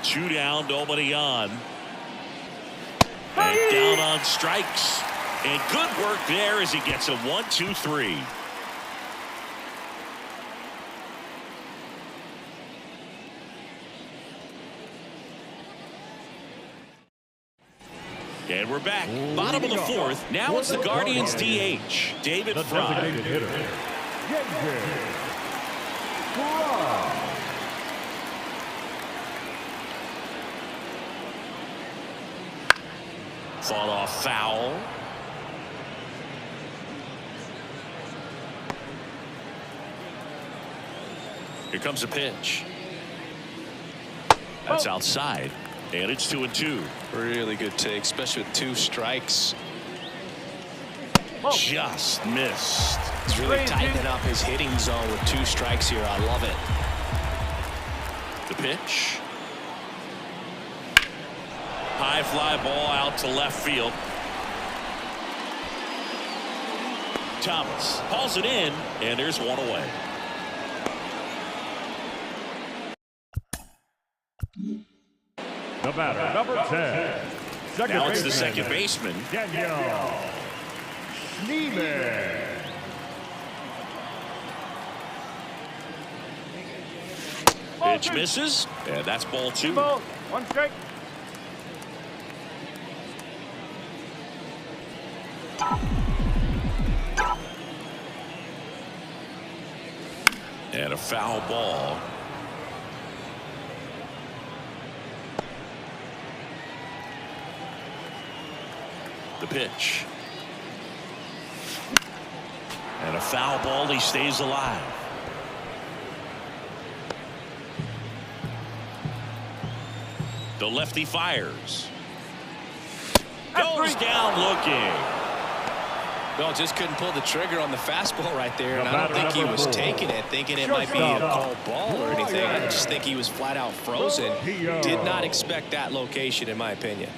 Two down, nobody on. And down on strikes. And good work there as he gets a 1-2-3. And we're back. Bottom of the fourth. Now it's the Guardians DH, David The Fry. designated hitter, J.J. Fry. Fought off foul. Here comes a pitch. That's outside. And it's 2-2. Really good take, especially with 2 strikes. Just missed. He's really tightening up his hitting zone with 2 strikes here. I love it. The pitch. High fly ball out to left field. Thomas hauls it in, and there's one away. The batter, number 10. Now it's the second baseman. Daniel Schneemann. Pitch misses, and that's ball 2. Ball, 1 strike. And a foul ball. The pitch. And a foul ball. He stays alive. The lefty fires. Goes down looking. Well, just couldn't pull the trigger on the fastball right there, and I don't think he was taking it, thinking it might be a called ball or anything. I just think he was flat out frozen. Did not expect that location, in my opinion.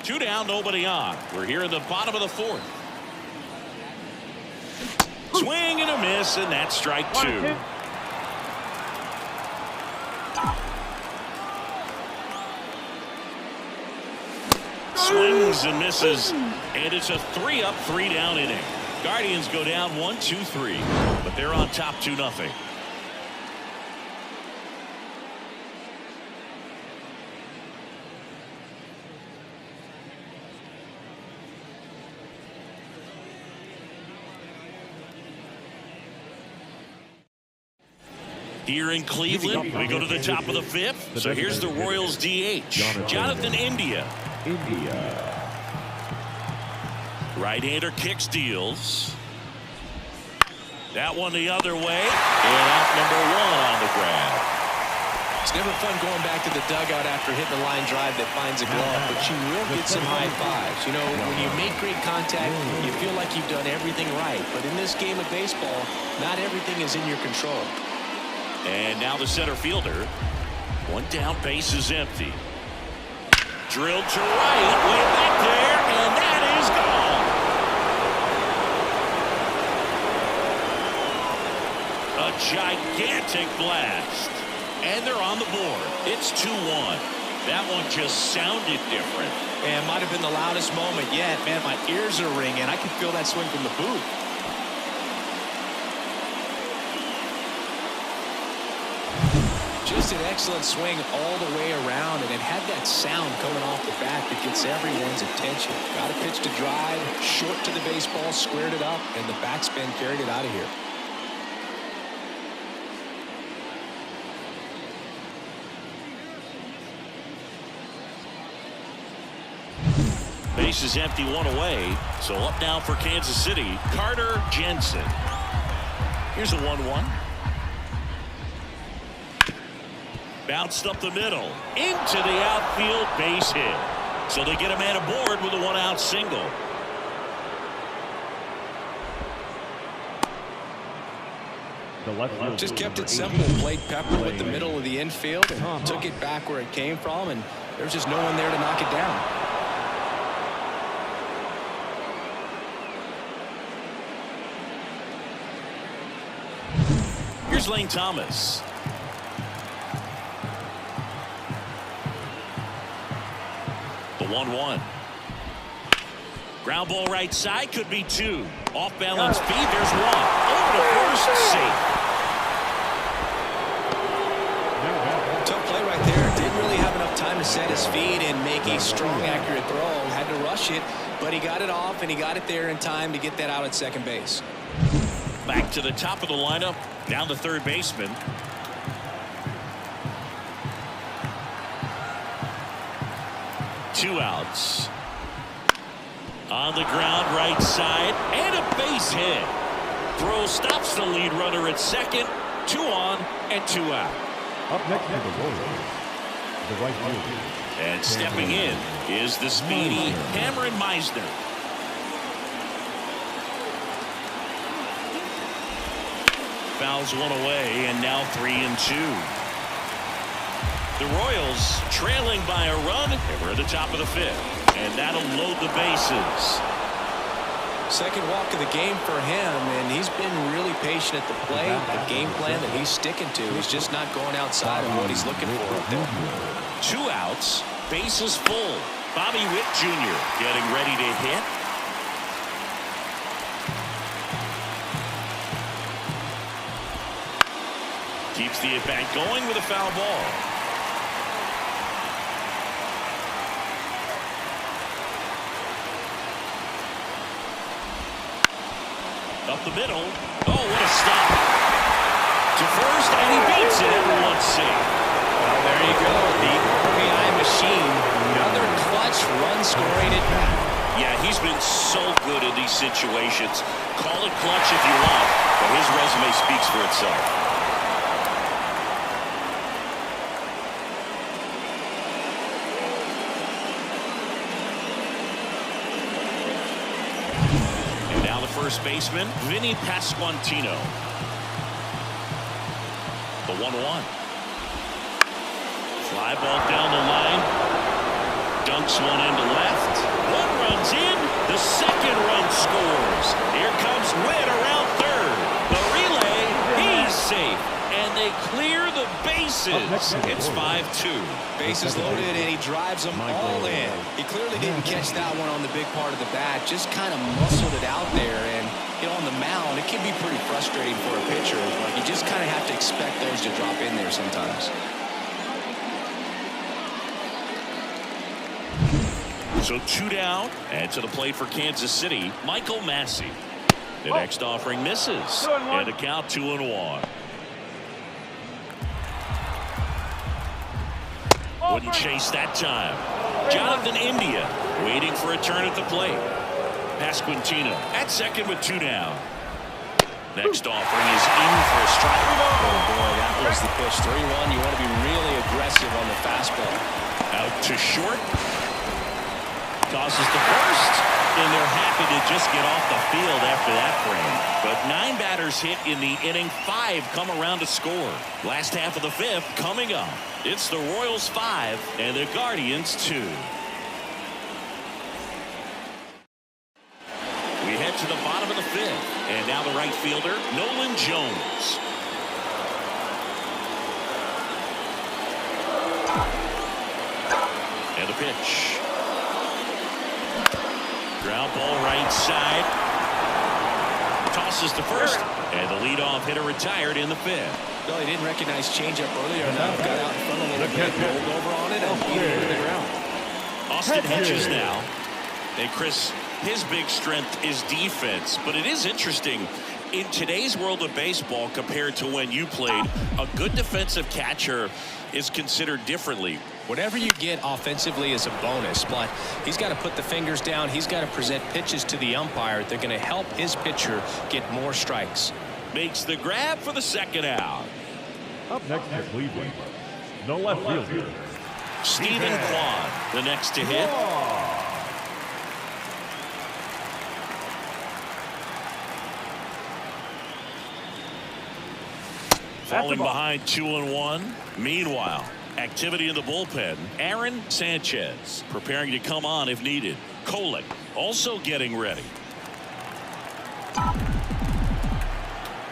2 down, nobody on. We're here in the bottom of the fourth. Swing and a miss, and that's strike 2. Swings and misses, and it's a 3-up, 3-down inning. Guardians go down 1-2-3, but they're on top 2-0. Here in Cleveland, we go to the top of the 5th. So here's the Royals DH, Jonathan India. Right-hander kicks, deals. That one the other way, and out number 1 on the ground. It's never fun going back to the dugout after hitting a line drive that finds a glove, but you will get some high fives. You know, when you make great contact, you feel like you've done everything right. But in this game of baseball, not everything is in your control. And now the center fielder. 1 down, base is empty. Drilled to right, way back there, and that is gone. A gigantic blast. And they're on the board. It's 2-1. That one just sounded different. And might have been the loudest moment yet. Man, my ears are ringing. I can feel that swing from the booth. Just an excellent swing all the way around, and it had that sound coming off the bat that gets everyone's attention. Got a pitch to drive, short to the baseball, squared it up, and the backspin carried it out of here. Base is empty, 1 away. So up now for Kansas City, Carter Jensen. Here's a 1-1. Bounced up the middle, into the outfield, base hit. So they get a man aboard with a 1-out single. Just kept it simple, played Pepper with the middle of the infield and took it back where it came from, and there's just no one there to knock it down. Here's Lane Thomas. The 1-1. Ground ball right side, could be 2. Off balance feed, there's 1. Over to first, safe. Tough play right there. Didn't really have enough time to set his feet and make a strong, accurate throw. Had to rush it, but he got it off, and he got it there in time to get that out at second base. Back to the top of the lineup. Down the third baseman. Two outs. On the ground, right side, and a base hit. Throw stops the lead runner at second. 2 on and 2 out. Up next to the Royals, the right fielder. And stepping in is the speedy Cameron Meisner. Fouls one away, and now 3-2. The Royals trailing by a run, and we're at the top of the 5th, and that'll load the bases. Second walk of the game for him, and he's been really patient at the plate. The game plan that he's sticking to is just not going outside of what he's looking for up there. 2 outs, bases full. Bobby Witt Jr. getting ready to hit. Keeps the at-bat going with a foul ball. Up the middle. Oh, what a stop. To first, and he beats it. Everyone's safe. Well, there you go. The RBI machine. Another clutch run scoring at bat. Yeah, he's been so good in these situations. Call it clutch if you want, but his resume speaks for itself. First baseman, Vinny Pasquantino. The 1-1. Fly ball down the line. Dunks one into left. One runs in. The second run scores. Here comes Witt around third. The relay, he's safe. And they clear the bases. It's 5-2. Bases loaded, and he drives them all in. He clearly didn't catch that one on the big part of the bat. Just kind of muscled it out there. And on the mound, it can be pretty frustrating for a pitcher. Like, you just kind of have to expect those to drop in there sometimes. So 2 down, and to the plate for Kansas City, Michael Massey. The next offering misses, and the count 2-1. Wouldn't chase that time. Jonathan India waiting for a turn at the plate. Pasquantino at second with 2 down. Next offering is in for a strike. Oh boy, that was the pitch. 3-1. You want to be really aggressive on the fastball. Out to short. Tosses to first. And they're happy to just get off the field after that frame. But 9 batters hit in the inning. 5 come around to score. Last half of the 5th coming up. It's the Royals 5 and the Guardians 2. We head to the bottom of the 5th. And now the right fielder, Nolan Jones. And the pitch. Ground ball right side. Tosses to first. And the leadoff hitter retired in the 5th. Well, he didn't recognize changeup earlier enough. Got out in front a little bit, rolled over on it, and beat it to the ground. Austin Hedges now. Hey, Chris, his big strength is defense, but it is interesting. In today's world of baseball, compared to when you played, a good defensive catcher is considered differently. Whatever you get offensively is a bonus, but he's got to put the fingers down. He's got to present pitches to the umpire. They're going to help his pitcher get more strikes. Makes the grab for the second out. Up next to Cleveland, the left fielder, Stephen Kwan, the next to hit. Falling behind 2-1. Meanwhile, activity in the bullpen. Aaron Sanchez preparing to come on if needed. Kolek also getting ready.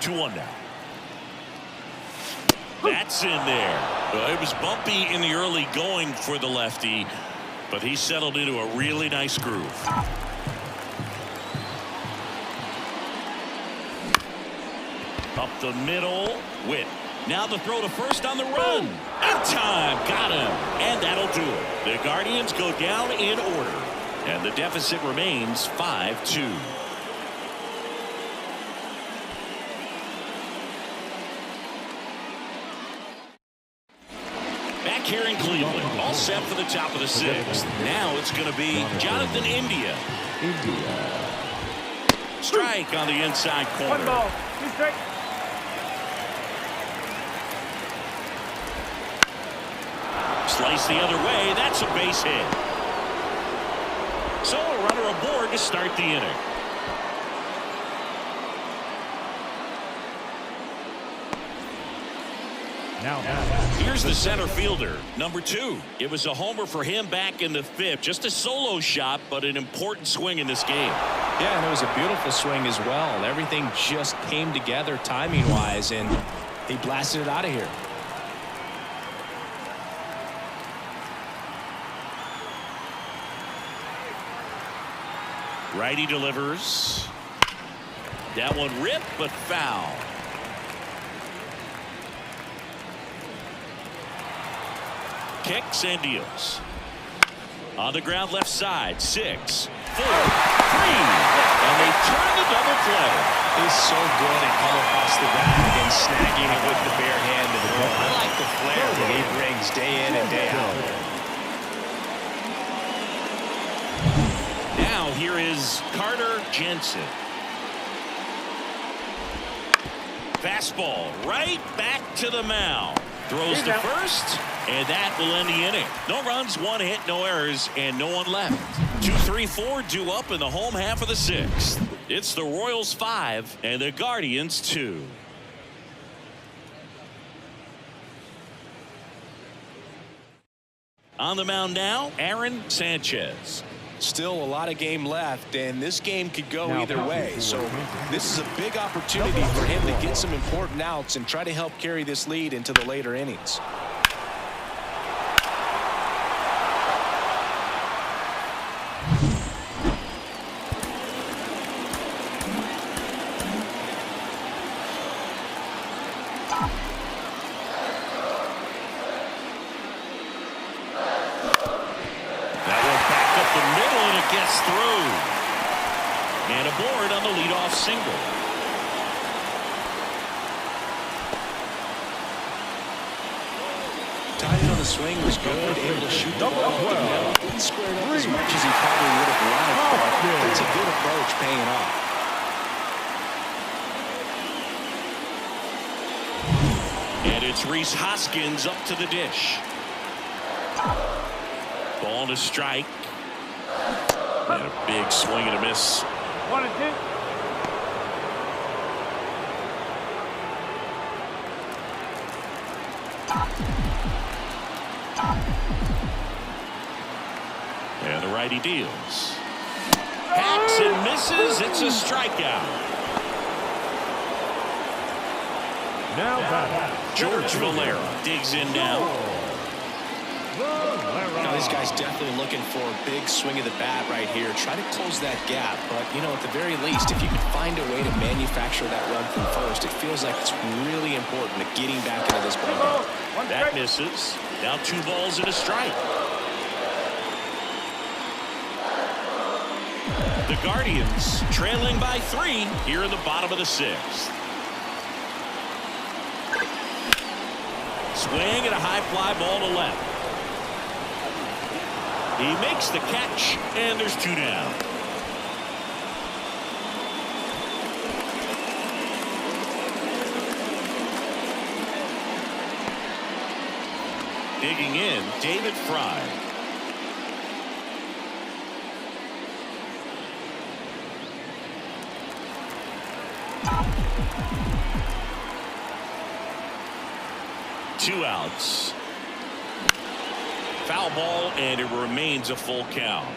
2-1 now. That's in there. Well, it was bumpy in the early going for the lefty, but he settled into a really nice groove. Up the middle, Witt. Now the throw to first on the run. Big time. Got him. And that'll do it. The Guardians go down in order. And the deficit remains 5-2. Back here in Cleveland, all set for the top of the sixth. Now it's going to be Jonathan India. Strike on the inside corner. 1 ball, 2 strikes. Slice the other way. That's a base hit. So a runner aboard to start the inning. Now Here's the center fielder, number 2. It was a homer for him back in the 5th. Just a solo shot, but an important swing in this game. Yeah, and it was a beautiful swing as well. Everything just came together timing-wise, and he blasted it out of here. Righty delivers. That one ripped, but foul. Kicks and deals. On the ground left side. 6, 4, 3. And they turn the double play. He's so good at coming across the bag and snagging it with the bare hand. I like the flair that he brings day in and day out. Now here is Carter Jensen. Fastball right back to the mound. Throws to first, and that will end the inning. No runs, 1 hit, no errors, and no one left. 2, 3, 4 due up in the home half of the 6th. It's the Royals 5 and the Guardians 2. On the mound now, Aaron Sanchez. Still a lot of game left, and this game could go either way. So this is a big opportunity for him to get some important outs and try to help carry this lead into the later innings. Gets through. And aboard on the leadoff single. Timing on the swing was good, able to shoot the ball. Didn't square it up as much as he probably would have liked, but it's a good approach paying off. And it's Rhys Hoskins up to the dish. Ball to strike. And a big swing and a miss. 1 and 2. And the righty deals. Hacks and misses. It's a strikeout. Now George Valera digs in now. Now this guy's definitely looking for a big swing of the bat right here. Try to close that gap. But, you know, at the very least, if you can find a way to manufacture that run from first, it feels like it's really important to getting back into this ball game. That misses. Now 2 balls and a strike. The Guardians trailing by 3 here in the bottom of the 6th. Swing and a high fly ball to left. He makes the catch, and there's 2 down. Digging in, David Fry. Two outs. Foul ball, and it remains a full count.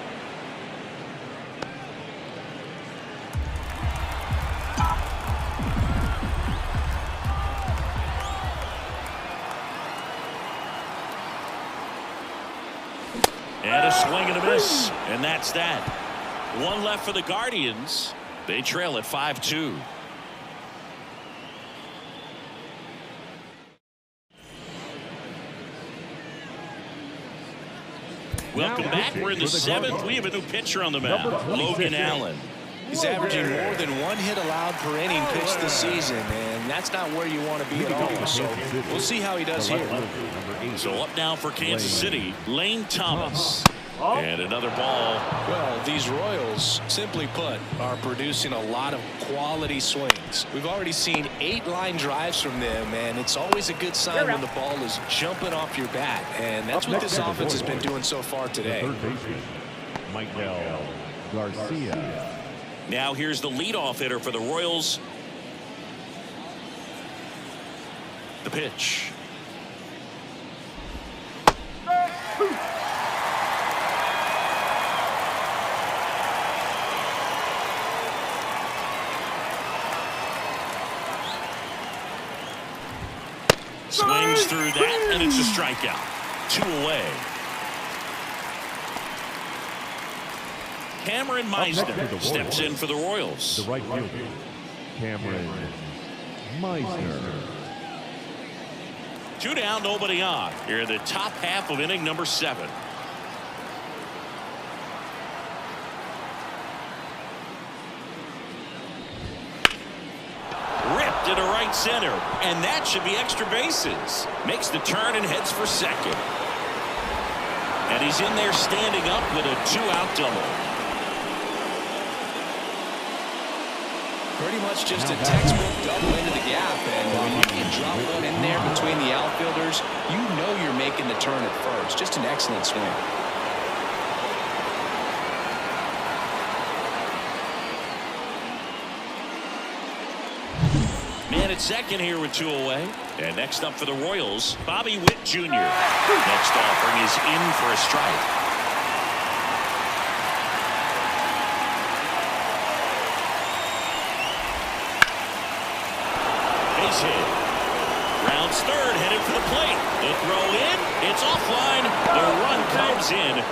And a swing and a miss, and that's that. 1 left for the Guardians. They trail at 5-2. Welcome back. We're in the seventh. We have a new pitcher on the mound, Logan Allen. He's averaging more than 1 hit allowed per inning pitched this season, and that's not where you want to be at all. So we'll see how he does here. So up now for Kansas City, Lane Thomas. And another ball. Well, these Royals, simply put, are producing a lot of quality swings. We've already seen 8 line drives from them, and it's always a good sign when the ball is jumping off your bat. And that's what this offense has been doing so far today. Third baseman, Michael Garcia. Now here's the leadoff hitter for the Royals. The pitch. Swings through that, and it's a strikeout. 2 away. Cameron Meisner steps in for the Royals. The right fielder, Cameron Meisner. 2 down, nobody on. Here in the top half of inning number 7. Ripped into right center, and that should be extra bases. Makes the turn and heads for second. And he's in there standing up with a 2-out double. Pretty much just a textbook double into the gap, and when you can drop one in there between the outfielders, you know you're making the turn at first. Just an excellent swing. Man at second here with 2 away. And next up for the Royals, Bobby Witt Jr. Next offering is in for a strike. Base hit. Rounds third, headed for the plate. The throw in, it's offline. The run comes in.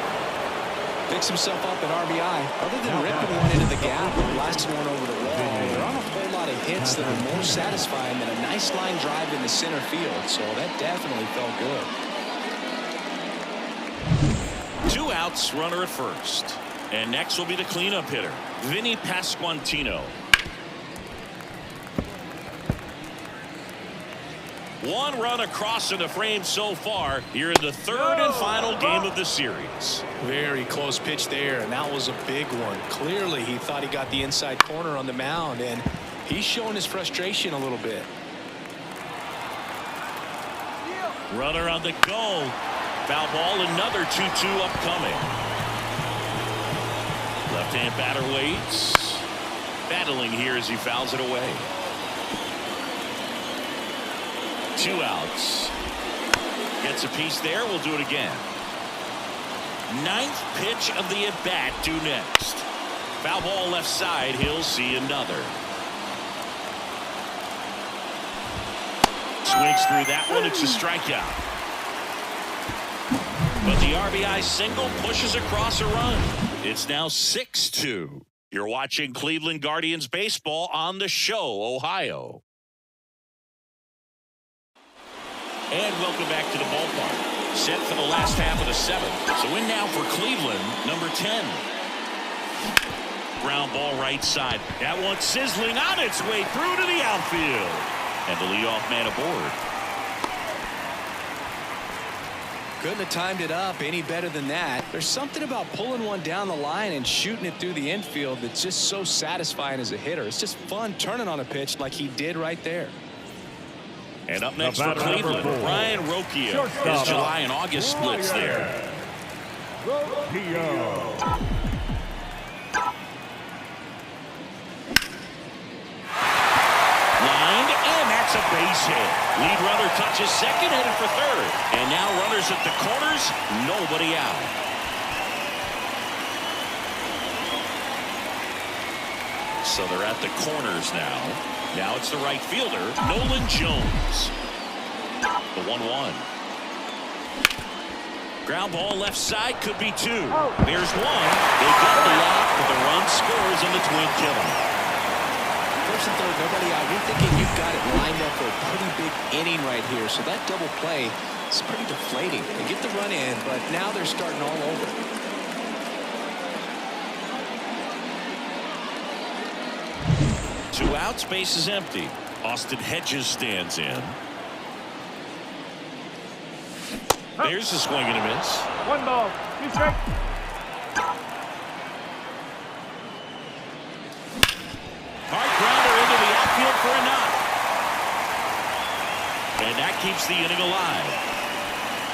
Picks himself up at RBI. Other than ripping one into the gap and blasting one over the wall, there aren't a whole lot of hits that are more satisfying than a nice line drive in the center field. So that definitely felt good. 2 outs, runner at first. And next will be the cleanup hitter, Vinny Pasquantino. 1 run across in the frame so far here in the 3rd and final game of the series. Very close pitch there, and that was a big one. Clearly, he thought he got the inside corner on the mound, and he's showing his frustration a little bit. Runner on the go. Foul ball, another 2-2 upcoming. Left-hand batter waits. Battling here as he fouls it away. 2 outs. Gets a piece there. We'll do it again. 9th pitch of the at-bat due next. Foul ball left side. He'll see another. Swings through that one. It's a strikeout. But the RBI single pushes across a run. It's now 6-2. You're watching Cleveland Guardians baseball on the show, Ohio. And welcome back to the ballpark. Set for the last half of the 7th. So in now for Cleveland, number 10. Ground ball right side. That one sizzling on its way through to the outfield. And the leadoff man aboard. Couldn't have timed it up any better than that. There's something about pulling one down the line and shooting it through the infield that's just so satisfying as a hitter. It's just fun turning on a pitch like he did right there. And up next for Cleveland, Ryan Rocchio. His July and August splits there. Lined, and that's a base hit. Lead runner touches second, headed for third. And now runners at the corners, nobody out. So they're at the corners now. Now it's the right fielder, Nolan Jones. The 1-1. Ground ball left side, could be 2. There's 1. They got the lock, but the run scores in the twin killing. First and third, nobody out. You're thinking you've got it lined up for a pretty big inning right here. So that double play It's pretty deflating. They get the run in, but now they're starting all over. Two outs, base is empty. Austin Hedges stands in. There's a swing and a miss. 1 ball, 2 strikes. Hard grounder into the outfield for a knock. And that keeps the inning alive.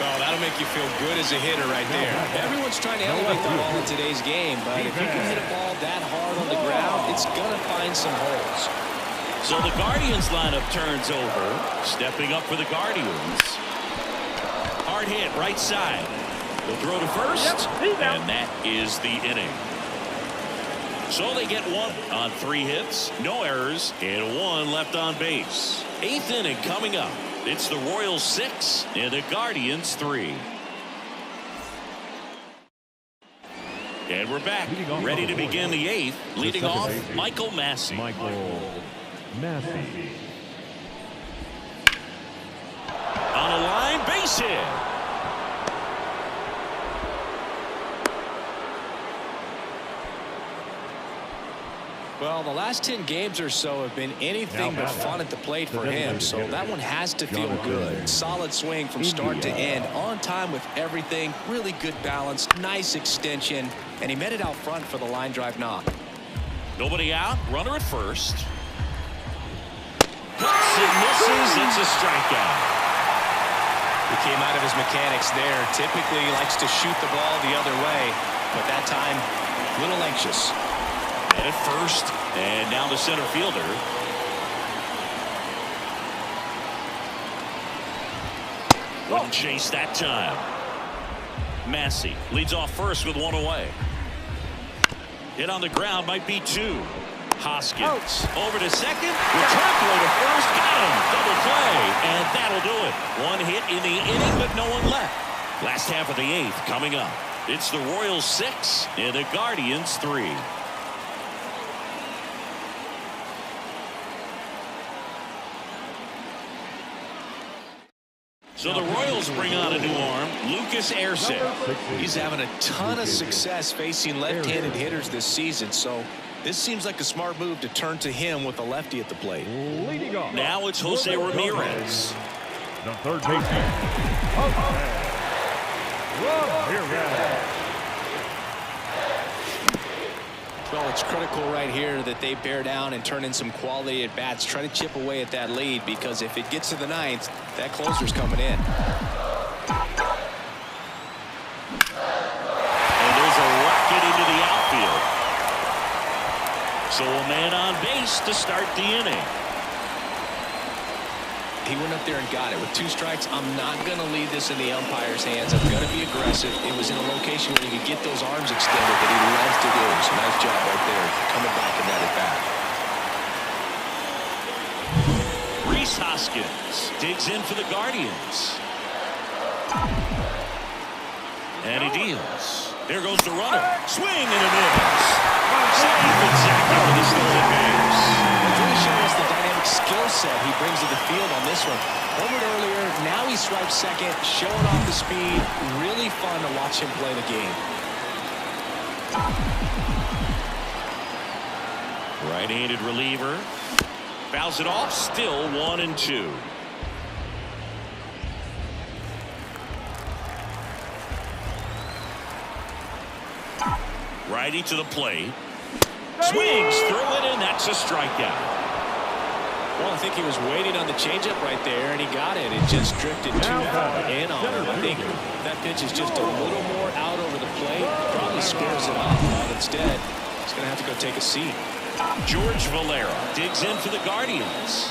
Oh, that'll make you feel good as a hitter right there. Everyone's trying to elevate the ball in today's game, but if you can hit a ball that hard on the ground, it's going to find some holes. So the Guardians lineup turns over. Stepping up for the Guardians. Hard hit right side. They'll throw to first, and that is the inning. So they get 1 on 3 hits, no errors, and 1 left on base. 8th inning coming up. It's the Royals 6 and the Guardians 3. And we're back, ready to begin the 8th. Leading off, Michael Massey. Michael Massey. On a line, base hit. Well, the last 10 games or so have been anything but fun at the plate for him, so that one has to feel good. Solid swing from start to end, on time with everything, really good balance, nice extension, and he met it out front for the line drive knock. Nobody out, runner at first. Cuts and misses, it's a strikeout. He came out of his mechanics there. Typically he likes to shoot the ball the other way, but that time, a little anxious. And at first, and now the center fielder. Wouldn't chase that time. Massey leads off first with 1 away. Hit on the ground, might be 2. Hoskins over to second. Return throw to first. Got him. Double play. And that'll do it. 1 hit in the inning, but no one left. Last half of the 8th coming up. It's the Royals 6 and the Guardians 3. So the Royals bring on a new arm, Lucas Erceg. He's having a ton of success facing left-handed hitters this season, so this seems like a smart move to turn to him with a lefty at the plate. Leading off. Now it's Jose Ramirez. The third baseman. Ramirez. Well, it's critical right here that they bear down and turn in some quality at bats. Try to chip away at that lead, because if it gets to the 9th, that closer's coming in. And there's a rocket into the outfield. So a man on base to start the inning. He went up there and got it. With 2 strikes, I'm not going to leave this in the umpire's hands. I'm going to be aggressive. It was in a location where he could get those arms extended that he loves to do. So nice job right there, coming back in that at bat. Rhys Hoskins digs in for the Guardians. And he deals. There goes the runner. Swing and a miss. Safe exactly for the stolen base. It's really showing us the dynamic skill set he brings to the field on this one. Homered earlier, now he swipes second, showing off the speed. Really fun to watch him play the game. Right-handed reliever. Fouls it off, still 1-2. Righty to the plate. Swings through it, and that's a strikeout. Well, I think he was waiting on the changeup right there, and he got it. It just drifted too far in on him. I think that pitch is just a little more out over the plate. Probably squares it off, but instead, he's going to have to go take a seat. George Valera digs in for the Guardians.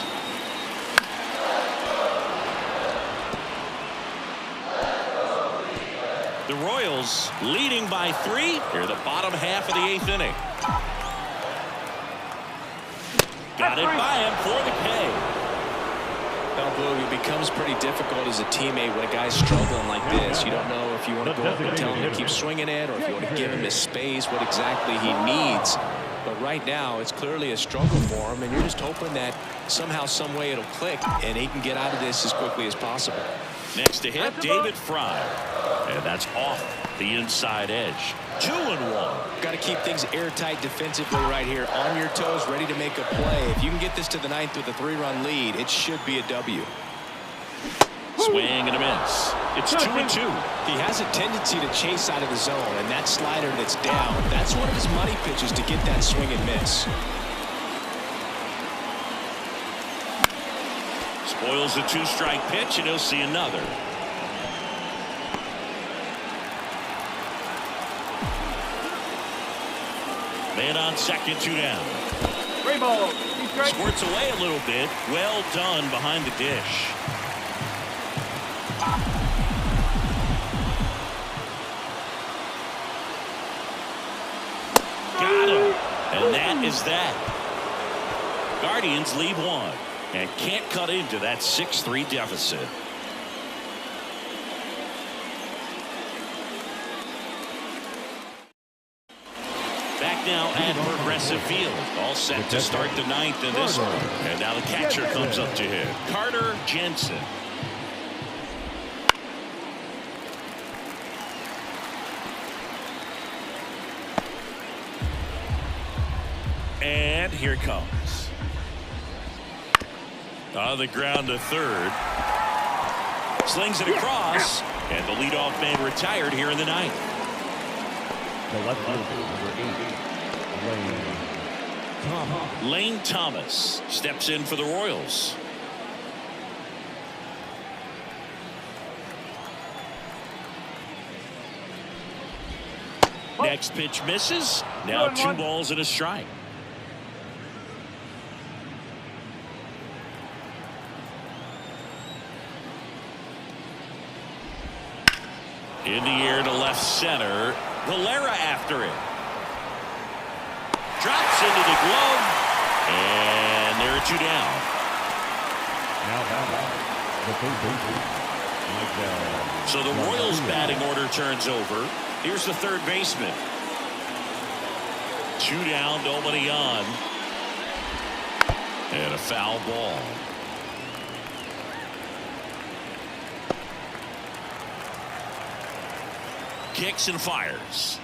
The Royals leading by 3 here, the bottom half of the 8th inning. Got it by him for the K. Well, Blue, it becomes pretty difficult as a teammate when a guy's struggling like this. You don't know if you want to go up and tell him to keep swinging it, or if you want to give him his space, what exactly he needs. But right now, it's clearly a struggle for him, and you're just hoping that somehow, some way it'll click, and he can get out of this as quickly as possible. Next to hit, David Fry. And that's off the inside edge. 2-1. Got to keep things airtight defensively right here. On your toes, ready to make a play. If you can get this to the ninth with a 3-run lead, it should be a W. Swing and a miss. It's 2-2. He has a tendency to chase out of the zone, and that slider that's down, that's one of his money pitches to get that swing and miss. Spoils a 2-strike pitch, and he'll see another. Man on second, 2 down. 3 balls, 2 strikes. Squirts away a little bit. Well done behind the dish. Got him. And that is that. Guardians lead 1 and can't cut into that 6-3 deficit. Back now at Progressive Field. All set to start the ninth in this one. And now the catcher comes up to hit. Carter Jensen. And here it comes. On the ground to third. Slings it across. And the leadoff man retired here in the ninth. The left fielder, number 8, Lane Thomas steps in for the Royals. Next pitch misses. Now 2 balls and a strike. In the air to left center. Valera after it. Drops into the glove. And there are 2 down. now back. The third baseman, So the Royals batting order turns over. Here's the third baseman. 2 down, nobody on. And a foul ball. Kicks and fires.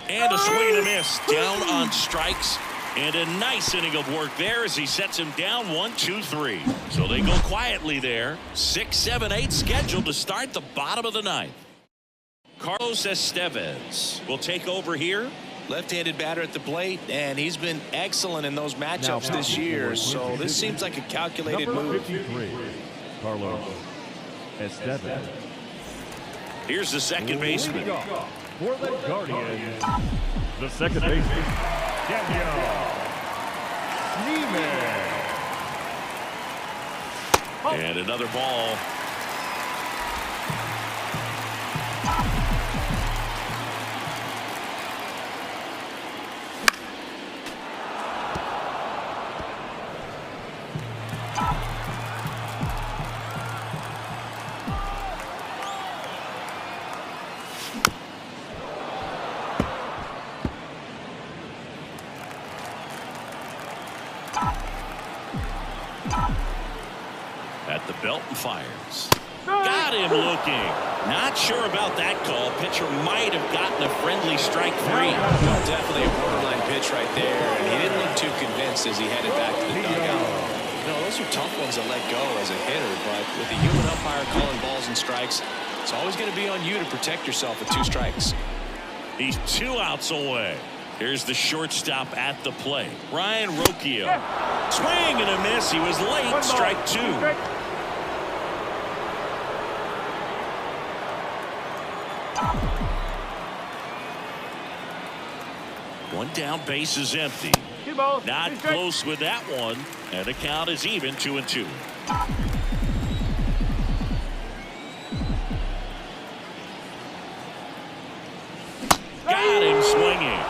And a swing and a miss. Down on strikes. And a nice inning of work there as he sets him down 1-2-3. So they go quietly there. 6, 7, 8 scheduled to start the bottom of the ninth. Carlos Estevez will take over here. Left-handed batter at the plate, and he's been excellent in those matchups this year. So this seems like a calculated number move. 53, Carlos Estevez. Here's the second baseman. Leading off for the Guardians, the second baseman, Daniel Schneemann. And another ball. At the belt and fires. Got him looking. Not sure about that call. Pitcher might have gotten a friendly strike 3. Well, definitely a borderline pitch right there, and he didn't look too convinced as he headed back to the dugout. You know, those are tough ones to let go as a hitter, but with the human umpire calling balls and strikes, it's always going to be on you to protect yourself with 2 strikes. He's 2 outs away. Here's the shortstop at the plate. Ryan Rocchio. Swing and a miss. He was late. Strike 2. One down, base is empty. 2 balls, Not 2 strikes. close with that one. And the count is even, 2-2. Got him swinging.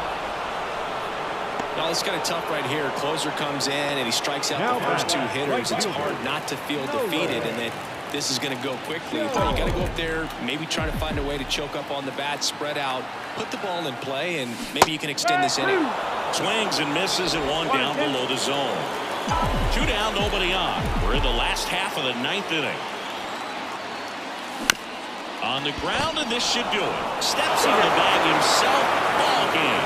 Well, it's kind of tough right here. Closer comes in, and he strikes out the first 2 hitters. It's hard not to feel defeated, and that this is going to go quickly. But you got to go up there, maybe try to find a way to choke up on the bat, spread out, put the ball in play, and maybe you can extend this inning. Swings and misses, and 1 down below the zone. 2 down, nobody on. We're in the last half of the 9th inning. On the ground, and this should do it. Steps on the bag himself. Ball game.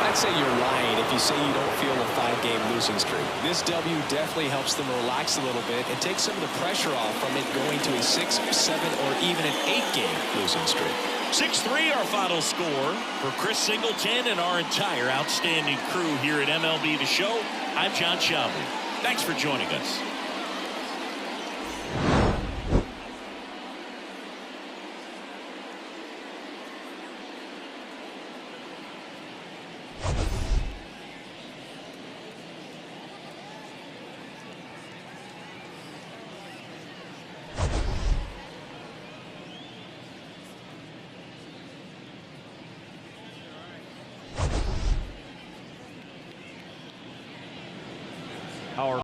I'd say you're lying if you say you don't feel a 5-game losing streak. This W definitely helps them relax a little bit and take some of the pressure off from it going to a 6, 7, or even an 8-game losing streak. 6-3 our final score. For Chris Singleton and our entire outstanding crew here at MLB The Show, I'm Jon Sciambi. Thanks for joining us. Our